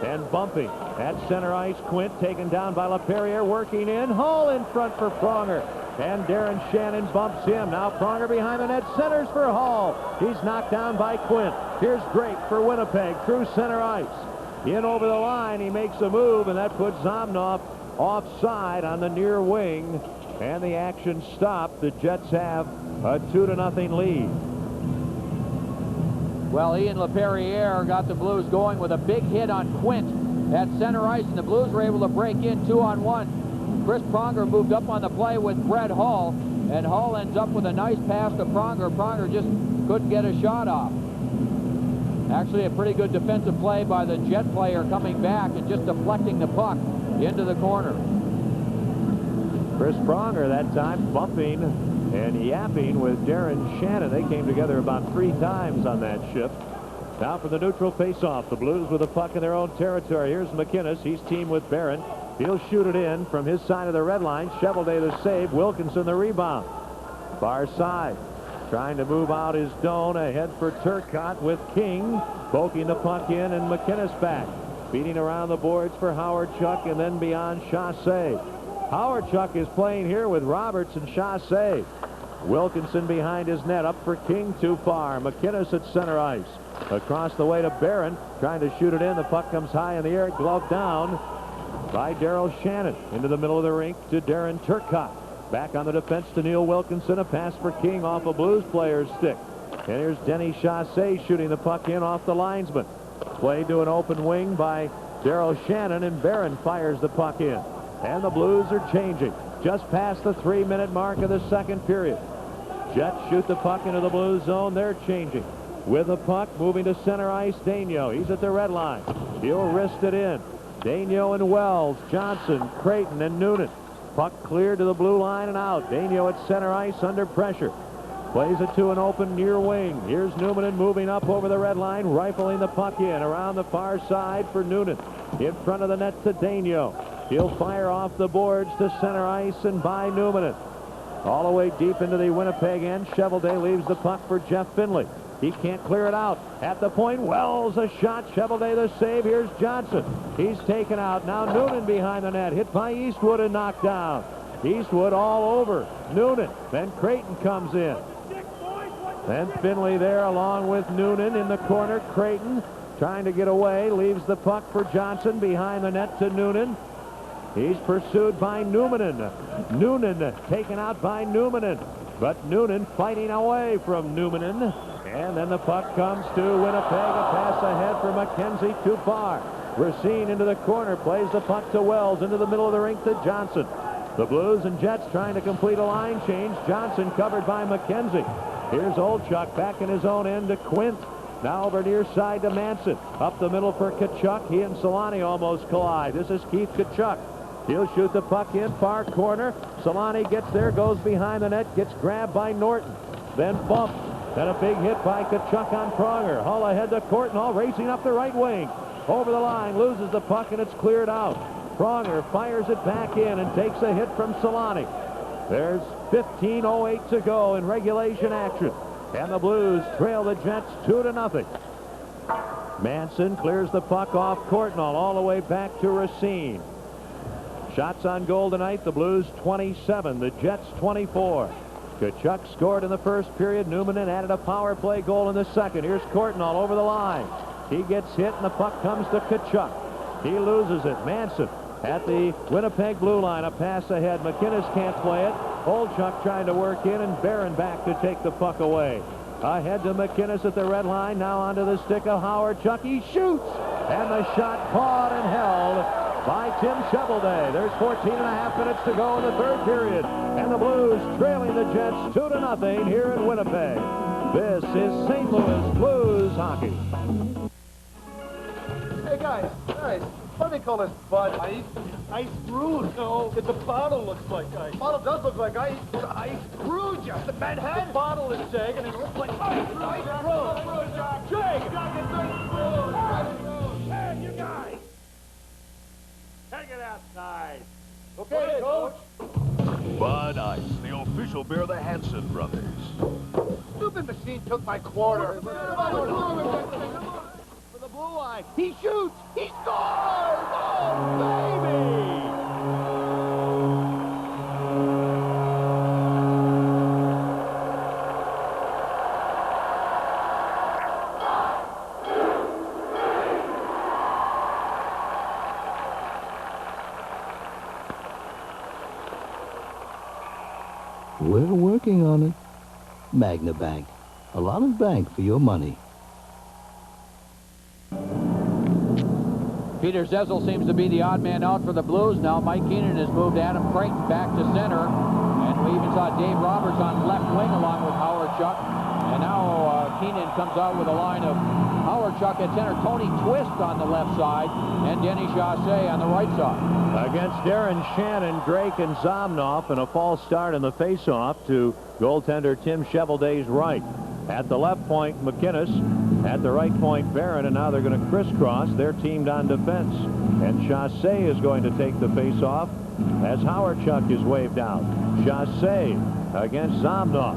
and bumping at center ice. Quint taken down by LaPerriere, working in. Hall in front for Pronger. And Darren Shannon bumps him. Now Pronger behind the net, centers for Hall. He's knocked down by Quint. Here's Drake for Winnipeg through center ice. In over the line, he makes a move, and that puts Zomnov offside on the near wing. And the action stopped. The Jets have a 2-0 lead. Well, Ian LaPerriere got the Blues going with a big hit on Quint at center ice, and the Blues were able to break in 2-on-1. Chris Pronger moved up on the play with Brett Hall, and Hall ends up with a nice pass to Pronger. Pronger just couldn't get a shot off. Actually, a pretty good defensive play by the Jet player coming back and just deflecting the puck into the corner. Chris Pronger that time bumping and yapping with Darren Shannon. They came together about 3 times on that shift. Now for the neutral faceoff. The Blues with a puck in their own territory. Here's McInnes. He's teamed with Barron. He'll shoot it in from his side of the red line. Cheveldae the save. Wilkinson the rebound. Far side. Trying to move out is Doan. Ahead for Turcotte with King. Poking the puck in, and McInnes back. Beating around the boards for Hawerchuk, and then beyond Chassé. Hawerchuk is playing here with Roberts and Chassé. Wilkinson behind his net. Up for King, too far. McInnes at center ice. Across the way to Barron. Trying to shoot it in. The puck comes high in the air. Glove down by Daryl Shannon. Into the middle of the rink to Darren Turcotte. Back on the defense to Neil Wilkinson. A pass for King off a Blues player's stick. And here's Denny Chassé shooting the puck in off the linesman. Played to an open wing by Daryl Shannon, and Barron fires the puck in. And the Blues are changing. Just past the 3-minute mark of the second period. Jets shoot the puck into the Blues zone. They're changing. With the puck, moving to center ice, Daigneault. He's at the red line. He'll wrist it in. Daigneault and Wells, Johnson, Creighton, and Noonan. Puck cleared to the blue line and out. Daigneault at center ice under pressure. Plays it to an open near wing. Here's Newman moving up over the red line, rifling the puck in around the far side for Noonan. In front of the net to Daigneault. He'll fire off the boards to center ice and by Newman. All the way deep into the Winnipeg end. Cheveldae leaves the puck for Jeff Finley. He can't clear it out. At the point, Wells a shot. Cheveldae the save. Here's Johnson. He's taken out. Now Noonan behind the net. Hit by Eastwood and knocked down. Eastwood all over Noonan. Then Creighton comes in. Then Finley there along with Noonan in the corner. Creighton trying to get away. Leaves the puck for Johnson behind the net to Noonan. He's pursued by Newmanen. Noonan taken out by Newmanen. But Noonan fighting away from Newmanen. And then the puck comes to Winnipeg. A pass ahead for McKenzie, too far. Racine into the corner, plays the puck to Wells, into the middle of the rink to Johnson. The Blues and Jets trying to complete a line change. Johnson covered by McKenzie. Here's Olchuk back in his own end to Quint. Now over near side to Manson. Up the middle for Tkachuk. He and Solani almost collide. This is Keith Tkachuk. He'll shoot the puck in, far corner. Solani gets there, goes behind the net, gets grabbed by Norton. Then bumped. Then a big hit by Tkachuk on Pronger. Hull ahead to Courtnall, racing up the right wing. Over the line, loses the puck, and it's cleared out. Pronger fires it back in and takes a hit from Solani. There's 15:08 to go in regulation action. And the Blues trail the Jets 2-0. Manson clears the puck off Courtnall all the way back to Racine. Shots on goal tonight, the Blues 27, the Jets 24. Tkachuk scored in the first period. Newmanen added a power play goal in the second. Here's Courtnall over the line. He gets hit, and the puck comes to Tkachuk. He loses it. Manson at the Winnipeg blue line. A pass ahead. McInnes can't play it. Olchuk trying to work in, and Barron back to take the puck away. Ahead to McInnes at the red line. Now onto the stick of Howard-Chuck. He shoots, and the shot caught and held by Tim Shovelday. There's 14.5 minutes to go in the third period, and the Blues trailing the Jets 2-0 here in Winnipeg. This is St. Louis Blues hockey. Hey guys, what do they call this, Bud? Ice? Ice screwed. No, it's a bottle looks like ice. Bottle does look like ice. Ice screwed, just the bedhead. The bottle is Jake, and it looks like ice screwed. Jake! Hey, you guys! Take it outside. Okay, Coach. Bud Ice, the official beer of the Hanson brothers. Stupid machine took my quarter. For the blue line. He shoots. He scores. Oh, baby! We're working on it. Magna Bank. A lot of bank for your money. Peter Zezel seems to be the odd man out for the Blues. Now Mike Keenan has moved Adam Creighton back to center. And we even saw Dave Roberts on left wing along with Howard-Chuck. And now Keenan comes out with a line of Howard-Chuck at center, Tony Twist on the left side, and Denny Chassé on the right side. Against Darren Shannon, Drake, and Zomnoff, and a false start in the face-off to goaltender Tim Shovelday's right. At the left point, McInnes. At the right point, Barron, and now they're going to crisscross. They're teamed on defense. And Chassé is going to take the face-off as Howard-Chuck is waved out. Chassé against Zomnoff.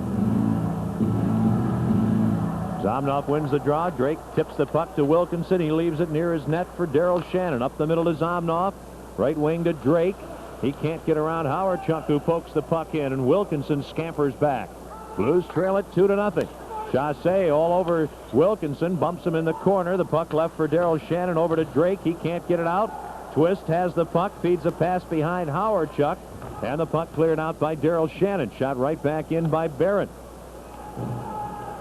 Zomnoff wins the draw. Drake tips the puck to Wilkinson. He leaves it near his net for Daryl Shannon. Up the middle to Zomnoff. Right wing to Drake. He can't get around Howard-Chuck, who pokes the puck in, and Wilkinson scampers back. Blues trail it 2-0. Chassé all over Wilkinson, bumps him in the corner. The puck left for Daryl Shannon, over to Drake. He can't get it out. Twist has the puck, feeds a pass behind Howard-Chuck, and the puck cleared out by Daryl Shannon. Shot right back in by Barron.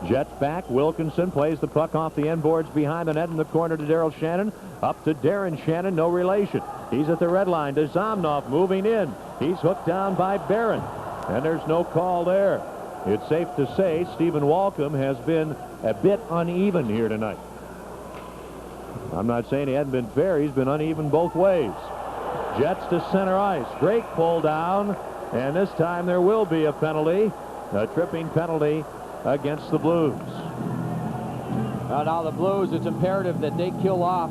Jets back. Wilkinson plays the puck off the end boards behind the net in the corner to Daryl Shannon. Up to Darren Shannon, no relation. He's at the red line to Zomnoff, moving in. He's hooked down by Barron, and there's no call there. It's safe to say Stephen Walcom has been a bit uneven here tonight. I'm not saying he hasn't been fair. He's been uneven both ways. Jets to center ice. Drake pulled down, and this time there will be a penalty, a tripping penalty against the Blues. Now the Blues, it's imperative that they kill off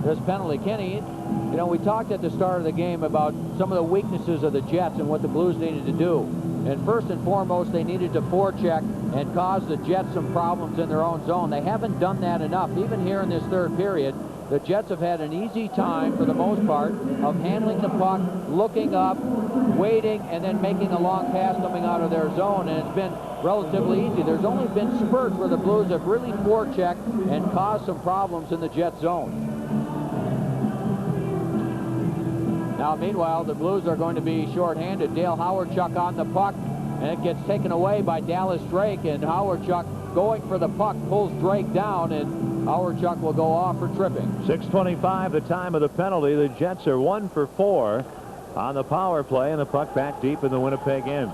this penalty. Kenny, you know, we talked at the start of the game about some of the weaknesses of the Jets and what the Blues needed to do. And first and foremost, they needed to forecheck and cause the Jets some problems in their own zone. They haven't done that enough. Even here in this third period, the Jets have had an easy time, for the most part, of handling the puck, looking up, waiting, and then making a long pass coming out of their zone, and it's been relatively easy. There's only been spurts where the Blues have really forechecked and caused some problems in the Jets zone. Now, meanwhile, the Blues are going to be shorthanded. Dale Howardchuck on the puck, and it gets taken away by Dallas Drake, and Howardchuck going for the puck pulls Drake down, and Howardchuck will go off for tripping. 6:25 the time of the penalty. The Jets are 1 for 4 on the power play, and the puck back deep in the Winnipeg end.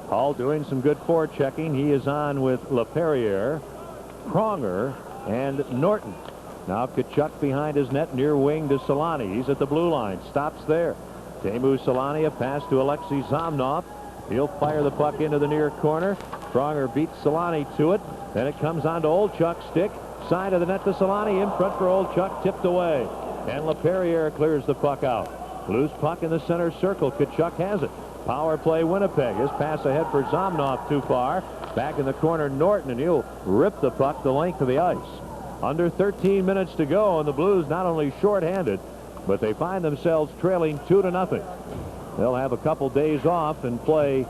Hall doing some good forechecking. He is on with LaPerriere, Pronger, and Norton. Now Tkachuk behind his net, near wing to Solani. He's at the blue line. Stops there. Teemu Solani, a pass to Alexei Zamnov. He'll fire the puck into the near corner. Pronger beats Solani to it. Then it comes on to Olchuk's stick. Side of the net to Solani. In front for Olchuk. Tipped away. And LaPerriere clears the puck out. Loose puck in the center circle. Tkachuk has it. Power play Winnipeg. His pass ahead for Zamnov too far. Back in the corner Norton, and he'll rip the puck the length of the ice. Under 13 minutes to go, and the Blues not only shorthanded, but they find themselves trailing 2-0. They'll have a couple days off and play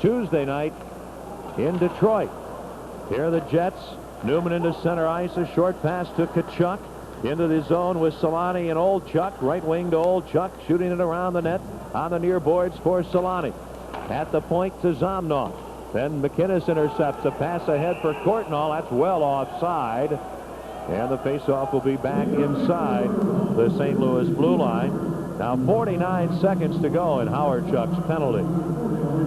Tuesday night in Detroit. Here are the Jets. Newman into center ice. A short pass to Tkachuk. Into the zone with Solani and Olchuk. Right wing to Olchuk. Shooting it around the net on the near boards for Solani. At the point to Zamnov. Then McInnes intercepts a pass ahead for Courtnall. That's well offside. And the faceoff will be back inside the St. Louis blue line. Now 49 seconds to go in Howardchuck's penalty.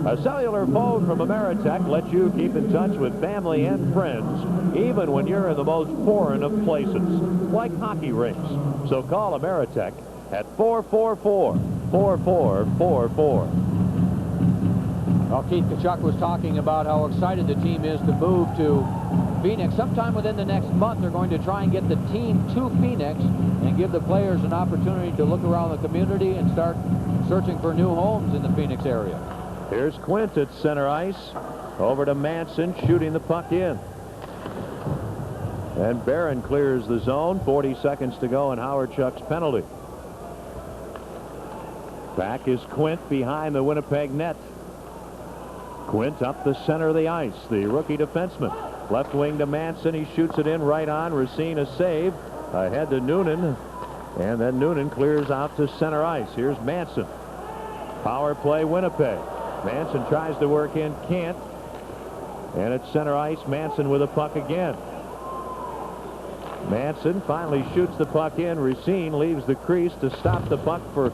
A cellular phone from Ameritech lets you keep in touch with family and friends, even when you're in the most foreign of places, like hockey rinks. So call Ameritech at 444-4444. Well, Keith Tkachuk was talking about how excited the team is to move to Phoenix. Sometime within the next month, they're going to try and get the team to Phoenix and give the players an opportunity to look around the community and start searching for new homes in the Phoenix area. Here's Quint at center ice. Over to Manson, shooting the puck in. And Barron clears the zone. 40 seconds to go in Howardchuck's penalty. Back is Quint behind the Winnipeg net. Quint up the center of the ice, the rookie defenseman. Left wing to Manson. He shoots it in right on. Racine a save. Ahead to Noonan. And then Noonan clears out to center ice. Here's Manson. Power play Winnipeg. Manson tries to work in, can't. And at center ice, Manson with a puck again. Manson finally shoots the puck in. Racine leaves the crease to stop the puck for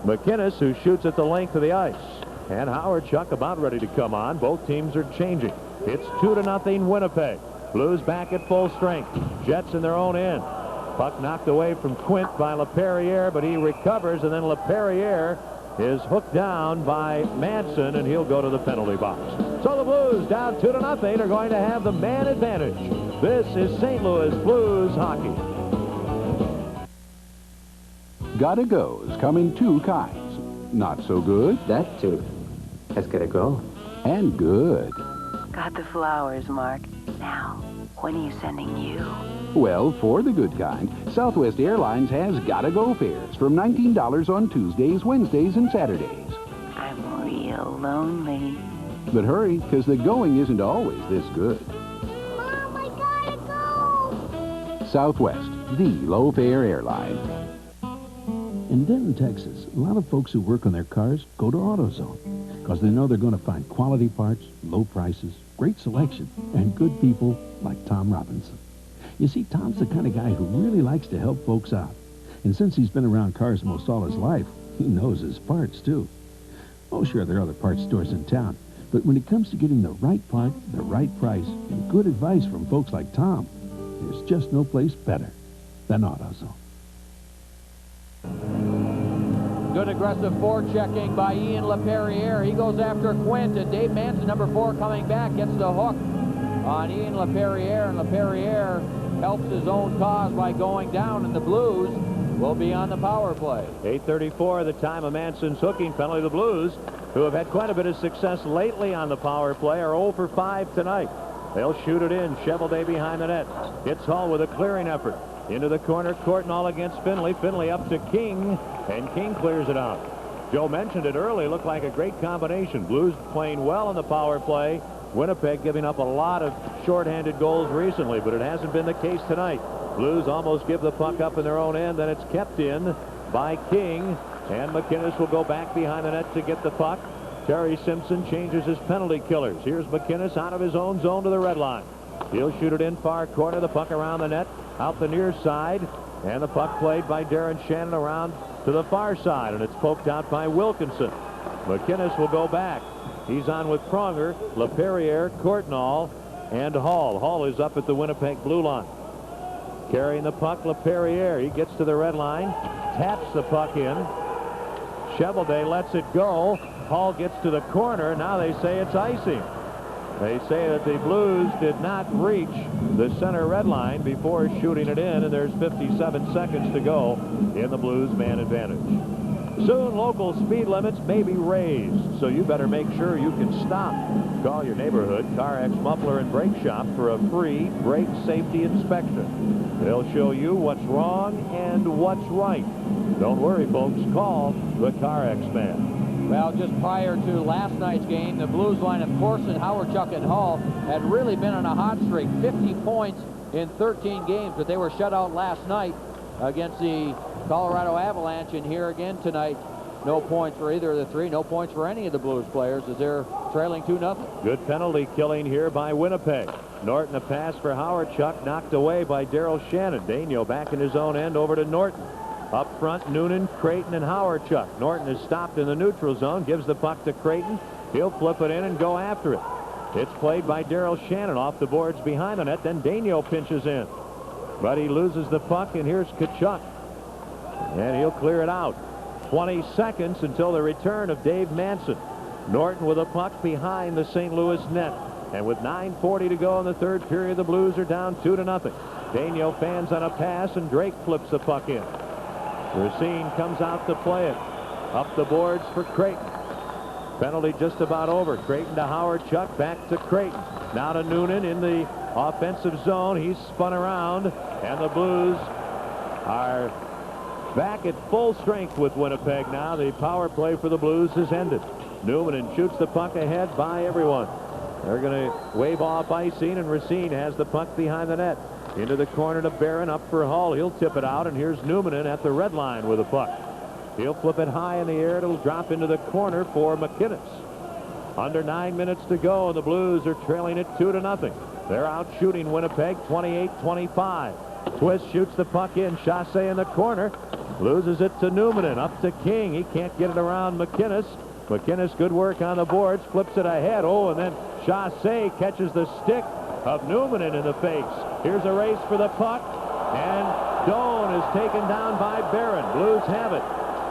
McInnes, who shoots at the length of the ice. And Howardchuck about ready to come on. Both teams are changing. It's 2-0 Winnipeg. Blues back at full strength. Jets in their own end. Puck knocked away from Quint by LaPerriere, but he recovers, and then LaPerriere is hooked down by Manson, and he'll go to the penalty box. So the Blues, down 2-0, are going to have the man advantage. This is St. Louis Blues hockey. Gotta Go's come in two kinds. Not so good. That too. Let's get a go. And good. Got the flowers, Mark. Now, when are you sending you? Well, for the good kind, Southwest Airlines has Gotta Go fares from $19 on Tuesdays, Wednesdays, and Saturdays. I'm real lonely. But hurry, because the going isn't always this good. Mom, I gotta go! Southwest, the low-fare airline. In Denton, Texas, a lot of folks who work on their cars go to AutoZone because they know they're going to find quality parts, low prices, great selection, and good people like Tom Robinson. You see, Tom's the kind of guy who really likes to help folks out. And since he's been around cars most all his life, he knows his parts, too. Oh, sure, there are other parts stores in town. But when it comes to getting the right part, the right price, and good advice from folks like Tom, there's just no place better than AutoZone. Good aggressive forechecking by Ian LaPerriere. He goes after Quint, and Dave Manson, number 4, coming back, gets the hook on Ian LaPerriere, and LaPerriere helps his own cause by going down, and the Blues will be on the power play. 8:34 the time of Manson's hooking penalty. The Blues who have had quite a bit of success lately on the power play, are 0 for 5 tonight. They'll shoot it in. Chevelday behind the net. Hits Hall with a clearing effort. Into the corner, Courtnall against Finley. Finley up to King, and King clears it out. Joe mentioned it early. Looked like a great combination. Blues playing well on the power play. Winnipeg giving up a lot of shorthanded goals recently, but it hasn't been the case tonight. Blues almost give the puck up in their own end, then it's kept in by King, and McInnes will go back behind the net to get the puck. Terry Simpson changes his penalty killers. Here's McInnes out of his own zone to the red line. He'll shoot it in far corner, the puck around the net, out the near side, and the puck played by Darren Shannon around to the far side, and it's poked out by Wilkinson. McInnes will go back. He's on with Pronger, LaPerriere, Courtnall, and Hall. Hall is up at the Winnipeg blue line. Carrying the puck, LaPerriere. He gets to the red line, taps the puck in. Chevelday lets it go. Hall gets to the corner. Now they say it's icing. They say that the Blues did not reach the center red line before shooting it in, and there's 57 seconds to go in the Blues man advantage. Soon local speed limits may be raised, so you better make sure you can stop. Call your neighborhood CarX Muffler and Brake Shop for a free brake safety inspection. They'll show you what's wrong and what's right. Don't worry, folks. Call the CarX man. Well, just prior to last night's game, the Blues line of Corson, Howard-Chuck, and Hall had really been on a hot streak, 50 points in 13 games, but they were shut out last night against the Colorado Avalanche, and here again tonight, no points for either of the three, no points for any of the Blues players as they're trailing 2-0. Good penalty killing here by Winnipeg. Norton, a pass for Howard-Chuck, knocked away by Daryl Shannon. Daniel back in his own end over to Norton. Up front, Noonan, Creighton, and Howard-Chuck. Norton is stopped in the neutral zone, gives the puck to Creighton. He'll flip it in and go after it. It's played by Daryl Shannon off the boards behind the net. Then Daniel pinches in. But he loses the puck, and here's Tkachuk. And he'll clear it out. 20 seconds until the return of Dave Manson. Norton with a puck behind the St. Louis net. And with 9:40 to go in the third period, the Blues are down 2-0. Daniel fans on a pass, and Drake flips the puck in. Racine comes out to play it. Up the boards for Creighton. Penalty just about over. Creighton to Howard-Chuck, back to Creighton. Now to Noonan in the offensive zone. He's spun around, and the Blues are back at full strength with Winnipeg now. The power play for the Blues has ended. Newman shoots the puck ahead by everyone. They're going to wave off icing, and Racine has the puck behind the net. Into the corner to Barron, up for Hall. He'll tip it out, and here's Newman at the red line with the puck. He'll flip it high in the air. It'll drop into the corner for McInnes. Under 9 minutes to go, and the Blues are trailing it 2-0. They're out shooting Winnipeg 28-25. Twist shoots the puck in. Chassé in the corner. Loses it to Newman. Up to King. He can't get it around McInnes. McInnes, good work on the boards. Flips it ahead. Oh, and then Chassé catches the stick of Newman in the face. Here's a race for the puck. And Doan is taken down by Barron. Blues have it.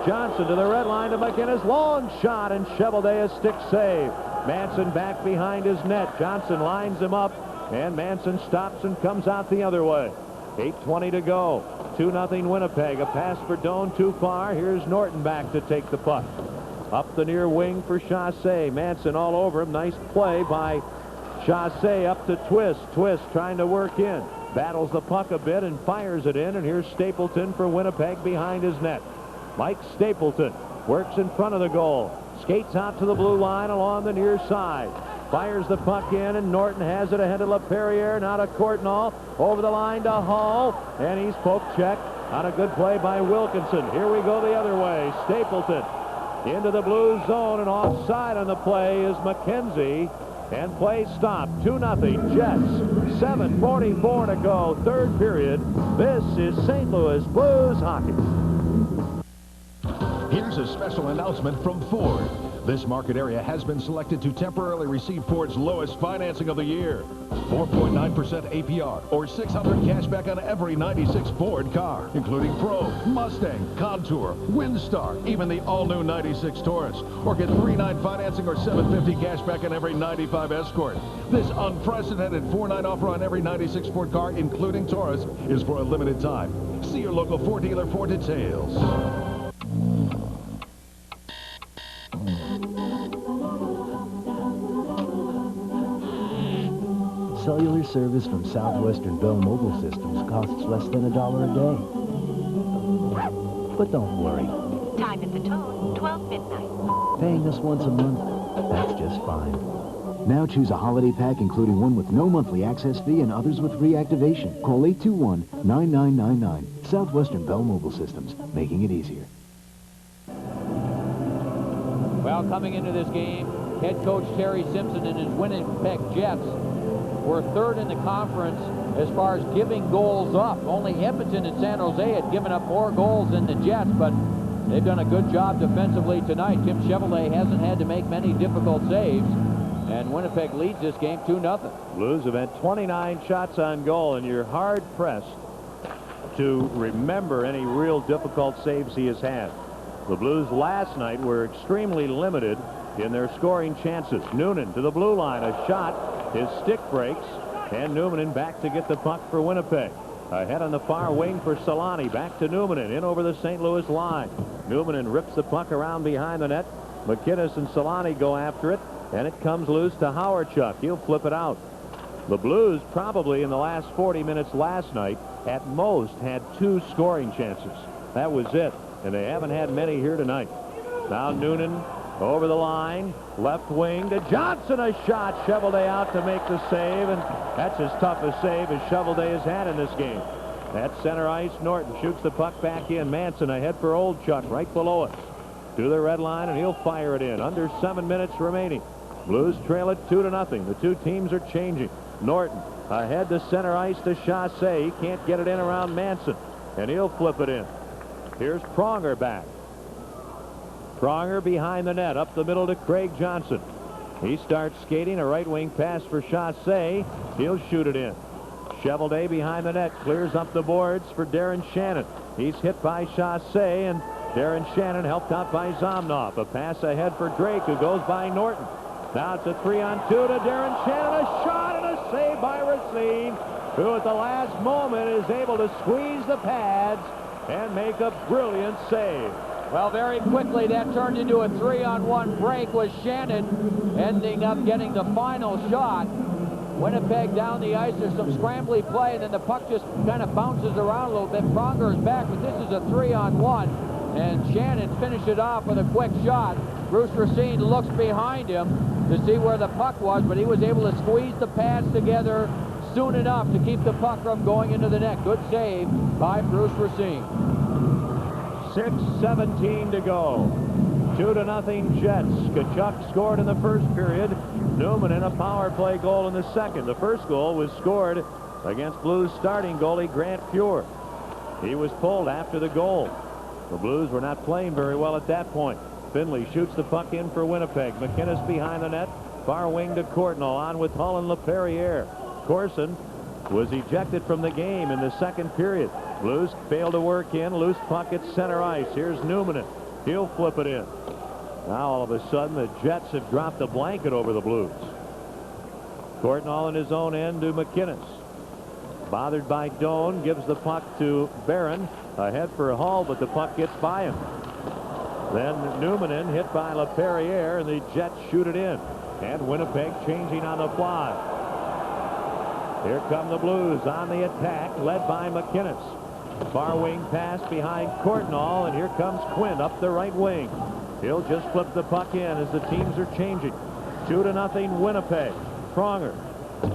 Johnson to the red line to McInnes. Long shot, and Chevelday a stick save. Manson back behind his net. Johnson lines him up, and Manson stops and comes out the other way. 8:20 to go. 2-0 Winnipeg. A pass for Doan too far. Here's Norton back to take the puck. Up the near wing for Chassé. Manson all over him. Nice play by Chassé up to Twist. Twist trying to work in. Battles the puck a bit and fires it in. And here's Stapleton for Winnipeg behind his net. Mike Stapleton works in front of the goal. Skates out to the blue line along the near side. Fires the puck in, and Norton has it ahead of LaPerriere. Now to Courtnall. Over the line to Hall. And he's poke check on a good play by Wilkinson. Here we go the other way. Stapleton into the blue zone, and offside on the play is McKenzie. And play stopped. 2-0 Jets. 7:44 to go. Third period. This is St. Louis Blues hockey. Here's a special announcement from Ford. This market area has been selected to temporarily receive Ford's lowest financing of the year. 4.9% APR or $600 cash back on every 96 Ford car, including Probe, Mustang, Contour, Windstar, even the all-new 96 Taurus. Or get 3.9 financing or $750 cash back on every 95 Escort. This unprecedented 4.9 offer on every 96 Ford car, including Taurus, is for a limited time. See your local Ford dealer for details. cellular service from Southwestern Bell Mobile Systems costs less than $1 a day. But don't worry. Time at the tone, 12 midnight. Paying us once a month, that's just fine. Now choose a holiday pack including one with no monthly access fee and others with free activation. Call 821-9999. Southwestern Bell Mobile Systems, making it easier. Well, coming into this game, head coach Terry Simpson and his Winnipeg Jets were third in the conference as far as giving goals up. Only Edmonton and San Jose had given up more goals than the Jets, but they've done a good job defensively tonight. Tim Chevrolet hasn't had to make many difficult saves, and Winnipeg leads this game 2-0. Blues have had 29 shots on goal, and you're hard-pressed to remember any real difficult saves he has had. The Blues last night were extremely limited in their scoring chances. Noonan to the blue line, a shot, his stick breaks, and Newmanen back to get the puck for Winnipeg. Ahead on the far wing for Solani, back to Newmanen, in over the St. Louis line. Newmanen rips the puck around behind the net. McInnes and Solani go after it, and it comes loose to Howardchuk. He'll flip it out. The Blues probably in the last 40 minutes last night at most had 2 scoring chances. That was it, and they haven't had many here tonight. Now Noonan over the line, left wing to Johnson, a shot. Chevrolet out to make the save, and that's as tough a save as Chevrolet has had in this game. At center ice, Norton shoots the puck back in. Manson ahead for Oldchuk right below it. To the red line, and he'll fire it in. Under 7 minutes remaining. Blues trail it 2-0. The two teams are changing. Norton ahead to center ice to Chassé. He can't get it in around Manson, and he'll flip it in. Here's Pronger back. Pronger behind the net, up the middle to Craig Johnson. He starts skating, a right wing pass for Chassé. He'll shoot it in. Chevrolet behind the net, clears up the boards for Darren Shannon. He's hit by Chassé, and Darren Shannon helped out by Zomnov. A pass ahead for Drake, who goes by Norton. Now it's a 3-on-2 to Darren Shannon. A shot and a save by Racine, who at the last moment is able to squeeze the pads and make a brilliant save. Well, very quickly that turned into a 3-on-1 break with Shannon ending up getting the final shot. Winnipeg down the ice. There's some scrambly play, and then the puck just kind of bounces around a little bit. Pronger is back, but this is a 3-on-1, and Shannon finished it off with a quick shot. Bruce Racine looks behind him to see where the puck was, but he was able to squeeze the pads together soon enough to keep the puck from going into the net. Good save by Bruce Racine. 6:17 to go. 2-0 Jets. Tkachuk scored in the first period. Newman in a power play goal in the second. The first goal was scored against Blues starting goalie Grant Fuhr. He was pulled after the goal. The Blues were not playing very well at that point. Finley shoots the puck in for Winnipeg. McInnes behind the net. Far wing to Courtnall, on with Hull and LaPerriere. Corson was ejected from the game in the second period. Blues failed to work in. Loose puck at center ice. Here's Newman. He'll flip it in. Now all of a sudden the Jets have dropped a blanket over the Blues. Courtnall in his own end to McInnes. Bothered by Doan, gives the puck to Barron. Ahead for Hull, but the puck gets by him. Then Newmanen hit by LaPerriere, and the Jets shoot it in. And Winnipeg changing on the fly. Here come the Blues on the attack, led by McInnes. Far wing pass behind Courtnall, and here comes Quinn up the right wing. He'll just flip the puck in as the teams are changing. 2-0 Winnipeg. Pronger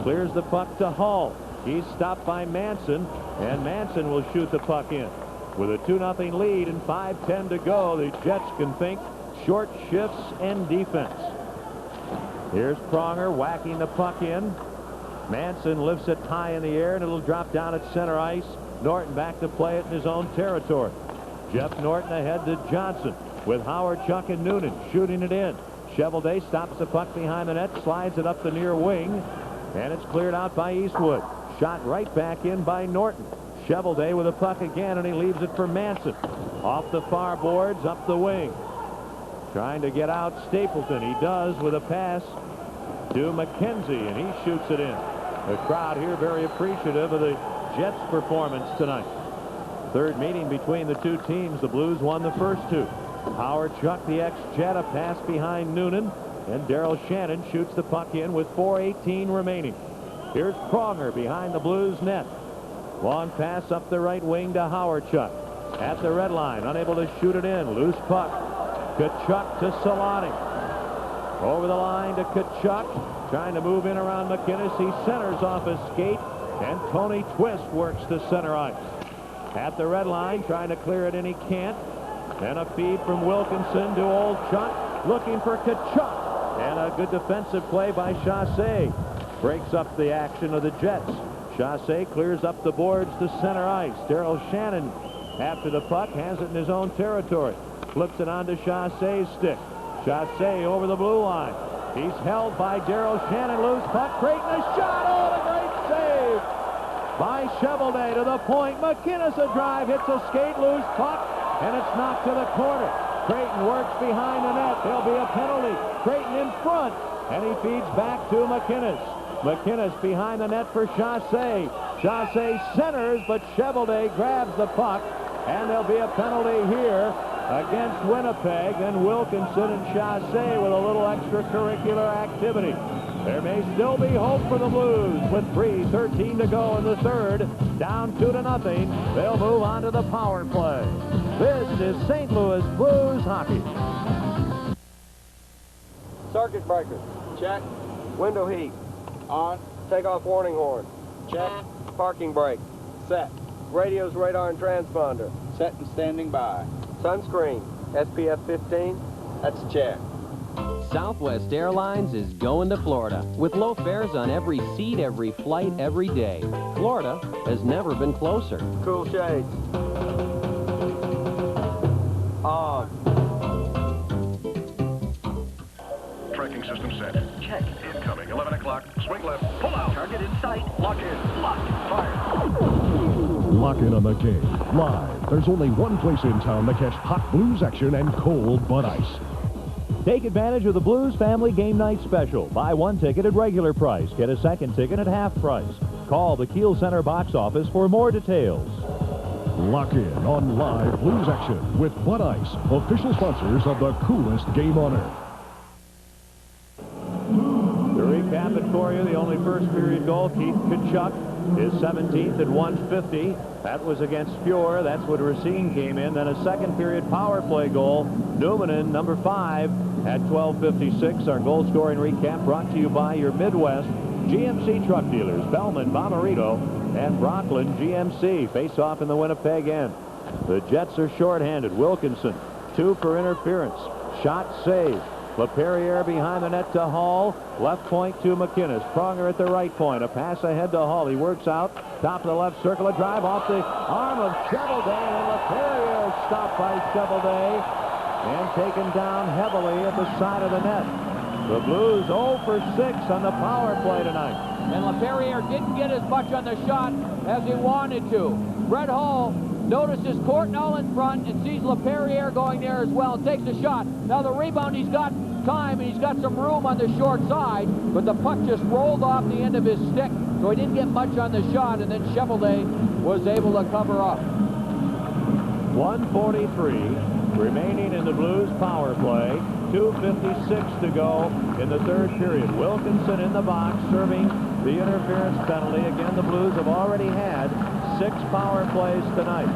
clears the puck to Hull. He's stopped by Manson, and Manson will shoot the puck in. With a 2-0 lead and 5:10 to go, the Jets can think short shifts and defense. Here's Pronger whacking the puck in. Manson lifts it high in the air, and it'll drop down at center ice. Norton back to play it in his own territory. Jeff Norton ahead to Johnson with Howardchuk and Noonan shooting it in. Chevrolet stops the puck behind the net, slides it up the near wing, and it's cleared out by Eastwood. Shot right back in by Norton. Chevrolet with the puck again, and he leaves it for Manson. Off the far boards, up the wing. Trying to get out Stapleton. He does with a pass to McKenzie, and he shoots it in. The crowd here very appreciative of the Jets' performance tonight. Third meeting between the two teams. The Blues won the first two. Howardchuk, the ex-Jet, a pass behind Noonan, and Darryl Shannon shoots the puck in with 4:18 remaining. Here's Pronger behind the Blues net. Long pass up the right wing to Howardchuk. At the red line, unable to shoot it in. Loose puck. Tkachuk to Solani. Over the line to Tkachuk. Trying to move in around McInnes. He centers off his skate. And Tony Twist works to center ice. At the red line, trying to clear it in, he can't. And a feed from Wilkinson to Old Chuck, looking for Tkachuk. And a good defensive play by Chassé. Breaks up the action of the Jets. Chassé clears up the boards to center ice. Daryl Shannon, after the puck, has it in his own territory. Flips it onto Chassé's stick. Chassé over the blue line. He's held by Daryl Shannon. Loose puck. Creighton a shot. Oh, the great save by Cheveldae to the point. McInnes a drive. Hits a skate. Loose puck. And it's knocked to the corner. Creighton works behind the net. There'll be a penalty. Creighton in front. And he feeds back to McInnes. McInnes behind the net for Chassé. Chassé centers, but Cheveldae grabs the puck. And there'll be a penalty here against Winnipeg. And Wilkinson and Chassé with a little extracurricular activity. There may still be hope for the Blues with 3:13 to go in the third. Down 2-0. They'll move on to the power play. This is St. Louis Blues hockey. Circuit breaker. Check. Window heat. On. Take off warning horn. Check. Parking brake. Set. Radio's radar and transponder. Set and standing by. Sunscreen. SPF 15. That's a check. Southwest Airlines is going to Florida with low fares on every seat, every flight, every day. Florida has never been closer. Cool shades. On. Tracking system set. Check. Incoming. 11 o'clock. Swing left. Pull out. Target in sight. Lock in. Lock. Fire. Lock in on the game. Live. There's only one place in town to catch hot Blues action and cold Bud Ice. Take advantage of the Blues Family Game Night Special. Buy one ticket at regular price. Get a second ticket at half price. Call the Kiel Center box office for more details. Lock in on live Blues action with Bud Ice, official sponsors of the coolest game on earth. To recap it for you, the only first period goal, Keith Tkachuk, his 17th at 150. That was against Fjord. That's when Racine came in. Then a second period power play goal. Newmanen, number 5, at 12:56. Our goal scoring recap brought to you by your Midwest GMC truck dealers, Bellman, Bomarito, and Brocklin GMC. Face off in the Winnipeg end. The Jets are shorthanded. Wilkinson, 2 for interference. Shot saved. LaPerriere behind the net to Hall. Left point to McInnes. Pronger at the right point. A pass ahead to Hall. He works out. Top of the left circle. A drive off the arm of Cheveldae. And LaPerriere stopped by Cheveldae and taken down heavily at the side of the net. The Blues 0 for 6 on the power play tonight. And LaPerriere didn't get as much on the shot as he wanted to. Brett Hull notices Courtnall in front and sees LaPerriere going there as well and takes a shot. Now the rebound, he's got time and he's got some room on the short side, but the puck just rolled off the end of his stick, so he didn't get much on the shot, and then Cheveldae was able to cover up. 1:43 remaining in the Blues power play. 2:56 to go in the third period. Wilkinson in the box serving the interference penalty. Again, the Blues have already had 6 power plays tonight.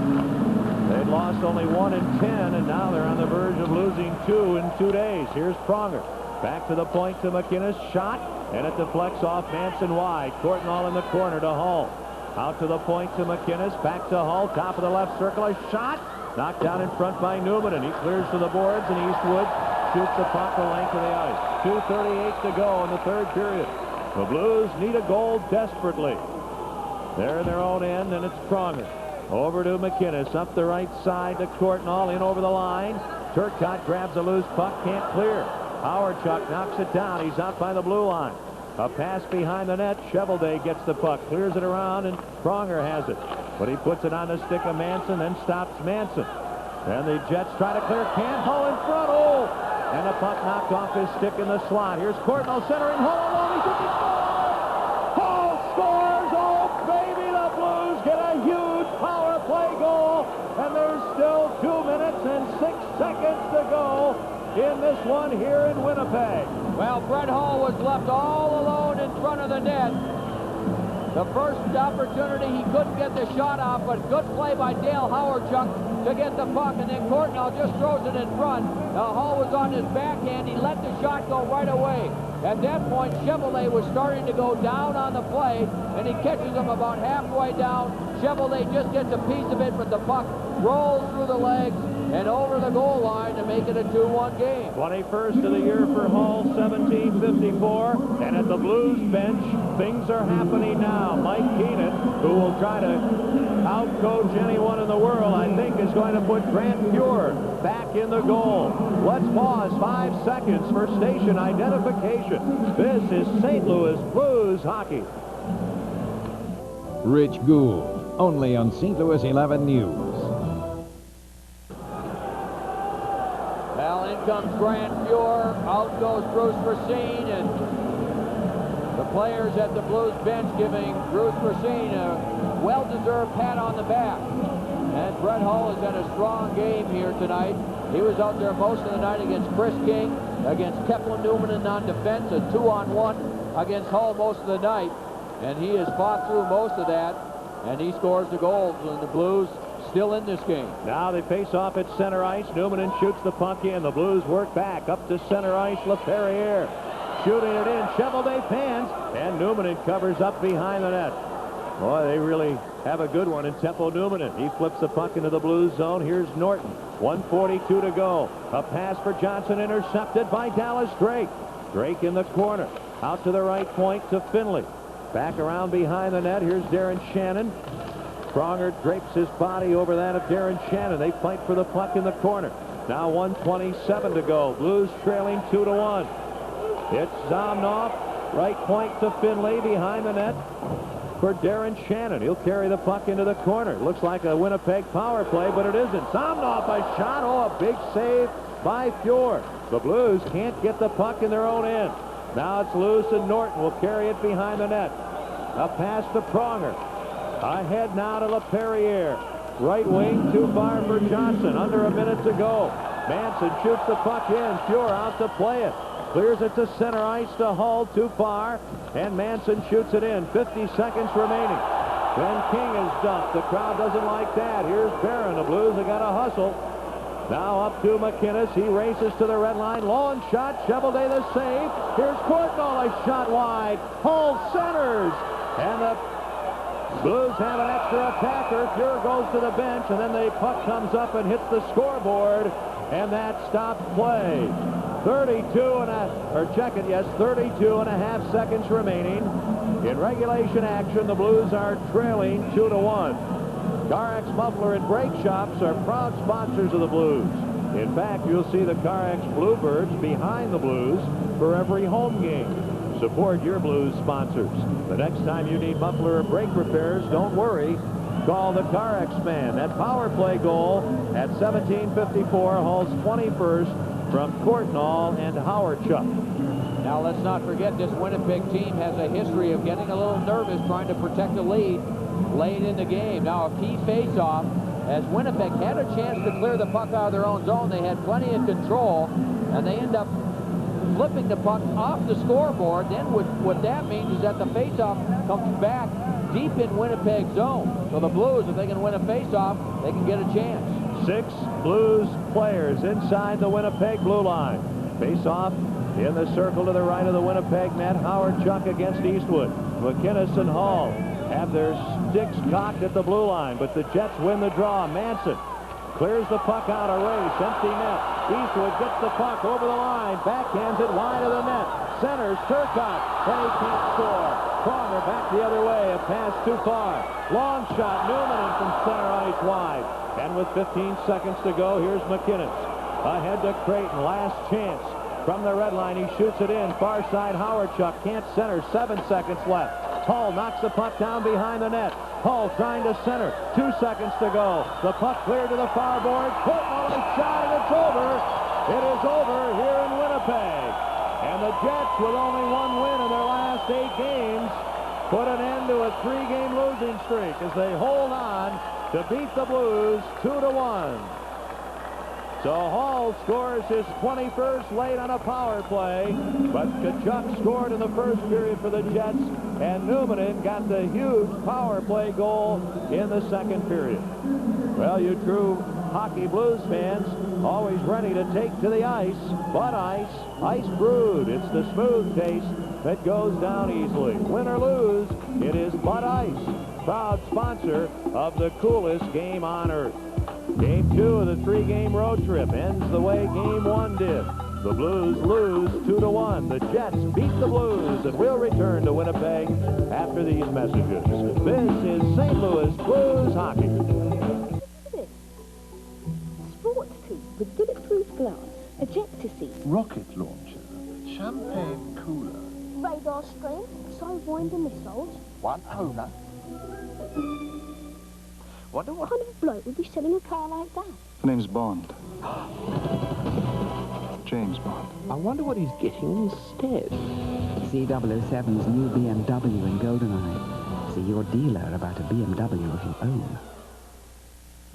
They'd lost only 1 in 10, and now they're on the verge of losing 2 in 2 days. Here's Pronger. Back to the point to McInnes. Shot, and it deflects off Manson wide. Courtnall in the corner to Hull. Out to the point to McInnes. Back to Hull. Top of the left circle. A shot. Knocked down in front by Newman, and he clears to the boards, and Eastwood shoots the puck the length of the ice. 2:38 to go in the third period. The Blues need a goal desperately. They're in their own end, and it's Pronger. Over to McInnes, up the right side to Courtnall, in over the line. Turcotte grabs a loose puck, can't clear. Howardchuk knocks it down. He's out by the blue line. A pass behind the net. Cheveldae gets the puck, clears it around, and Pronger has it. But he puts it on the stick of Manson, then stops Manson. And the Jets try to clear. Can't. Hull in front. Oh! And the puck knocked off his stick in the slot. Here's Courtnall centering. Hull alone. He shoots and scores! Hull scores! Oh, baby, the Blues get a huge power play goal. And there's still 2 minutes and 6 seconds to go in this one here in Winnipeg. Well, Brett Hull was left all alone in front of the net. The first opportunity, he couldn't get the shot off, but good play by Dale Howardchuk to get the puck, and then Courtnall just throws it in front. Now Hall was on his backhand. He let the shot go right away. At that point, Chevrolet was starting to go down on the play, and he catches him about halfway down. Chevrolet just gets a piece of it, but the puck rolls through the legs and over the goal line to make it a 2-1 game. 21st of the year for Hall, 1754. And at the Blues bench, things are happening now. Mike Keenan, who will try to out-coach anyone in the world, I think, is going to put Grant Pure back in the goal. Let's pause 5 seconds for station identification. This is St. Louis Blues hockey. Rich Gould, only on St. Louis 11 News. Well, in comes Grant Pure, out goes Bruce Racine, and the players at the Blues bench giving Bruce Racine a well-deserved pat on the back. And Brett Hull has had a strong game here tonight. He was out there most of the night against Chris King, against Kepler Newman on defense, a 2-on-1 against Hull most of the night. And he has fought through most of that, and he scores the goals, and the Blues still in this game. Now they face off at center ice. Newman shoots the puck in. The Blues work back up to center ice. LaPerriere shooting it in. Chevrolet fans, and Newman covers up behind the net. Boy, they really have a good one in Tempo Newman. He flips the puck into the Blues zone. Here's Norton. 1:42 to go. A pass for Johnson, intercepted by Dallas Drake. Drake in the corner. Out to the right point to Finley. Back around behind the net. Here's Darren Shannon. Pronger drapes his body over that of Darren Shannon. They fight for the puck in the corner. Now 1:27 to go. Blues trailing 2-1. It's Zomnoff. Right point to Finley behind the net for Darren Shannon. He'll carry the puck into the corner. Looks like a Winnipeg power play, but it isn't. Zomnoff a shot. Oh, a big save by Fjord. The Blues can't get the puck in their own end. Now it's loose, and Norton will carry it behind the net. A pass to Pronger. Ahead now to LaPerriere. Right wing, too far for Johnson. Under a minute to go. Manson shoots the puck in. Pure out to play it. Clears it to center ice to Hull, too far. And Manson shoots it in. 50 seconds remaining. Then King is dumped. The crowd doesn't like that. Here's Barron. The Blues have got to hustle. Now up to McInnes. He races to the red line. Long shot. Chevrolet the save. Here's Courtnall. A shot wide. Hull centers. And the Blues have an extra attacker. Pure goes to the bench, and then the puck comes up and hits the scoreboard, and that stops play. 32 and a half seconds remaining. In regulation action, the Blues are trailing 2-1. Carex Muffler and Brake Shops are proud sponsors of the Blues. In fact, you'll see the Carex Bluebirds behind the Blues for every home game. Support your Blues sponsors. The next time you need muffler or brake repairs, don't worry. Call the Carex man. That power play goal at 17:54, Hull's 21st from Courtnall and Howardchuk. Now let's not forget this Winnipeg team has a history of getting a little nervous trying to protect the lead late in the game. Now a key face-off, as Winnipeg had a chance to clear the puck out of their own zone. They had plenty of control, and they end up flipping the puck off the scoreboard. Then what that means is that the faceoff comes back deep in Winnipeg zone. So the Blues, if they can win a faceoff, they can get a chance. 6 Blues players inside the Winnipeg blue line. Faceoff in the circle to the right of the Winnipeg net. Howardchuk against Eastwood. McInnes and Hall have their sticks cocked at the blue line, but the Jets win the draw. Manson clears the puck out of race. Empty net. Eastwood gets the puck over the line. Backhands it wide of the net. Centers Turcotte. And he can't score. Pronger back the other way. A pass too far. Long shot. Newman from center ice wide. And with 15 seconds to go, here's McInnes. Ahead to Creighton. Last chance. From the red line, he shoots it in. Far side, Howardchuk can't center. 7 seconds left. Hull knocks the puck down behind the net. Hull trying to center. 2 seconds to go. The puck cleared to the far board. Courtnall a shot, and it's over. It is over here in Winnipeg. And the Jets, with only 1 win in their last 8 games, put an end to a 3-game losing streak as they hold on to beat the Blues 2-1. So Hall scores his 21st late on a power play, but Kachuk scored in the first period for the Jets, and Newman got the huge power play goal in the second period. Well, you true hockey Blues fans, always ready to take to the ice. Bud Ice, ice brewed. It's the smooth taste that goes down easily. Win or lose, it is Bud Ice, proud sponsor of the coolest game on earth. Game 2 of the 3-game road trip ends the way Game 1 did. The Blues lose 2-1. The Jets beat the Blues, and we'll return to Winnipeg after these messages. This is St. Louis Blues hockey. Sports coupe with bulletproof glass, ejector seat, Rocket launcher, champagne cooler, radar screen, sidewinder missiles. one owner. What kind of bloke would be selling a car like that? My name's Bond. James Bond. I wonder what he's getting instead. C007's new BMW in GoldenEye. See your dealer about a BMW of your own.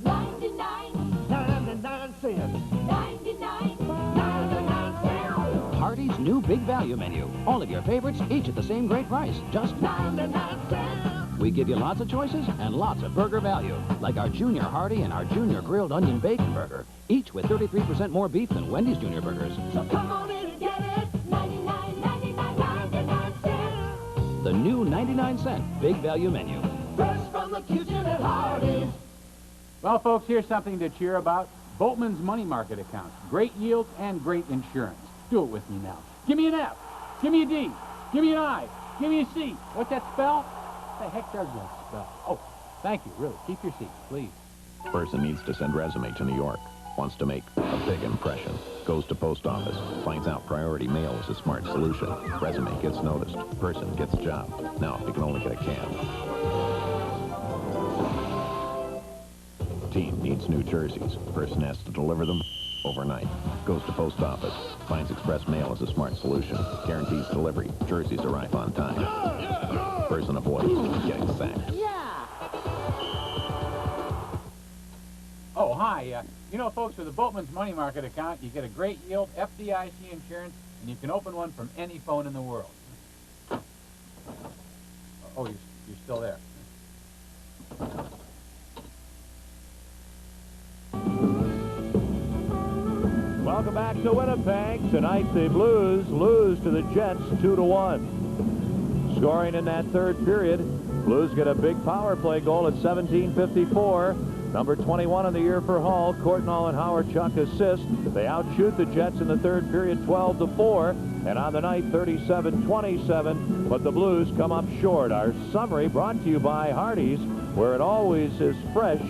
99 cents. 99 cents. Hardee's new big value menu. All of your favorites, each at the same great price. Just 99 cents. We give you lots of choices and lots of burger value, like our Junior Hardy and our Junior Grilled Onion Bacon Burger, each with 33% more beef than Wendy's Junior Burgers. So come on in and get it. 99 cents. The new 99-cent big value menu. Fresh from the kitchen at Hardee's. Well, folks, here's something to cheer about. Boatman's money market account. Great yields and great insurance. Do it with me now. Give me an F. Give me a D. Give me an I. Give me a C. What's that spell? What the heck does that spell? Oh, thank you, really. Keep your seat, please. Person needs to send resume to New York. Wants to make a big impression. Goes to post office. Finds out priority mail is a smart solution. Resume gets noticed. Person gets job. Now, if you can only get a cab. Team needs new jerseys. Person has to deliver them overnight. Goes to post office. Finds express mail is a smart solution. Guarantees delivery. Jerseys arrive on time. Person avoids getting sacked. Oh, hi. You know, folks, with the Boatman's money market account, you get a great yield, FDIC insurance, and you can open one from any phone in the world. Oh, you're still there. Welcome back to Winnipeg. Tonight, the Blues lose to the Jets 2-1. Scoring in that third period, Blues get a big power play goal at 17:54. Number 21 in the year for Hall, Courtnall and Howard Chuck assist. They outshoot the Jets in the third period 12-4, and on the night 37-27, but the Blues come up short. Our summary brought to you by Hardee's, where it always is fresh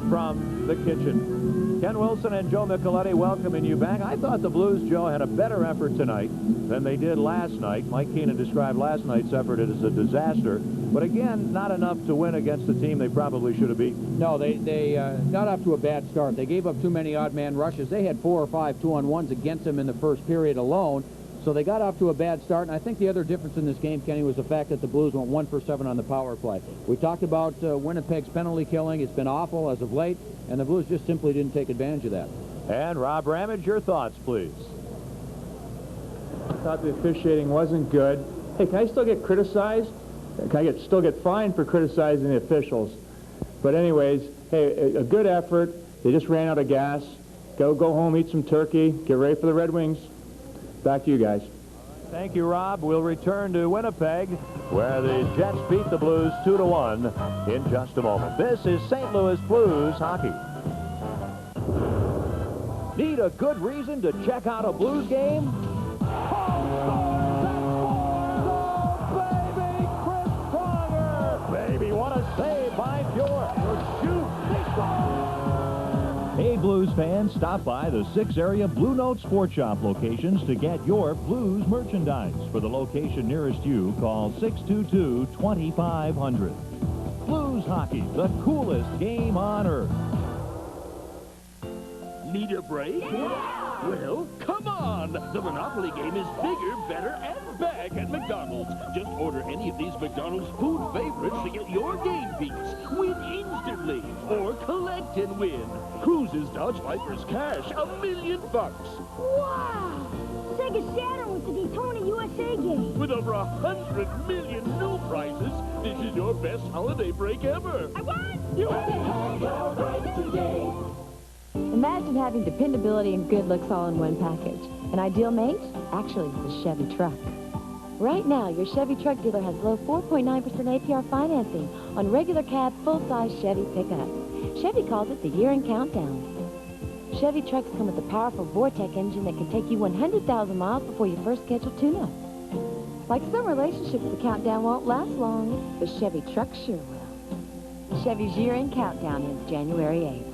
from the kitchen. Ken Wilson and Joe Micheletti welcoming you back. I thought the Blues, Joe, had a better effort tonight than they did last night. Mike Keenan described last night's effort as a disaster. But again, not enough to win against the team they probably should have beaten. No, they got off to a bad start. They gave up too many odd man rushes. They had 4 or 5 2-on-1s against them in the first period alone. So they got off to a bad start, and I think the other difference in this game, Kenny, was the fact that the Blues went 1 for 7 on the power play. We talked about Winnipeg's penalty killing. It's been awful as of late, and the Blues just simply didn't take advantage of that. And Rob Ramage, your thoughts, please. I thought the officiating wasn't good. Hey, can I still get criticized? Can I still get fined for criticizing the officials? But anyways, hey, a good effort. They just ran out of gas. Go home, eat some turkey, get ready for the Red Wings. Back to you guys. Thank you, Rob. We'll return to Winnipeg, where the Jets beat the Blues 2-1 in just a moment. This is St. Louis Blues hockey. Need a good reason to check out a Blues game? Baby, what a save by Fjord. Hey, Blues fans, stop by the 6 area Blue Note Sport Shop locations to get your Blues merchandise. For the location nearest you, call 622-2500. Blues hockey, the coolest game on earth. Need a break? Yeah. Well, come on! The Monopoly game is bigger, better, and back at McDonald's. Just order any of these McDonald's food favorites to get your game beats. Win instantly or collect 10 win. Cruises Dodge Vipers cash, $1 million. Wow! Sega Saturn with the Daytona USA game. With over 100 million new prizes, this is your best holiday break ever. I won! You had your break today. Imagine having dependability and good looks all in one package. An ideal mate? Actually, it's a Chevy truck. Right now, your Chevy truck dealer has low 4.9% APR financing on regular cab, full-size Chevy pickups. Chevy calls it the year-end countdown. Chevy trucks come with a powerful Vortec engine that can take you 100,000 miles before your first scheduled tune-up. Like some relationships, the countdown won't last long, but Chevy trucks sure will. Chevy's year-end countdown ends January 8th.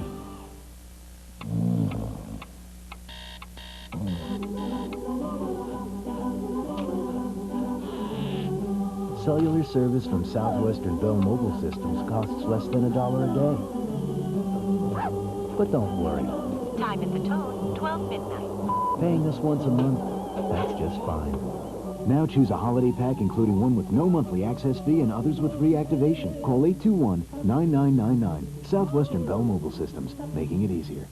Cellular service from Southwestern Bell Mobile Systems costs less than $1 a day. But don't worry. Time at the tone, 12 midnight. Paying us once a month, that's just fine. Now choose a holiday pack including one with no monthly access fee and others with reactivation. Call 821-9999. Southwestern Bell Mobile Systems, making it easier.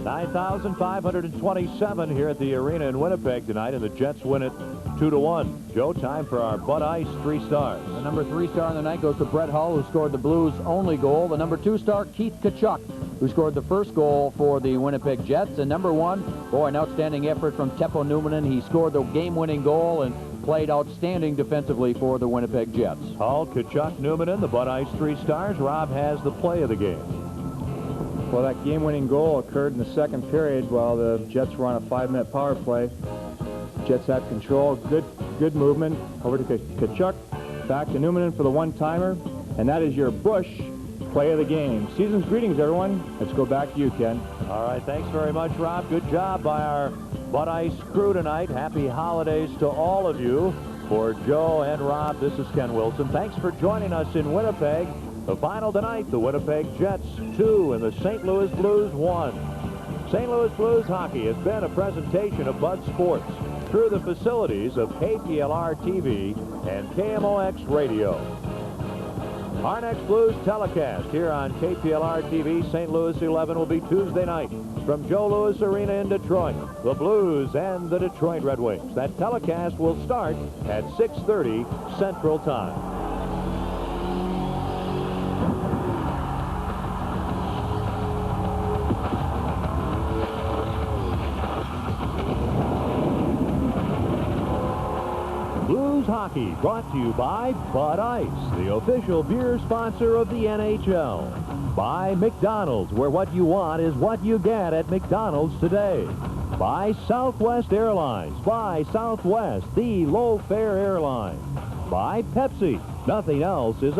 9,527 here at the arena in Winnipeg tonight, and the Jets win it 2-1. Joe, time for our Bud Ice 3 stars. The number 3 star on the night goes to Brett Hull, who scored the Blues' only goal. The number 2 star, Keith Tkachuk, who scored the first goal for the Winnipeg Jets. And number 1, boy, an outstanding effort from Teppo Numminen. He scored the game-winning goal and played outstanding defensively for the Winnipeg Jets. Hull, Tkachuk, Numminen, the Bud Ice 3 stars. Rob has the play of the game. Well, that game-winning goal occurred in the second period while the Jets were on a 5-minute power play. Jets had control, good movement over to Tkachuk, back to Numminen for the one-timer, and that is your Bush play of the game. Season's greetings, everyone. Let's go back to you, Ken. All right, thanks very much, Rob. Good job by our Bud Ice crew tonight. Happy holidays to all of you. For Joe and Rob, this is Ken Wilson. Thanks for joining us in Winnipeg. The final tonight, the Winnipeg Jets 2 and the St. Louis Blues 1. St. Louis Blues hockey has been a presentation of Bud Sports through the facilities of KPLR TV and KMOX Radio. Our next Blues telecast here on KPLR TV, St. Louis 11, will be Tuesday night from Joe Louis Arena in Detroit. The Blues and the Detroit Red Wings. That telecast will start at 6:30 Central Time. Blues hockey brought to you by Bud Ice, the official beer sponsor of the NHL. By McDonald's, where what you want is what you get at McDonald's today. By Southwest Airlines. By Southwest, the low-fare airline. By Pepsi. Nothing else is